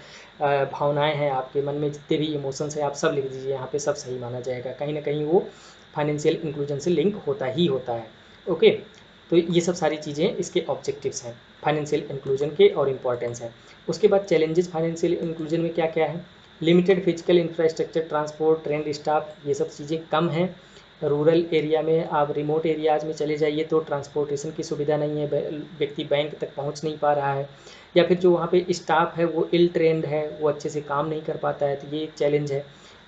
भावनाएं हैं आपके मन में, जितने भी इमोशंस हैं, आप सब लिख दीजिए यहाँ पे, सब सही माना जाएगा। कहीं ना कहीं वो फाइनेंशियल इंक्लूजन से लिंक होता ही होता है। ओके, तो ये सब सारी चीज़ें इसके ऑब्जेक्टिव्स हैं फाइनेंशियल इंक्लूजन के और इम्पॉर्टेंस है। उसके बाद चैलेंजेस फाइनेंशियल इंक्लूजन में क्या क्या है? Limited physical infrastructure, transport, trend staff, ये सब चीज़ें कम हैं। रूरल एरिया में, आप रिमोट एरियाज़ में चले जाइए तो ट्रांसपोर्टेशन की सुविधा नहीं है, व्यक्ति बैंक तक पहुंच नहीं पा रहा है, या फिर जो वहाँ पे स्टाफ है वो इल ट्रेंड है, वो अच्छे से काम नहीं कर पाता है, तो ये एक चैलेंज है।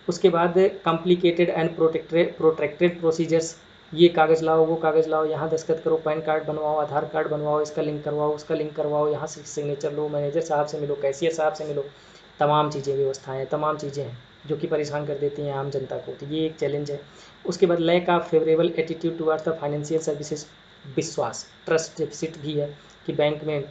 उसके बाद कॉम्प्लिकेटेड एंड प्रोट्रैक्टेड प्रोसीजर्स, ये कागज़ लाओ, वो कागज़ लाओ, यहाँ दस्तखत करो, पैन कार्ड बनवाओ, आधार कार्ड बनवाओ, इसका लिंक करवाओ, उसका लिंक करवाओ, यहाँ से सिग्नेचर लो, मैनेजर साहब से मिलो, कैशियर साहब से मिलो, तमाम चीज़ें, व्यवस्थाएँ, तमाम चीज़ें हैं जो कि परेशान कर देती हैं आम जनता को, तो ये एक चैलेंज है। उसके बाद lack of favourable attitude towards the financial services, विश्वास, ट्रस्ट डेफिसिट भी है कि बैंक में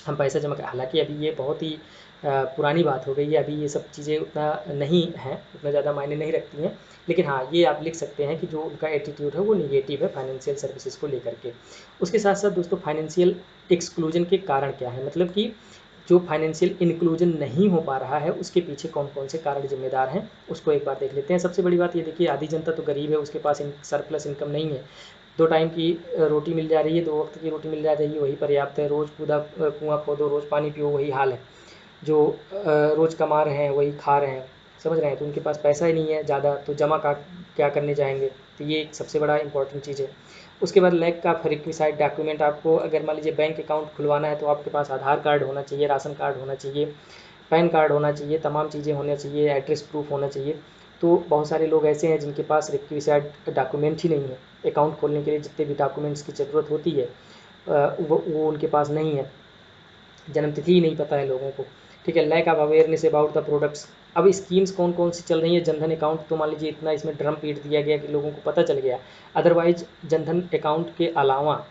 हम पैसा जमा कर, हालांकि अभी ये बहुत ही पुरानी बात हो गई है, अभी ये सब चीज़ें उतना नहीं हैं, उतना ज़्यादा मायने नहीं रखती हैं, लेकिन हाँ ये आप लिख सकते हैं कि जो उनका एटीट्यूड है वो निगेटिव है फाइनेंशियल सर्विसेज को लेकर के। उसके साथ साथ दोस्तों फाइनेंशियल एक्सक्लूजन के कारण क्या है, मतलब कि जो फाइनेंशियल इंक्लूजन नहीं हो पा रहा है उसके पीछे कौन कौन से कारण जिम्मेदार हैं, उसको एक बार देख लेते हैं। सबसे बड़ी बात ये देखिए, आधी जनता तो गरीब है, उसके पास सरप्लस इनकम नहीं है, 2 टाइम की रोटी मिल जा रही है, 2 वक्त की रोटी मिल जा रही है, वही पर्याप्त है। रोज़ कुआँ खोदो, रोज़ पानी पियो, वही हाल है। जो रोज़ कमा रहे हैं वही खा रहे हैं, समझ रहे हैं, तो उनके पास पैसा ही नहीं है ज़्यादा, तो जमा का क्या करने जाएंगे, तो ये एक सबसे बड़ा इंपॉर्टेंट चीज़ है। उसके बाद लैक का रिक्विसाइड डॉक्यूमेंट, आपको अगर मान लीजिए बैंक अकाउंट खुलवाना है तो आपके पास आधार कार्ड होना चाहिए, राशन कार्ड होना चाहिए, पैन कार्ड होना चाहिए, तमाम चीज़ें होना चाहिए, एड्रेस प्रूफ होना चाहिए। तो बहुत सारे लोग ऐसे हैं जिनके पास रिक्विसाइड डॉक्यूमेंट ही नहीं है, अकाउंट खोलने के लिए जितने भी डॉक्यूमेंट्स की ज़रूरत होती है वो उनके पास नहीं है, जन्मतिथि ही नहीं पता है लोगों को, ठीक है। Lack of awareness about the products, अब स्कीम्स कौन कौन सी चल रही है, जनधन अकाउंट तो मान लीजिए इतना इसमें ड्रम पीट दिया गया कि लोगों को पता चल गया, अदरवाइज जनधन अकाउंट के अलावा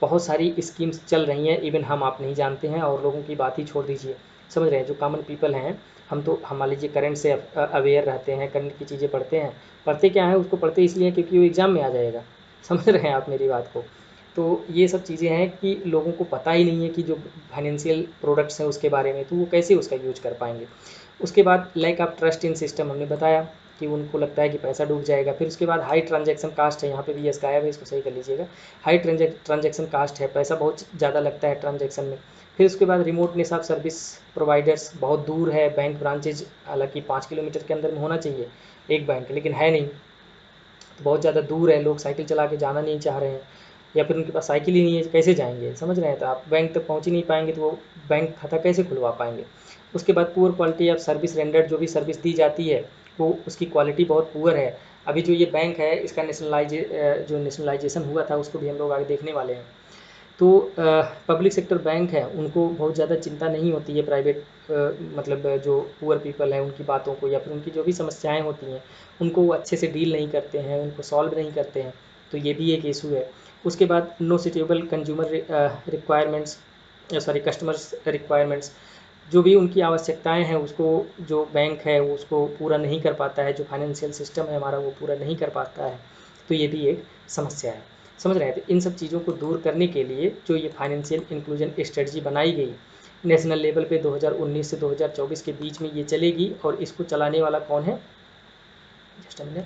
बहुत सारी स्कीम्स चल रही हैं, इवन हम आप नहीं जानते हैं, और लोगों की बात ही छोड़ दीजिए, समझ रहे हैं, जो कॉमन पीपल हैं, हम मान लीजिए करंट से अवेयर रहते हैं, करंट की चीज़ें पढ़ते हैं, पढ़ते क्या है उसको पढ़ते इसलिए क्योंकि वो एग्ज़ाम में आ जाएगा, समझ रहे हैं आप मेरी बात को। तो ये सब चीज़ें हैं कि लोगों को पता ही नहीं है कि जो फाइनेंशियल प्रोडक्ट्स हैं उसके बारे में, तो वो कैसे उसका यूज कर पाएंगे। उसके बाद lack of trust in system, हमने बताया कि उनको लगता है कि पैसा डूब जाएगा। फिर उसके बाद हाई ट्रांजैक्शन कास्ट है, यहाँ पे भी यस गायब है, इसको सही कर लीजिएगा, हाई ट्रांजैक्शन कास्ट है, पैसा बहुत ज़्यादा लगता है ट्रांजैक्शन में। फिर उसके बाद रिमोटनेस ऑफ सर्विस प्रोवाइडर्स, बहुत दूर है बैंक ब्रांचेज, हालांकि 5 किलोमीटर के अंदर में होना चाहिए एक बैंक, लेकिन है नहीं, तो बहुत ज़्यादा दूर है, लोग साइकिल चला के जाना नहीं चाह रहे हैं, या फिर उनके पास साइकिल ही नहीं है, कैसे जाएंगे, समझ रहे हैं, तो आप बैंक तक पहुंच ही नहीं पाएंगे, तो वो बैंक खाता कैसे खुलवा पाएंगे। उसके बाद poor quality of service rendered, जो भी सर्विस दी जाती है वो उसकी क्वालिटी बहुत पुअर है। अभी जो ये बैंक है इसका जो नेशनलाइजेशन हुआ था उसको भी हम लोग आगे देखने वाले हैं। तो पब्लिक सेक्टर बैंक है उनको बहुत ज़्यादा चिंता नहीं होती है प्राइवेट, मतलब जो पुअर पीपल हैं उनकी बातों को, या फिर उनकी जो भी समस्याएं होती हैं उनको वो अच्छे से डील नहीं करते हैं, उनको सॉल्व नहीं करते हैं, तो ये भी एक इशू है। उसके बाद no suitable consumer requirements, sorry customers requirements, जो भी उनकी आवश्यकताएं हैं उसको जो बैंक है वो उसको पूरा नहीं कर पाता है, जो फाइनेंशियल सिस्टम है हमारा वो पूरा नहीं कर पाता है, तो ये भी एक समस्या है, समझ रहे हैं। तो इन सब चीज़ों को दूर करने के लिए जो ये फाइनेंशियल इंक्लूजन स्ट्रेटजी बनाई गई नेशनल लेवल पे 2019 से 2024 के बीच में ये चलेगी, और इसको चलाने वाला कौन है, जस्ट अ मिनट,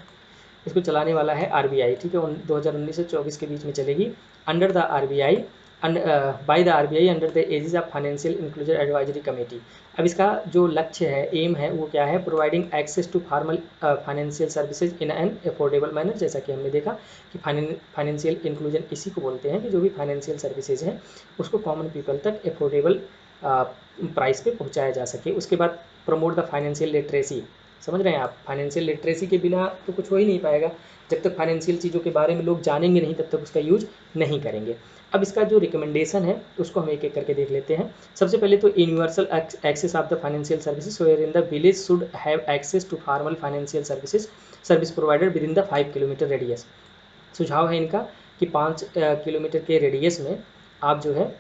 इसको चलाने वाला है आरबीआई, ठीक है, 2019 से 24 के बीच में चलेगी, under the RBI, by the RBI under the aegis of financial inclusion advisory committee. अब इसका जो लक्ष्य है, एम है, वो क्या है, providing access to formal financial services in an affordable manner, जैसा कि हमने देखा कि फाइनेंशियल इंक्लूजन इसी को बोलते हैं कि जो भी फाइनेंशियल सर्विसेज हैं उसको कॉमन पीपल तक अफोर्डेबल प्राइस पे पहुंचाया जा सके। उसके बाद प्रमोट द फाइनेंशियल लिटरेसी, समझ रहे हैं आप? फाइनेंशियल लिटरेसी के बिना तो कुछ हो ही नहीं पाएगा। जब तक फाइनेंशियल चीज़ों के बारे में लोग जानेंगे नहीं तब तक उसका यूज नहीं करेंगे। अब इसका जो रिकमेंडेशन है उसको हम एक एक करके देख लेते हैं। सबसे पहले तो universal access of the financial services where in the village should have access to formal financial service provided within the 5 kilometer radius. सुझाव है इनका कि 5 किलोमीटर के रेडियस में आप जो है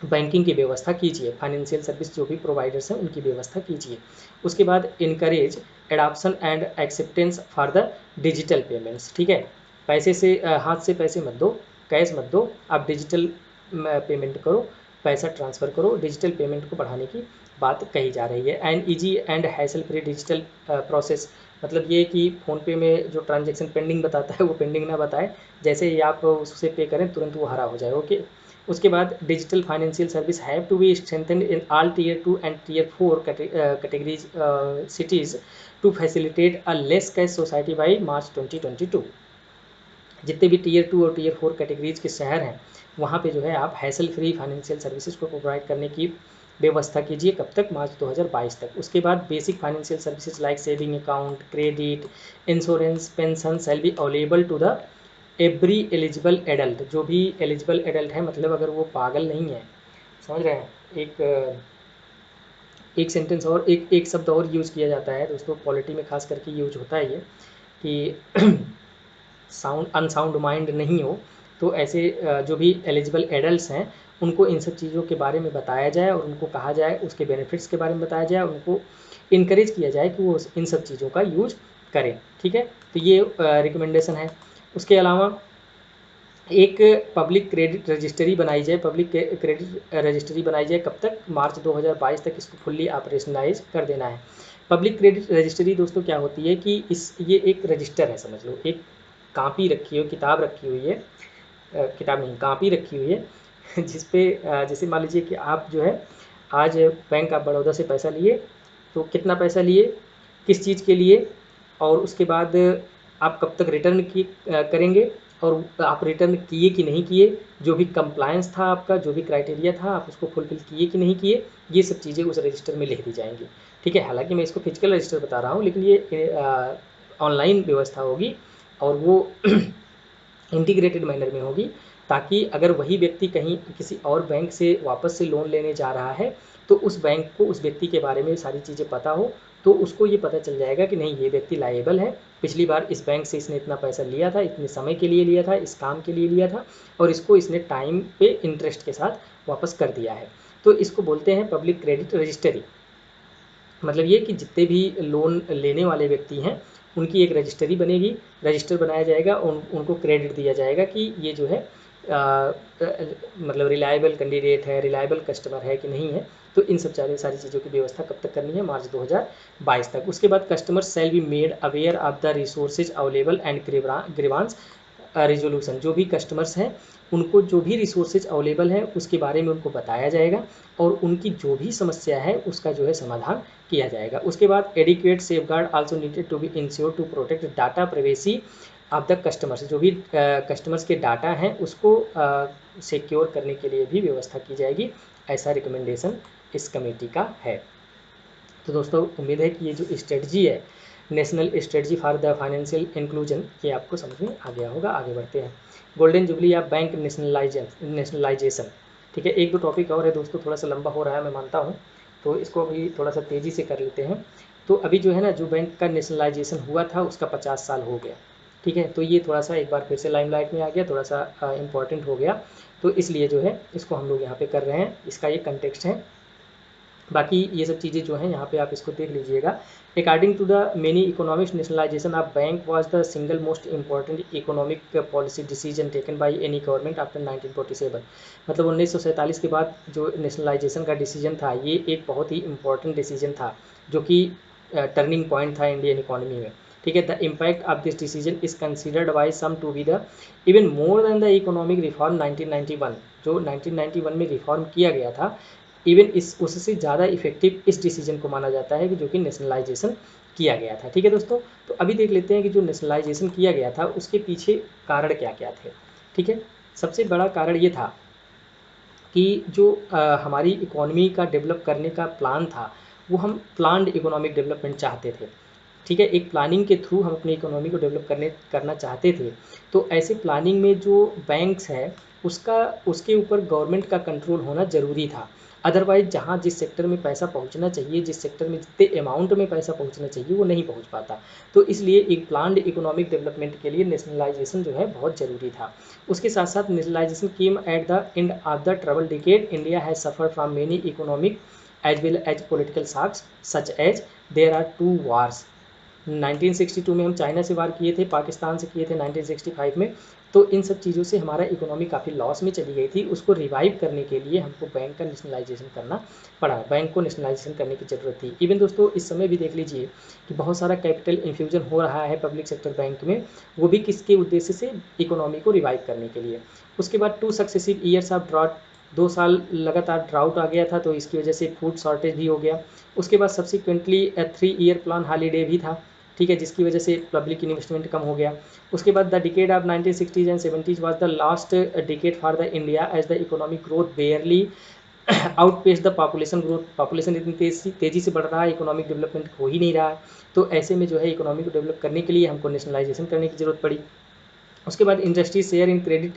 बैंकिंग की व्यवस्था कीजिए, फाइनेंशियल सर्विस जो भी प्रोवाइडर्स हैं उनकी व्यवस्था कीजिए। उसके बाद encourage adoption and acceptance for the digital payments. ठीक है, पैसे से हाथ से पैसे मत दो, कैश मत दो, आप डिजिटल पेमेंट करो, पैसा ट्रांसफ़र करो। डिजिटल पेमेंट को बढ़ाने की बात कही जा रही है। And easy and hassle free digital process, मतलब ये कि फ़ोनपे में जो ट्रांजेक्शन पेंडिंग बताता है वो पेंडिंग ना बताए, जैसे ही आप उससे पे करें तुरंत वो हरा हो जाए। ओके। उसके बाद digital financial service have to be strengthened in all tier 2 and tier 4 categories cities to facilitate a less cash society by March 2022। जितने भी टीयर 2 और टीयर 4 कैटेगरीज के शहर हैं वहाँ पे जो है आप हैसल फ्री फाइनेंशियल सर्विसेज को प्रोवाइड करने की व्यवस्था कीजिए। कब तक? मार्च 2022 तक। उसके बाद basic financial services like saving account, credit, insurance, pension shall be available to the every eligible adult. जो भी एलिजिबल एडल्ट है, मतलब अगर वो पागल नहीं है, समझ रहे हैं? एक सेंटेंस और एक शब्द और यूज़ किया जाता है दोस्तों, पॉलिटी में खास करके यूज होता है ये, कि साउंड अनसाउंड माइंड नहीं हो, तो ऐसे जो भी एलिजिबल एडल्ट्स हैं उनको इन सब चीज़ों के बारे में बताया जाए और उनको कहा जाए, उसके बेनिफिट्स के बारे में बताया जाए, उनको इनकरेज किया जाए कि वो इन सब चीज़ों का यूज करें। ठीक है, तो ये रिकमेंडेशन है। उसके अलावा एक पब्लिक क्रेडिट रजिस्ट्री बनाई जाए, पब्लिक क्रेडिट रजिस्ट्री बनाई जाए। कब तक? मार्च 2022 तक इसको फुल्ली ऑपरेशनलाइज कर देना है। पब्लिक क्रेडिट रजिस्ट्री दोस्तों क्या होती है कि ये एक रजिस्टर है, समझ लो, एक कापी रखी हो, किताब रखी हुई है, किताब नहीं, कापी रखी हुई है जिस पे जैसे मान लीजिए कि आप जो है आज बैंक ऑफ बड़ौदा से पैसा लिए, तो कितना पैसा लिए, किस चीज़ के लिए, और उसके बाद आप कब तक रिटर्न करेंगे, और आप रिटर्न किए कि नहीं किए, जो भी कंप्लायंस था आपका, जो भी क्राइटेरिया था आप उसको फुलफिल किए कि नहीं किए, ये सब चीज़ें उस रजिस्टर में लिख दी जाएंगी। ठीक है, हालांकि मैं इसको फिजिकल रजिस्टर बता रहा हूँ, लेकिन ये ऑनलाइन व्यवस्था होगी और वो इंटीग्रेटेड मैनर में होगी, ताकि अगर वही व्यक्ति कहीं किसी और बैंक से वापस से लोन लेने जा रहा है तो उस बैंक को उस व्यक्ति के बारे में सारी चीज़ें पता हो, तो उसको ये पता चल जाएगा कि नहीं, ये व्यक्ति लायबल है, पिछली बार इस बैंक से इसने इतना पैसा लिया था, इतने समय के लिए लिया था, इस काम के लिए लिया था, और इसको इसने टाइम पे इंटरेस्ट के साथ वापस कर दिया है। तो इसको बोलते हैं पब्लिक क्रेडिट रजिस्ट्री। मतलब ये कि जितने भी लोन लेने वाले व्यक्ति हैं उनकी एक रजिस्ट्री बनेगी, रजिस्टर बनाया जाएगा, उनको क्रेडिट दिया जाएगा कि ये जो है मतलब रिलायबल कैंडिडेट है, रिलायबल कस्टमर है कि नहीं है। तो इन सब सारी चीज़ों की व्यवस्था कब तक करनी है? मार्च 2022 तक। उसके बाद customer shall be made aware of the resources available and grievance resolution. जो भी कस्टमर्स हैं उनको जो भी रिसोर्सेज अवेलेबल है उसके बारे में उनको बताया जाएगा और उनकी जो भी समस्या है उसका जो है समाधान किया जाएगा। उसके बाद adequate safeguard also needed to be insure to protect data privacy of the customers. जो भी कस्टमर्स के डाटा हैं उसको सिक्योर करने के लिए भी व्यवस्था की जाएगी। ऐसा रिकमेंडेशन इस कमेटी का है। तो दोस्तों उम्मीद है कि ये जो स्ट्रेटजी है, national strategy for the financial inclusion, ये आपको समझ में आ गया होगा। आगे बढ़ते हैं। गोल्डन जुबली या बैंक नेशनलाइजेशन। ठीक है, एक दो टॉपिक और है दोस्तों, थोड़ा सा लंबा हो रहा है मैं मानता हूँ, तो इसको अभी थोड़ा सा तेज़ी से कर लेते हैं। तो अभी जो है ना, जो बैंक का नेशनलाइजेशन हुआ था उसका 50 साल हो गया। ठीक है, तो ये थोड़ा सा एक बार फिर से लाइमलाइट में आ गया, थोड़ा सा इम्पॉर्टेंट हो गया, तो इसलिए जो है इसको हम लोग यहाँ पे कर रहे हैं। इसका ये कंटेक्स्ट है। बाकी ये सब चीज़ें जो हैं यहाँ पे आप इसको देख लीजिएगा। According to the many economics, nationalization of bank was the single most important economic policy decision taken by any government after 1947। मतलब 1947 के बाद जो नेशनलाइजेशन का डिसीजन था, ये एक बहुत ही इंपॉर्टेंट डिसीजन था, जो कि टर्निंग पॉइंट था इंडियन इकोनॉमी में। ठीक है, the impact of this decision is considered by some to be the even more than the economic reform 1991। जो 1991 में रिफॉर्म किया गया था, इवन इस उससे ज़्यादा इफेक्टिव इस डिसीजन को माना जाता है कि जो कि नेशनलाइजेशन किया गया था। ठीक है दोस्तों, तो अभी देख लेते हैं कि जो नेशनलाइजेशन किया गया था उसके पीछे कारण क्या क्या थे। ठीक है, सबसे बड़ा कारण ये था कि जो हमारी इकोनॉमी का डेवलप करने का प्लान था, वो हम प्लान्ड इकोनॉमिक डेवलपमेंट चाहते थे। ठीक है, एक प्लानिंग के थ्रू हम अपनी इकोनॉमी को डेवलप करना चाहते थे। तो ऐसे प्लानिंग में जो बैंक्स है उसके ऊपर गवर्नमेंट का कंट्रोल होना ज़रूरी था। अदरवाइज जहाँ जिस सेक्टर में पैसा पहुँचना चाहिए, जिस सेक्टर में जितने अमाउंट में पैसा पहुँचना चाहिए वो नहीं पहुँच पाता। तो इसलिए एक प्लान्ड इकोनॉमिक डेवलपमेंट के लिए नेशनलाइजेशन जो है बहुत ज़रूरी था। उसके साथ साथ nationalization came at the end of the trouble decade. India has suffered from many economic as well as political shocks such as there are 2 wars. 1962 में हम चाइना से वार किए थे, पाकिस्तान से किए थे 1965 में। तो इन सब चीज़ों से हमारा इकोनॉमी काफ़ी लॉस में चली गई थी। उसको रिवाइव करने के लिए हमको बैंक का नेशनलाइजेशन करना पड़ा, बैंक को नेशनलाइजेशन करने की ज़रूरत थी। इवन दोस्तों इस समय भी देख लीजिए कि बहुत सारा कैपिटल इन्फ्यूजन हो रहा है पब्लिक सेक्टर बैंक में, वो भी किसके उद्देश्य से, इकोनॉमी को रिवाइव करने के लिए। उसके बाद 2 सक्सेसिव ईयर्स ऑफ ड्रॉट, 2 साल लगातार ड्राउट आ गया था, तो इसकी वजह से फूड शॉर्टेज भी हो गया। उसके बाद सब्सिक्वेंटली 3 ईयर प्लान हॉलीडे भी था, ठीक है, जिसकी वजह से पब्लिक इन्वेस्टमेंट कम हो गया। उसके बाद the decade of 1960s and 70s was the last decade for the India as the economic growth barely outpace the population growth. Population इतनी तेज़ी से बढ़ रहा है, इकोनॉमिक डेवलपमेंट हो ही नहीं रहा है। तो ऐसे में जो है इकोनॉमी को डेवलप करने के लिए हमको नेशनलाइजेशन करने की ज़रूरत पड़ी। उसके बाद industry share in credit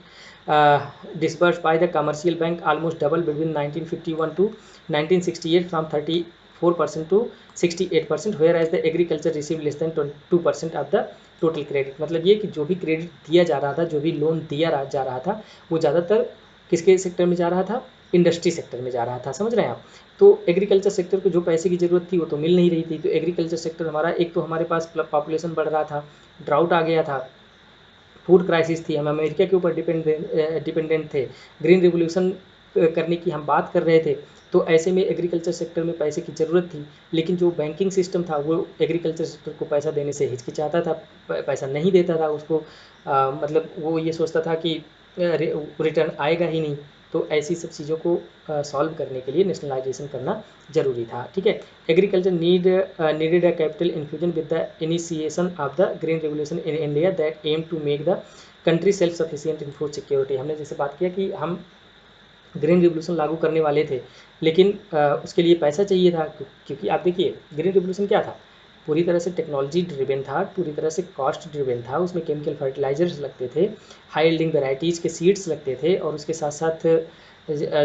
disbursed by the commercial bank almost doubled between 1951 to 1968 from 34% to 68%, whereas the agriculture received less than 2% of the total credit. मतलब ये कि जो भी क्रेडिट दिया जा रहा था, जो भी लोन जा रहा था, वो ज़्यादातर किसके सेक्टर में जा रहा था, इंडस्ट्री सेक्टर में जा रहा था। समझ रहे हैं आप। तो एग्रीकल्चर सेक्टर को जो पैसे की ज़रूरत थी वो तो मिल नहीं रही थी। तो एग्रीकल्चर सेक्टर हमारा, एक तो हमारे पास पॉपुलेशन बढ़ रहा था, ड्राउट आ गया था, फूड क्राइसिस थी, हम अमेरिका के ऊपर डिपेंडेंट थे, ग्रीन रिवोल्यूशन करने की हम बात कर रहे थे। तो ऐसे में एग्रीकल्चर सेक्टर में पैसे की ज़रूरत थी, लेकिन जो बैंकिंग सिस्टम था वो एग्रीकल्चर सेक्टर को पैसा देने से हिचकिचाता था, पैसा नहीं देता था उसको। मतलब वो ये सोचता था कि रिटर्न आएगा ही नहीं। तो ऐसी सब चीज़ों को सॉल्व करने के लिए नेशनलाइजेशन करना ज़रूरी था। ठीक है, agriculture needed a capital infusion with the initiation of the green revolution in India that aim to make the country self sufficient in food security. हमने जैसे बात किया कि हम ग्रीन रिवोल्यूशन लागू करने वाले थे, लेकिन उसके लिए पैसा चाहिए था, क्योंकि आप देखिए ग्रीन रिवोल्यूशन क्या था, पूरी तरह से टेक्नोलॉजी ड्रिवेन था, पूरी तरह से कॉस्ट ड्रिवेन था। उसमें केमिकल फर्टिलाइजर्स लगते थे, हाई यील्डिंग वेराइटीज़ के सीड्स लगते थे, और उसके साथ साथ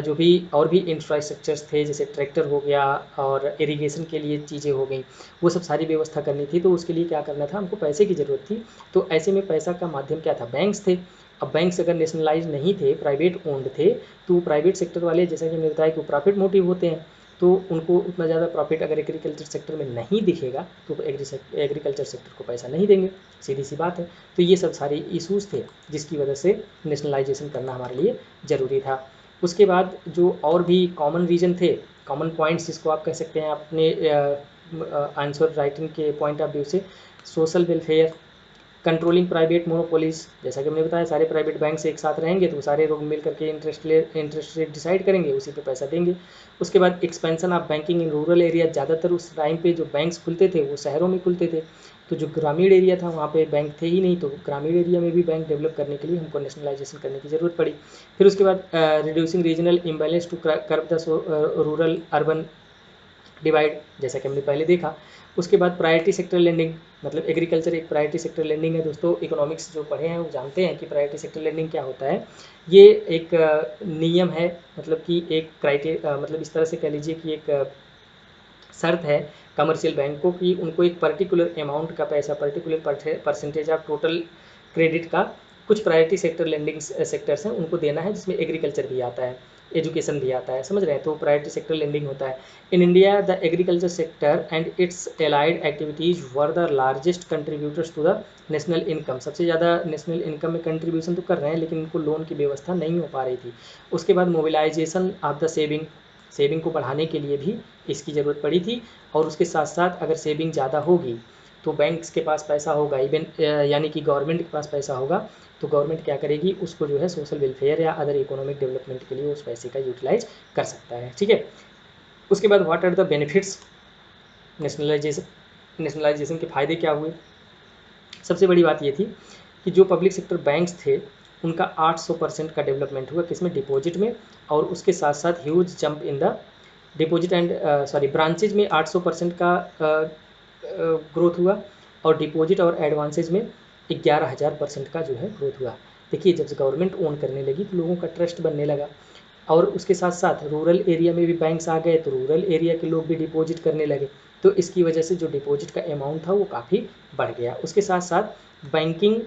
जो भी और भी इंफ्रास्ट्रक्चर्स थे, जैसे ट्रैक्टर हो गया और इरिगेशन के लिए चीज़ें हो गई, वो सब सारी व्यवस्था करनी थी। तो उसके लिए क्या करना था, हमको पैसे की ज़रूरत थी। तो ऐसे में पैसा का माध्यम क्या था, बैंक्स थे। अब बैंक्स अगर नेशनलाइज नहीं थे, प्राइवेट ओन्ड थे, तो प्राइवेट सेक्टर वाले, जैसा कि मैंने बताया कि वो प्रॉफिट मोटिव होते हैं, तो उनको उतना ज़्यादा प्रॉफिट अगर एग्रीकल्चर सेक्टर में नहीं दिखेगा तो एग्रीकल्चर सेक्टर को पैसा नहीं देंगे, सीधी सी बात है। तो ये सब सारे इशूज़ थे जिसकी वजह से नेशनलाइजेशन करना हमारे लिए ज़रूरी था। उसके बाद जो और भी कॉमन रीजन थे, कॉमन पॉइंट्स जिसको आप कह सकते हैं अपने आंसर राइटिंग के पॉइंट ऑफ व्यू से, social welfare, controlling private monopolies, जैसा कि हमने बताया सारे प्राइवेट बैंक से एक साथ रहेंगे तो सारे लोग मिल करके इंटरेस्ट रेट डिसाइड करेंगे, उसी पे पैसा देंगे। उसके बाद expansion of banking in rural area, ज़्यादातर उस टाइम पे जो बैंक्स खुलते थे वो शहरों में खुलते थे, तो जो ग्रामीण एरिया था वहाँ पे बैंक थे ही नहीं, तो ग्रामीण एरिया में भी बैंक डेवलप करने के लिए हमको नेशनलाइजेशन करने की ज़रूरत पड़ी। फिर उसके बाद reducing regional imbalance to curb the rural urban divide, जैसा कि हमने पहले देखा। उसके बाद प्रायोरिटी सेक्टर लेंडिंग, मतलब एग्रीकल्चर एक प्रायोरिटी सेक्टर लेंडिंग है। दोस्तों इकोनॉमिक्स जो पढ़े हैं वो जानते हैं कि प्रायोरिटी सेक्टर लेंडिंग क्या होता है। ये एक नियम है, मतलब कि एक मतलब इस तरह से कह लीजिए कि एक शर्त है कमर्शियल बैंक को कि उनको एक पर्टिकुलर अमाउंट का पैसा, particular percentage of total credit का कुछ प्रायोरिटी सेक्टर लेंडिंग सेक्टर्स हैं उनको देना है, जिसमें एग्रीकल्चर भी आता है, एजुकेशन भी आता है। समझ रहे हैं, तो प्रायोरिटी सेक्टर लेंडिंग होता है। In India the agriculture sector and its allied activities were the largest contributors to the national income. सबसे ज़्यादा नेशनल इनकम में कंट्रीब्यूशन तो कर रहे हैं, लेकिन इनको लोन की व्यवस्था नहीं हो पा रही थी। उसके बाद मोबिलाइजेशन ऑफ द सेविंग को बढ़ाने के लिए भी इसकी ज़रूरत पड़ी थी। और उसके साथ साथ अगर सेविंग ज़्यादा होगी तो बैंक्स के पास पैसा होगा, इवन यानी कि गवर्नमेंट के पास पैसा होगा, तो गवर्नमेंट क्या करेगी, उसको जो है सोशल वेलफेयर या अदर इकोनॉमिक डेवलपमेंट के लिए उस पैसे का यूटिलाइज कर सकता है। ठीक है, उसके बाद what are the benefits nationalization के फ़ायदे क्या हुए। सबसे बड़ी बात ये थी कि जो पब्लिक सेक्टर बैंक्स थे उनका 800% का डेवलपमेंट हुआ, किसमें, डिपॉजिट में। और उसके साथ साथ huge jump in the deposit and branches में 800% का ग्रोथ हुआ, और डिपॉजिट और एडवांसेज में 11,000% का जो है ग्रोथ हुआ। देखिए जब से गवर्नमेंट ओन करने लगी तो लोगों का ट्रस्ट बनने लगा, और उसके साथ साथ रूरल एरिया में भी बैंक्स आ गए, तो रूरल एरिया के लोग भी डिपॉजिट करने लगे, तो इसकी वजह से जो डिपॉजिट का अमाउंट था वो काफ़ी बढ़ गया। उसके साथ साथ banking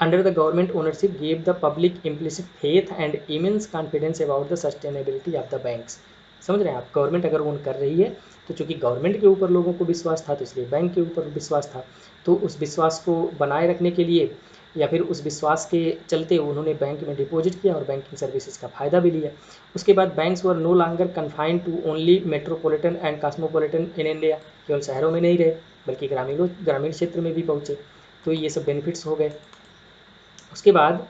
under the government ownership gave the public implicit faith and immense confidence about the sustainability of the banks। समझ रहे हैं आप, गवर्नमेंट अगर ओन कर रही है तो चूंकि गवर्नमेंट के ऊपर लोगों को विश्वास था तो इसलिए बैंक के ऊपर विश्वास था, तो उस विश्वास को बनाए रखने के लिए या फिर उस विश्वास के चलते उन्होंने बैंक में डिपॉजिट किया और बैंकिंग सर्विसेज का फ़ायदा भी लिया। उसके बाद banks were no longer confined to only metropolitan and cosmopolitan in India, केवल शहरों में नहीं रहे बल्कि ग्रामीण क्षेत्र में भी पहुँचे, तो ये सब बेनिफिट्स हो गए। उसके बाद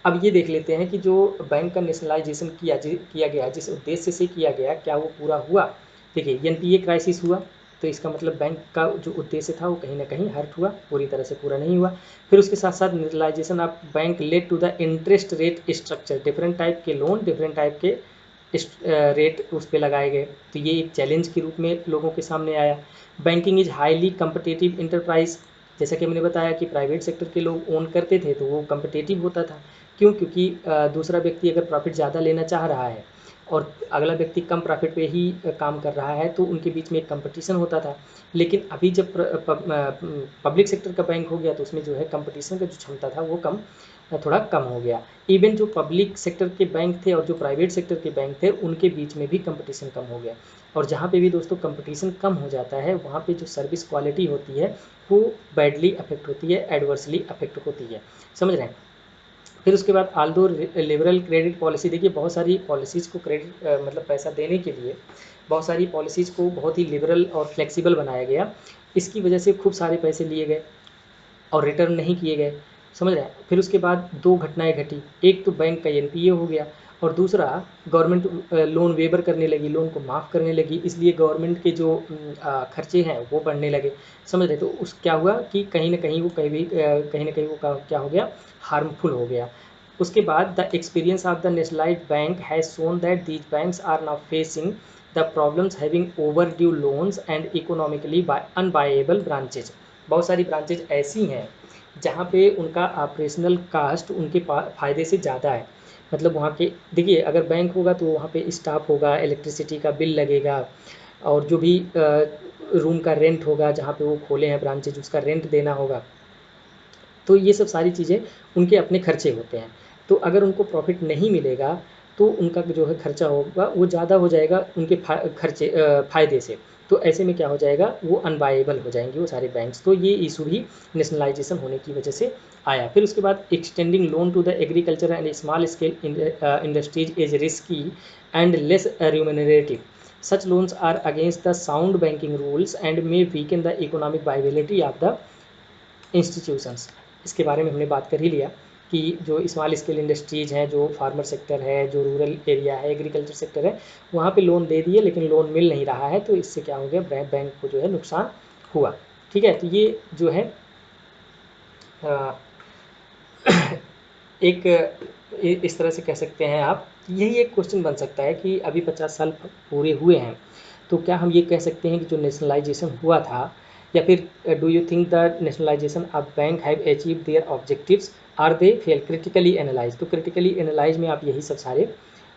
अब ये देख लेते हैं कि जो बैंक का नेशनलाइजेशन किया गया, जिस उद्देश्य से किया गया, क्या वो पूरा हुआ। देखिए एनपीए क्राइसिस हुआ, तो इसका मतलब बैंक का जो उद्देश्य था वो कहीं ना कहीं हर्ट हुआ, पूरी तरह से पूरा नहीं हुआ। फिर उसके साथ साथ nationalization of bank led to the interest rate structure, different type के लोन डिफरेंट टाइप के रेट उस पर लगाए गए, तो ये एक चैलेंज के रूप में लोगों के सामने आया। Banking is highly competitive enterprise, जैसा कि मैंने बताया कि प्राइवेट सेक्टर के लोग ओन करते थे तो वो कम्पिटिटिव होता था। क्यों? क्योंकि दूसरा व्यक्ति अगर प्रॉफिट ज़्यादा लेना चाह रहा है और अगला व्यक्ति कम प्रॉफिट पे ही काम कर रहा है, तो उनके बीच में एक कंपटीशन होता था। लेकिन अभी जब पब्लिक सेक्टर का बैंक हो गया तो उसमें जो है कंपटीशन का जो क्षमता था वो थोड़ा कम हो गया। इवन जो पब्लिक सेक्टर के बैंक थे और जो प्राइवेट सेक्टर के बैंक थे उनके बीच में भी कंपटीशन कम हो गया, और जहाँ पे भी दोस्तों कंपटीशन कम हो जाता है वहाँ पे जो सर्विस क्वालिटी होती है वो बैडली अफेक्ट होती है, एडवर्सली अफेक्ट होती है। समझ रहे हैं? फिर उसके बाद आल्दो लिबरल क्रेडिट पॉलिसी, देखिए बहुत सारी पॉलिसीज़ को क्रेडिट मतलब पैसा देने के लिए बहुत सारी पॉलिसीज़ को बहुत ही लिबरल और फ्लेक्सिबल बनाया गया, इसकी वजह से खूब सारे पैसे लिए गए और रिटर्न नहीं किए गए। समझ रहे हैं? फिर उसके बाद दो घटनाएं घटी, एक तो बैंक का एनपीए हो गया और दूसरा गवर्नमेंट लोन वेवर करने लगी, लोन को माफ़ करने लगी, इसलिए गवर्नमेंट के जो खर्चे हैं वो बढ़ने लगे। समझ रहे? तो उस क्या हुआ कि कहीं ना कहीं वो क्या हो गया, हार्मफुल हो गया। उसके बाद the experience of the nationalised bank has shown that these banks are now facing the problems having overdue loans and economically unviable branches. बहुत सारी ब्रांचेज ऐसी हैं जहाँ पे उनका ऑपरेशनल कास्ट उनके फ़ायदे से ज़्यादा है। मतलब वहाँ के देखिए अगर बैंक होगा तो वहाँ पे स्टाफ होगा, इलेक्ट्रिसिटी का बिल लगेगा, और जो भी रूम का रेंट होगा जहाँ पे वो खोले हैं ब्रांचेज उसका रेंट देना होगा, तो ये सब सारी चीज़ें उनके अपने खर्चे होते हैं। तो अगर उनको प्रॉफिट नहीं मिलेगा तो उनका जो है खर्चा होगा वो ज़्यादा हो जाएगा उनके फ़ायदे से, तो ऐसे में क्या हो जाएगा, वो अनवायेबल हो जाएंगे वो सारे बैंक्स। तो ये इशू भी नेशनलाइजेशन होने की वजह से आया। फिर उसके बाद extending loan to the agriculture and small scale industries is risky and less remunerative, such loans are against the sound banking rules and may weaken the economic viability of the institutions. इसके बारे में हमने बात कर ही लिया कि जो small scale industries हैं, जो फार्मर सेक्टर है, जो रूरल एरिया है, एग्रीकल्चर सेक्टर है, वहाँ पे लोन दे दिए लेकिन लोन मिल नहीं रहा है, तो इससे क्या हो गया, बैंक को जो है नुकसान हुआ। ठीक है, तो ये जो है एक इस तरह से कह सकते हैं आप, यही एक क्वेश्चन बन सकता है कि अभी 50 साल पूरे हुए हैं तो क्या हम ये कह सकते हैं कि जो नेशनलाइजेशन हुआ था, या फिर do you think the nationalization of bank have achieve their objectives, are they fail, critically analyze. तो क्रिटिकली एनालाइज में आप यही सब सारे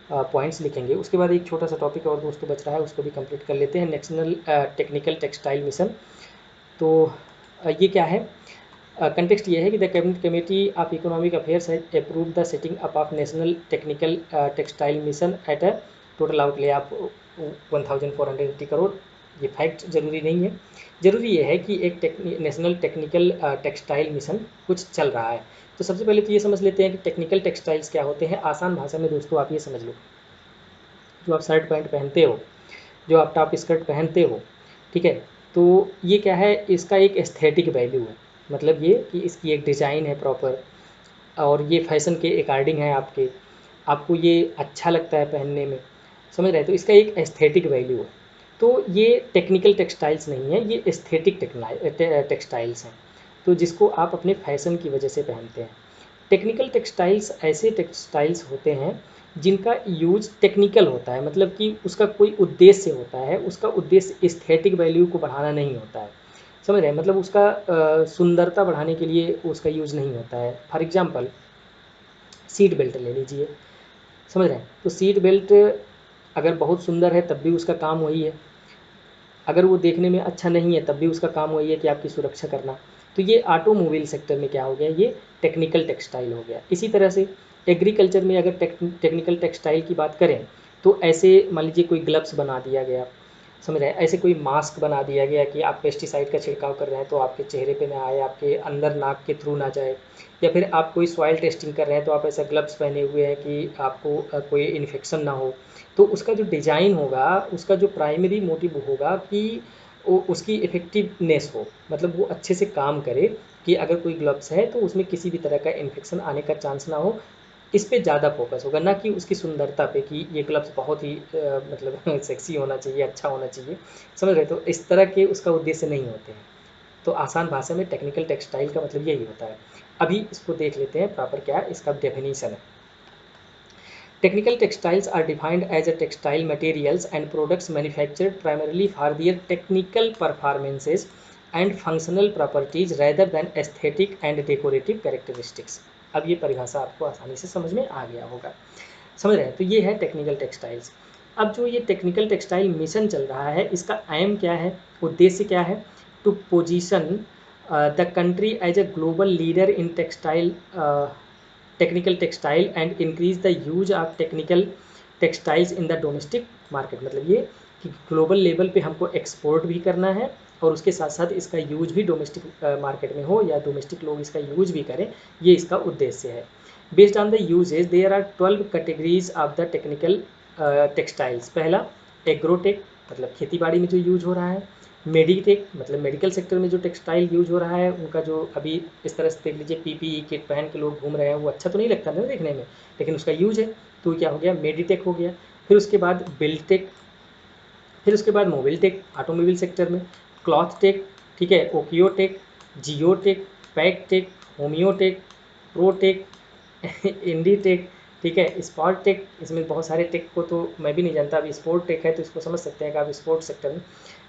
पॉइंट्स लिखेंगे। उसके बाद एक छोटा सा टॉपिक और दोस्तों बच रहा है, उसको भी कंप्लीट कर लेते हैं, नेशनल टेक्निकल टेक्सटाइल मिशन। तो ये क्या है, कंटेक्स्ट ये है कि the cabinet committee of economic affairs has approved the setting up of national technical textile mission at a total outlay of 1480 crore. ये फैक्ट ज़रूरी नहीं है, ज़रूरी ये है कि एक नेशनल टेक्निकल टेक्सटाइल मिशन कुछ चल रहा है। तो सबसे पहले तो ये समझ लेते हैं कि टेक्निकल टेक्सटाइल्स क्या होते हैं। आसान भाषा में दोस्तों आप ये समझ लो, जो आप शर्ट पैंट पहनते हो, जो आप टॉप स्कर्ट पहनते हो, ठीक है, तो ये क्या है, इसका एक एस्थेटिक वैल्यू है। मतलब ये कि इसकी एक डिज़ाइन है प्रॉपर, और ये फैशन के अकॉर्डिंग है, आपको ये अच्छा लगता है पहनने में, समझ रहे हैं, तो इसका एक एस्थेटिक वैल्यू है। तो ये टेक्निकल टेक्सटाइल्स नहीं है, ये एस्थेटिक टेक्सटाइल्स हैं, तो जिसको आप अपने फैशन की वजह से पहनते हैं। टेक्निकल टेक्सटाइल्स ऐसे टेक्सटाइल्स होते हैं जिनका यूज टेक्निकल होता है, मतलब कि उसका कोई उद्देश्य होता है, उसका उद्देश्य एस्थेटिक वैल्यू को बढ़ाना नहीं होता है। समझ रहे हैं, मतलब उसका सुंदरता बढ़ाने के लिए उसका यूज़ नहीं होता है। फॉर एग्जांपल सीट बेल्ट ले लीजिए, समझ रहे हैं, तो सीट बेल्ट अगर बहुत सुंदर है तब भी उसका काम वही है, अगर वो देखने में अच्छा नहीं है तब भी उसका काम वही है कि आपकी सुरक्षा करना। तो ये ऑटोमोबाइल सेक्टर में क्या हो गया, ये टेक्निकल टेक्सटाइल हो गया। इसी तरह से एग्रीकल्चर में अगर टेक्निकल टेक्सटाइल की बात करें तो ऐसे मान लीजिए कोई ग्लव्स बना दिया गया, समझ रहे हैं, ऐसे कोई मास्क बना दिया गया कि आप पेस्टिसाइड का छिड़काव कर रहे हैं तो आपके चेहरे पे ना आए, आपके अंदर नाक के थ्रू ना जाए, या फिर आप कोई सॉइल टेस्टिंग कर रहे हैं तो आप ऐसा ग्लव्स पहने हुए हैं कि आपको कोई इन्फेक्शन ना हो। तो उसका जो डिज़ाइन होगा, उसका जो प्राइमरी मोटिव होगा कि उसकी इफ़ेक्टिवनेस हो, मतलब वो अच्छे से काम करे कि अगर कोई ग्लव्स है तो उसमें किसी भी तरह का इन्फेक्शन आने का चांस ना हो। इस पे ज़्यादा फोकस होगा, ना कि उसकी सुंदरता पे कि ये ग्लव्स बहुत ही मतलब सेक्सी होना चाहिए, अच्छा होना चाहिए, समझ रहे, तो इस तरह के उसका उद्देश्य नहीं होते हैं। तो आसान भाषा में टेक्निकल टेक्सटाइल का मतलब यही होता है। अभी इसको देख लेते हैं प्रॉपर क्या इसका डेफिनेशन है। Technical textiles are defined as a textile materials and products manufactured primarily for their technical performances and functional properties rather than aesthetic and decorative characteristics। अब ये परिभाषा आपको आसानी से समझ में आ गया होगा, समझ रहे हैं, तो ये है टेक्निकल टेक्सटाइल्स। अब जो ये टेक्निकल टेक्सटाइल मिशन चल रहा है, इसका एम क्या है, उद्देश्य क्या है, to position the country as a global leader in textile technical textile and increase the use of technical textiles in the domestic market. मतलब ये कि ग्लोबल लेवल पे हमको एक्सपोर्ट भी करना है और उसके साथ साथ इसका यूज भी डोमेस्टिक मार्केट में हो या डोमेस्टिक लोग इसका यूज भी करें, ये इसका उद्देश्य है। Based on the usages there are 12 categories of the technical textiles. पहला एग्रोटेक, मतलब खेती बाड़ी में जो यूज हो रहा है। मेडिटेक, मतलब मेडिकल सेक्टर में जो टेक्सटाइल यूज हो रहा है उनका जो अभी इस तरह से देख लीजिए पीपीई किट पहन के लोग घूम रहे हैं, वो अच्छा तो नहीं लगता ना देखने में, लेकिन उसका यूज है, तो क्या हो गया, मेडिटेक हो गया। फिर उसके बाद बिल्टेक, फिर उसके बाद मोबाइल टेक ऑटोमोबाइल सेक्टर में, क्लॉथ टेक, ठीक है, ओकियोटेक, जियोटेक, पैकटेक, होम्योटेक, प्रोटेक, इंडीटेक, ठीक है, स्पॉट टेक, इसमें बहुत सारे टेक को तो मैं भी नहीं जानता, अभी स्पोर्ट टेक है तो इसको समझ सकते हैं कि आप स्पोर्ट सेक्टर में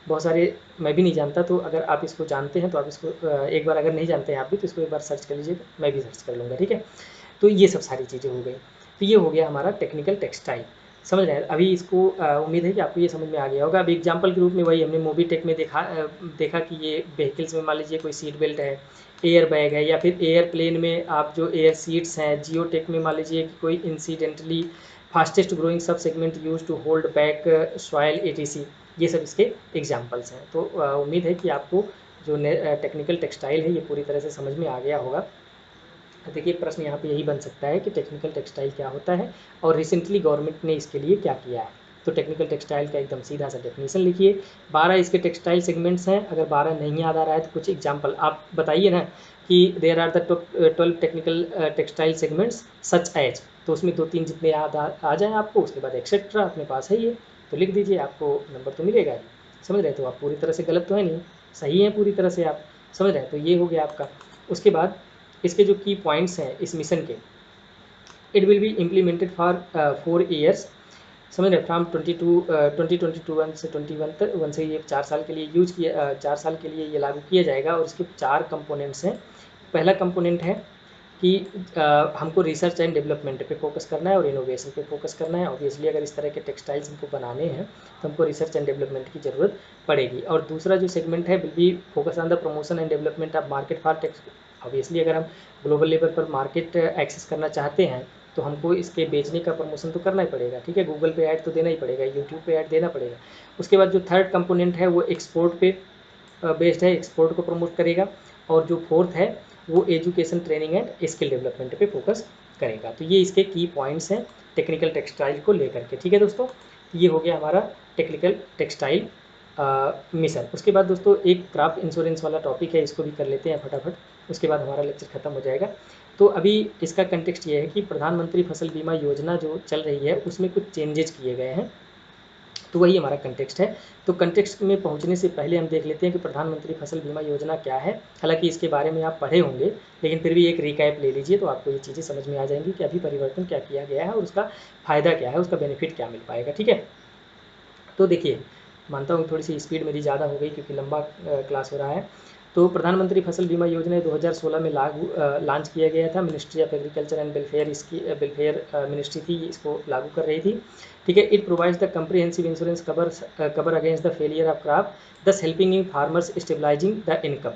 बहुत सारे, मैं भी नहीं जानता, तो अगर आप इसको जानते हैं तो आप इसको एक बार, अगर नहीं जानते हैं आप भी तो इसको एक बार सर्च कर लीजिए, मैं भी सर्च कर लूँगा, ठीक है। तो ये सब सारी चीज़ें हो गई, तो ये हो गया हमारा टेक्निकल टेक्सटाइल, समझ रहे हैं। अभी इसको उम्मीद है कि आपको ये समझ में आ गया होगा। अभी एग्जांपल के रूप में वही हमने मोबी टेक में देखा कि ये व्हीकल्स में मान लीजिए कोई सीट बेल्ट है, एयर बैग है, या फिर एयरप्लेन में आप जो एयर सीट्स हैं। जियो टेक में मान लीजिए कि कोई incidentally fastest growing sub segment use to hold back soil etc, ये सब इसके एग्जाम्पल्स हैं। तो उम्मीद है कि आपको जो टेक्निकल टेक्सटाइल है ये पूरी तरह से समझ में आ गया होगा। देखिए प्रश्न यहाँ पे यही बन सकता है कि टेक्निकल टेक्सटाइल क्या होता है और रिसेंटली गवर्नमेंट ने इसके लिए क्या किया है। तो टेक्निकल टेक्सटाइल का एकदम सीधा सा डेफिनेशन लिखिए। 12 इसके टेक्सटाइल सेगमेंट्स हैं, अगर 12 नहीं याद आ रहा है तो कुछ एग्जांपल आप बताइए ना कि there are the 12 technical textile segments such as, तो उसमें 2-3 जितने याद आ जाए आपको, उसके बाद एक्सेट्रा अपने पास है ये, तो लिख दीजिए, आपको नंबर तो मिलेगा ही, समझ रहे। तो आप पूरी तरह से गलत तो है नहीं, सही है पूरी तरह से, आप समझ रहे हैं। तो ये हो गया आपका। उसके बाद इसके जो की पॉइंट्स हैं इस मिशन के, it will be implemented for 4 years, समझ रहे, फ्राम 2021 से 21 तक, 1 से ये 4 साल के लिए 4 साल के लिए ये लागू किया जाएगा। और इसके 4 कंपोनेंट्स हैं। पहला कंपोनेंट है कि हमको रिसर्च एंड डेवलपमेंट पे फोकस करना है और इनोवेशन पे फोकस करना है। ऑब्वियसली अगर इस तरह के टेक्सटाइल्स हमको बनाने हैं तो हमको रिसर्च एंड डेवलपमेंट की ज़रूरत पड़ेगी। और दूसरा जो सेगमेंट है will be focus on the promotion and development of market for techs. Obviously अगर हम ग्लोबल लेवल पर मार्केट एक्सेस करना चाहते हैं तो हमको इसके बेचने का प्रमोशन तो करना ही पड़ेगा, ठीक है, गूगल पे ऐड तो देना ही पड़ेगा, यूट्यूब पे ऐड देना पड़ेगा। उसके बाद जो थर्ड कंपोनेंट है वो एक्सपोर्ट पे बेस्ड है, एक्सपोर्ट को प्रमोट करेगा। और जो फोर्थ है वो education training and skill development पे फोकस करेगा। तो ये इसके की पॉइंट्स हैं टेक्निकल टेक्सटाइल को लेकर के, ठीक है दोस्तों। ये हो गया हमारा टेक्निकल टेक्सटाइल मिशन। उसके बाद दोस्तों एक क्रॉप इंश्योरेंस वाला टॉपिक है, इसको भी कर लेते हैं फटाफट, उसके बाद हमारा लेक्चर खत्म हो जाएगा। तो अभी इसका कंटेक्स्ट ये है कि प्रधानमंत्री फसल बीमा योजना जो चल रही है उसमें कुछ चेंजेस किए गए हैं, तो वही हमारा कंटेक्स्ट है। तो कंटेक्स्ट में पहुंचने से पहले हम देख लेते हैं कि प्रधानमंत्री फसल बीमा योजना क्या है। हालांकि इसके बारे में आप पढ़े होंगे, लेकिन फिर भी एक रिकैप ले लीजिए तो आपको ये चीज़ें समझ में आ जाएंगी कि अभी परिवर्तन क्या किया गया है और उसका फ़ायदा क्या है, उसका बेनिफिट क्या मिल पाएगा, ठीक है। तो देखिए मानता हूँ थोड़ी सी स्पीड मेरी ज़्यादा हो गई क्योंकि लंबा क्लास हो रहा है। तो प्रधानमंत्री फसल बीमा योजना 2016 में लॉन्च किया गया था। Ministry of agriculture and welfare इसकी वेलफेयर मिनिस्ट्री थी, इसको लागू कर रही थी। ठीक है। It provides the comprehensive insurance cover against the failure of crop, thus helping in farmers stabilising the income.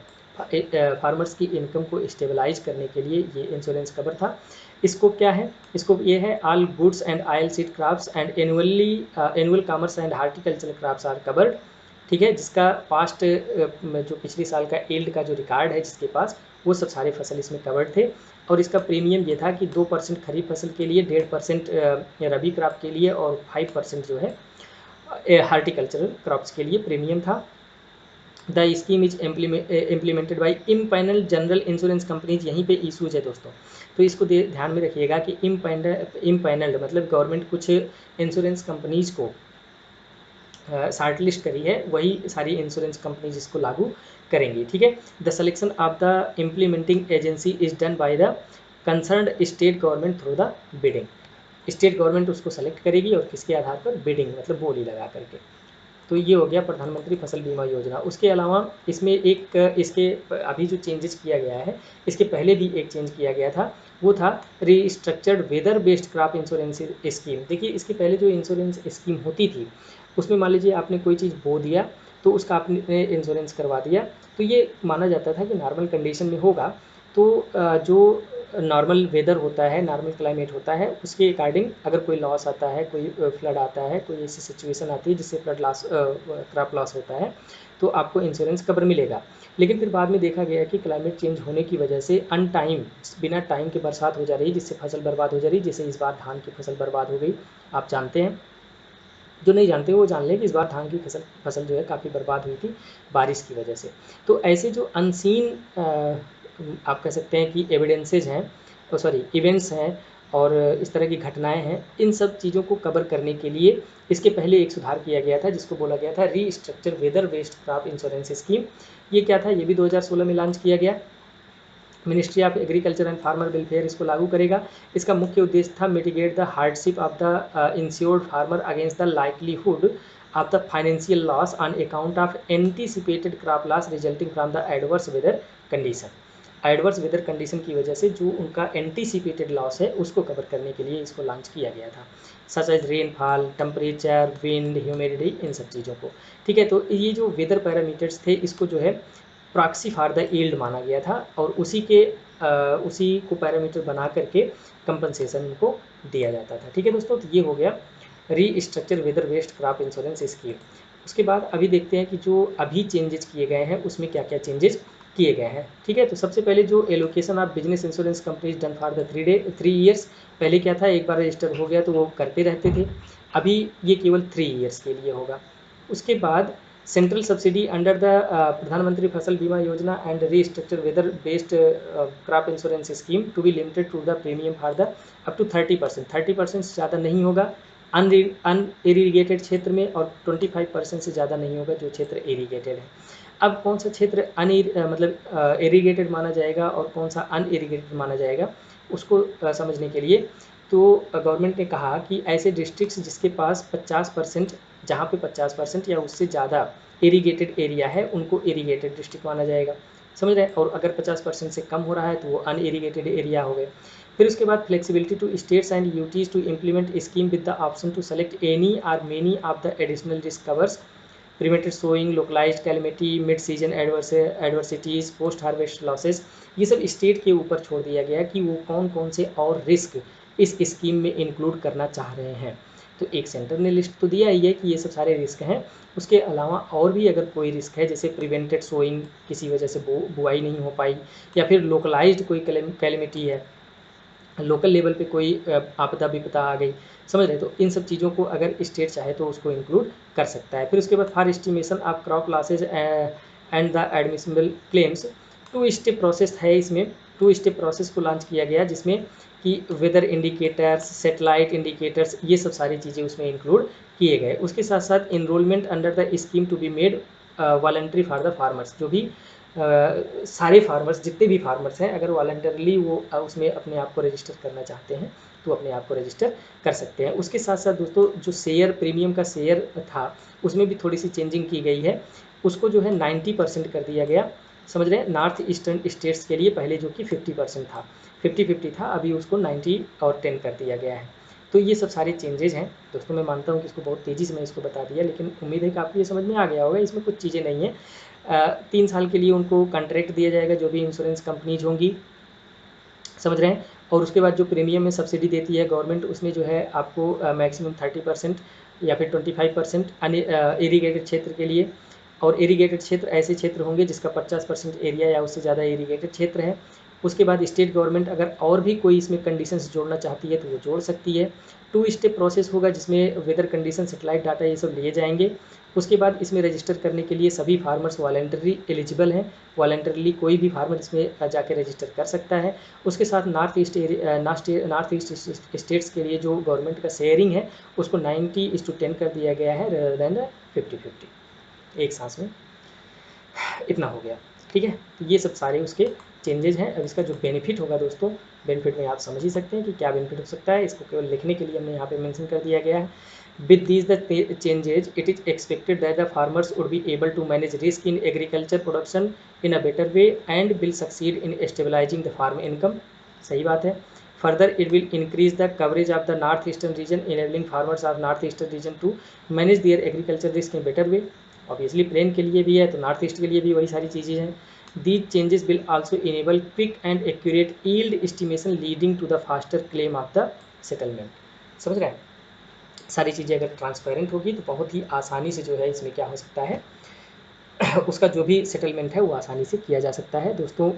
Farmers की इनकम को स्टेबलाइज करने के लिए ये इंश्योरेंस कवर था। इसको क्या है, इसको ये है all goods and oil seed crops and annual commerce and horticultural crops are covered. ठीक है। जिसका पास्ट जो पिछले साल का यील्ड का जो रिकॉर्ड है जिसके पास, वो सब सारे फसल इसमें कवर्ड थे। और इसका प्रीमियम ये था कि 2% खरीफ फसल के लिए, 1.5% रबी क्रॉप के लिए और 5% जो है हार्टिकल्चरल क्रॉप्स के लिए प्रीमियम था। The scheme is implemented by empanel general insurance companies. यहीं पे इशूज है दोस्तों, तो इसको ध्यान में रखिएगा कि इम्पैनल्ड मतलब गवर्नमेंट कुछ इंश्योरेंस कंपनीज को शार्ट लिस्ट करी है, वही सारी इंश्योरेंस कंपनीज इसको लागू करेंगी। ठीक है। The selection of the implementing agency is done by the concerned state government through the bidding. State government उसको सेलेक्ट करेगी और किसके आधार पर, बिडिंग मतलब बोली लगा करके। तो ये हो गया प्रधानमंत्री फसल बीमा योजना। उसके अलावा इसमें एक इसके अभी जो चेंजेस किया गया है, इसके पहले भी एक चेंज किया गया था, वो था restructured weather based crop insurance scheme. देखिए इसके पहले जो इंश्योरेंस स्कीम होती थी उसमें मान लीजिए आपने कोई चीज़ बो दिया तो उसका आपने इंश्योरेंस करवा दिया, तो ये माना जाता था कि नॉर्मल कंडीशन में होगा, तो जो नॉर्मल वेदर होता है, नॉर्मल क्लाइमेट होता है, उसके अकॉर्डिंग अगर कोई लॉस आता है, कोई फ्लड आता है, कोई ऐसी सिचुएशन आती है जिससे फ्लड लॉस क्रॉप लॉस होता है, तो आपको इंश्योरेंस कवर मिलेगा। लेकिन फिर बाद में देखा गया कि क्लाइमेट चेंज होने की वजह से अनटाइम, बिना टाइम के बरसात हो जा रही, जिससे फसल बर्बाद हो जा रही, जैसे इस बार धान की फसल बर्बाद हो गई, आप जानते हैं। जो नहीं जानते वो जान लें कि इस बार धान की फसल जो है काफ़ी बर्बाद हुई थी बारिश की वजह से। तो ऐसे जो अनसीन आप कह सकते हैं कि एविडेंसेज हैं, इवेंट्स हैं और इस तरह की घटनाएं हैं, इन सब चीज़ों को कवर करने के लिए इसके पहले एक सुधार किया गया था जिसको बोला गया था restructure weather based crop insurance scheme. ये क्या था, ये भी 2016 में लॉन्च किया गया। Ministry of agriculture and farmer welfare इसको लागू करेगा। इसका मुख्य उद्देश्य था mitigate the hardship of the insured farmer against the likelihood of the financial loss on account of anticipated crop loss resulting from the adverse weather condition. Adverse weather condition की वजह से जो उनका एंटीसिपेटेड लॉस है उसको cover करने के लिए इसको लॉन्च किया गया था, such as rainfall, temperature, wind, humidity, इन सब चीज़ों को। ठीक है। तो ये जो वेदर पैरामीटर्स थे इसको जो है प्रॉक्सी फॉर द यील्ड माना गया था और उसी को पैरामीटर बना करके कंपनसेशन को दिया जाता था। ठीक है दोस्तों, तो ये हो गया restructure weather based crop insurance scheme. उसके बाद अभी देखते हैं कि जो अभी चेंजेस किए गए हैं उसमें क्या क्या चेंजेस किए गए हैं। ठीक है। तो सबसे पहले जो allocation of business insurance companies done for the 3 years. पहले क्या था, एक बार रजिस्टर हो गया तो वो करते रहते थे, अभी ये केवल 3 ईयर्स के लिए होगा। उसके बाद सेंट्रल सब्सिडी अंडर द प्रधानमंत्री Fasal Bima Yojana and restructure weather based crop insurance scheme to be limited to the premium for the up to 30%। 30% से ज़्यादा नहीं होगा अनइरीगेटेड क्षेत्र में और 25% से ज़्यादा नहीं होगा जो क्षेत्र इरीगेटेड है। अब कौन सा क्षेत्र मतलब इरीगेटेड माना जाएगा और कौन सा अनइरीगेटेड माना जाएगा उसको समझने के लिए तो गवर्नमेंट ने कहा कि ऐसे डिस्ट्रिक्ट्स जिसके पास 50%, जहाँ पे 50% या उससे ज़्यादा इरीगेटेड एरिया है उनको इरीगेटेड डिस्ट्रिक्ट माना जाएगा, समझ रहे हैं। और अगर 50% से कम हो रहा है तो वो अनइरीगेटेड एरिया हो गए। फिर उसके बाद flexibility to states and UTs to implement scheme with the option to select any or many of the additional risk covers, prevented sowing, localised calamity, mid season adversities, post harvest losses. ये सब state के ऊपर छोड़ दिया गया कि वो कौन कौन से और रिस्क इस स्कीम में इंक्लूड करना चाह रहे हैं। तो एक सेंटर ने लिस्ट तो दिया ही है कि ये सब सारे रिस्क हैं, उसके अलावा और भी अगर कोई रिस्क है जैसे प्रिवेंटेड सोइंग, किसी वजह से बुआई नहीं हो पाई, या फिर लोकलाइज्ड कोई कैलमिटी है, लोकल लेवल पे कोई आपदा विपदा आ गई, समझ रहे। तो इन सब चीज़ों को अगर स्टेट चाहे तो उसको इंक्लूड कर सकता है। फिर उसके बाद for estimation of crop losses and the admissible claims, 2 step process है इसमें। 2 स्टेप प्रोसेस को लॉन्च किया गया जिसमें कि वेदर इंडिकेटर्स, सेटेलाइट इंडिकेटर्स, ये सब सारी चीज़ें उसमें इंक्लूड किए गए। उसके साथ साथ enrolment under the scheme to be made voluntary for the farmers, जो भी सारे फार्मर्स, जितने भी फार्मर्स हैं, अगर वॉलंटरली वो उसमें अपने आप को रजिस्टर करना चाहते हैं तो अपने आप को रजिस्टर कर सकते हैं। उसके साथ साथ दोस्तों जो शेयर प्रीमियम का शेयर था उसमें भी थोड़ी सी चेंजिंग की गई है, उसको जो है 90% कर दिया गया। समझ रहे हैं, नॉर्थ ईस्टर्न स्टेट्स के लिए पहले जो कि 50% था, 50-50 था, अभी उसको 90 और 10 कर दिया गया है। तो ये सब सारे चेंजेज हैं दोस्तों। मैं मानता हूँ कि इसको बहुत तेज़ी से मैं इसको बता दिया, लेकिन उम्मीद है कि आपको ये समझ में आ गया होगा। इसमें कुछ चीज़ें नहीं है। 3 साल के लिए उनको कॉन्ट्रैक्ट दिया जाएगा, जो भी इंश्योरेंस कंपनीज होंगी, समझ रहे हैं। और उसके बाद जो प्रीमियम में सब्सिडी देती है गवर्नमेंट, उसमें जो है आपको मैक्सिमम 30% या फिर 25% इरीगेटेड क्षेत्र के लिए। और इरीगेटेड क्षेत्र ऐसे क्षेत्र होंगे जिसका 50% एरिया या उससे ज़्यादा इरीगेटेड क्षेत्र है। उसके बाद स्टेट गवर्नमेंट अगर और भी कोई इसमें कंडीशंस जोड़ना चाहती है तो वो जोड़ सकती है। 2 स्टेप प्रोसेस होगा जिसमें वेदर कंडीशन, सेटेलाइट डाटा, ये सब लिए जाएंगे। उसके बाद इसमें रजिस्टर करने के लिए सभी फार्मर्स वॉलंटरी एलिजिबल हैं, वॉलंटरली कोई भी फार्मर इसमें जाके रजिस्टर कर सकता है। उसके साथ नॉर्थ ईस्ट स्टेट्स के लिए जो गवर्नमेंट का शेयरिंग है उसको 90:10 कर दिया गया है, रेदर देन 50-50। एक सांस में इतना हो गया, ठीक है। तो ये सब सारे उसके चेंजेज हैं। अब इसका जो बेनिफिट होगा दोस्तों, बेनिफिट में आप समझ ही सकते हैं कि क्या बेनिफिट हो सकता है। इसको केवल लिखने के लिए हमने यहाँ पे मेंशन कर दिया गया है। With these the changes it is expected that the farmers would be able to manage risk in agriculture production in a better way and will succeed in stabilizing the farm income. सही बात है। Further it will increase the coverage of the north eastern region enabling farmers of north eastern region to manage their agriculture risk in better way. Obviously plan के लिए भी है तो north east के लिए भी वही सारी चीज़ें हैं। These changes will also enable quick and accurate yield estimation leading to the faster claim of the settlement. समझ रहे हैं, सारी चीज़ें अगर ट्रांसपेरेंट होगी तो बहुत ही आसानी से जो है इसमें क्या हो सकता है उसका जो भी सेटलमेंट है वो आसानी से किया जा सकता है। दोस्तों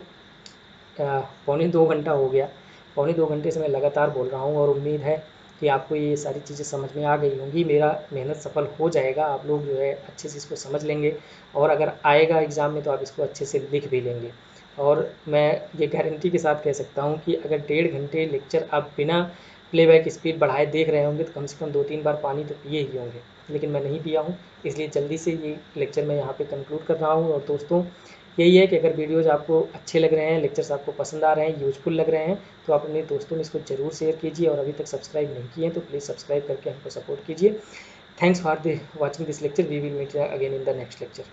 1.25 घंटा हो गया, 1.25 घंटे से मैं लगातार बोल रहा हूँ और उम्मीद है कि आपको ये सारी चीज़ें समझ में आ गई होंगी। मेरा मेहनत सफल हो जाएगा, आप लोग जो है अच्छे से इसको समझ लेंगे और अगर आएगा एग्ज़ाम में तो आप इसको अच्छे से लिख भी लेंगे। और मैं ये गारंटी के साथ कह सकता हूँ कि अगर 1.5 घंटे लेक्चर आप बिना प्लेबैक स्पीड बढ़ाए देख रहे होंगे तो कम से कम 2-3 बार पानी तो पिए ही होंगे, लेकिन मैं नहीं पिया हूँ, इसलिए जल्दी से ये लेक्चर मैं यहाँ पे कंक्लूड कर रहा हूँ। और दोस्तों यही है कि अगर वीडियोज़ आपको अच्छे लग रहे हैं, लेक्चर्स आपको पसंद आ रहे हैं, यूजफुल लग रहे हैं, तो आप अपने दोस्तों में इसको जरूर शेयर कीजिए और अभी तक सब्सक्राइब नहीं किए हैं तो प्लीज़ सब्सक्राइब करके हमको सपोर्ट कीजिए। Thanks for the watching this lecture, we will meet again in the next lecture.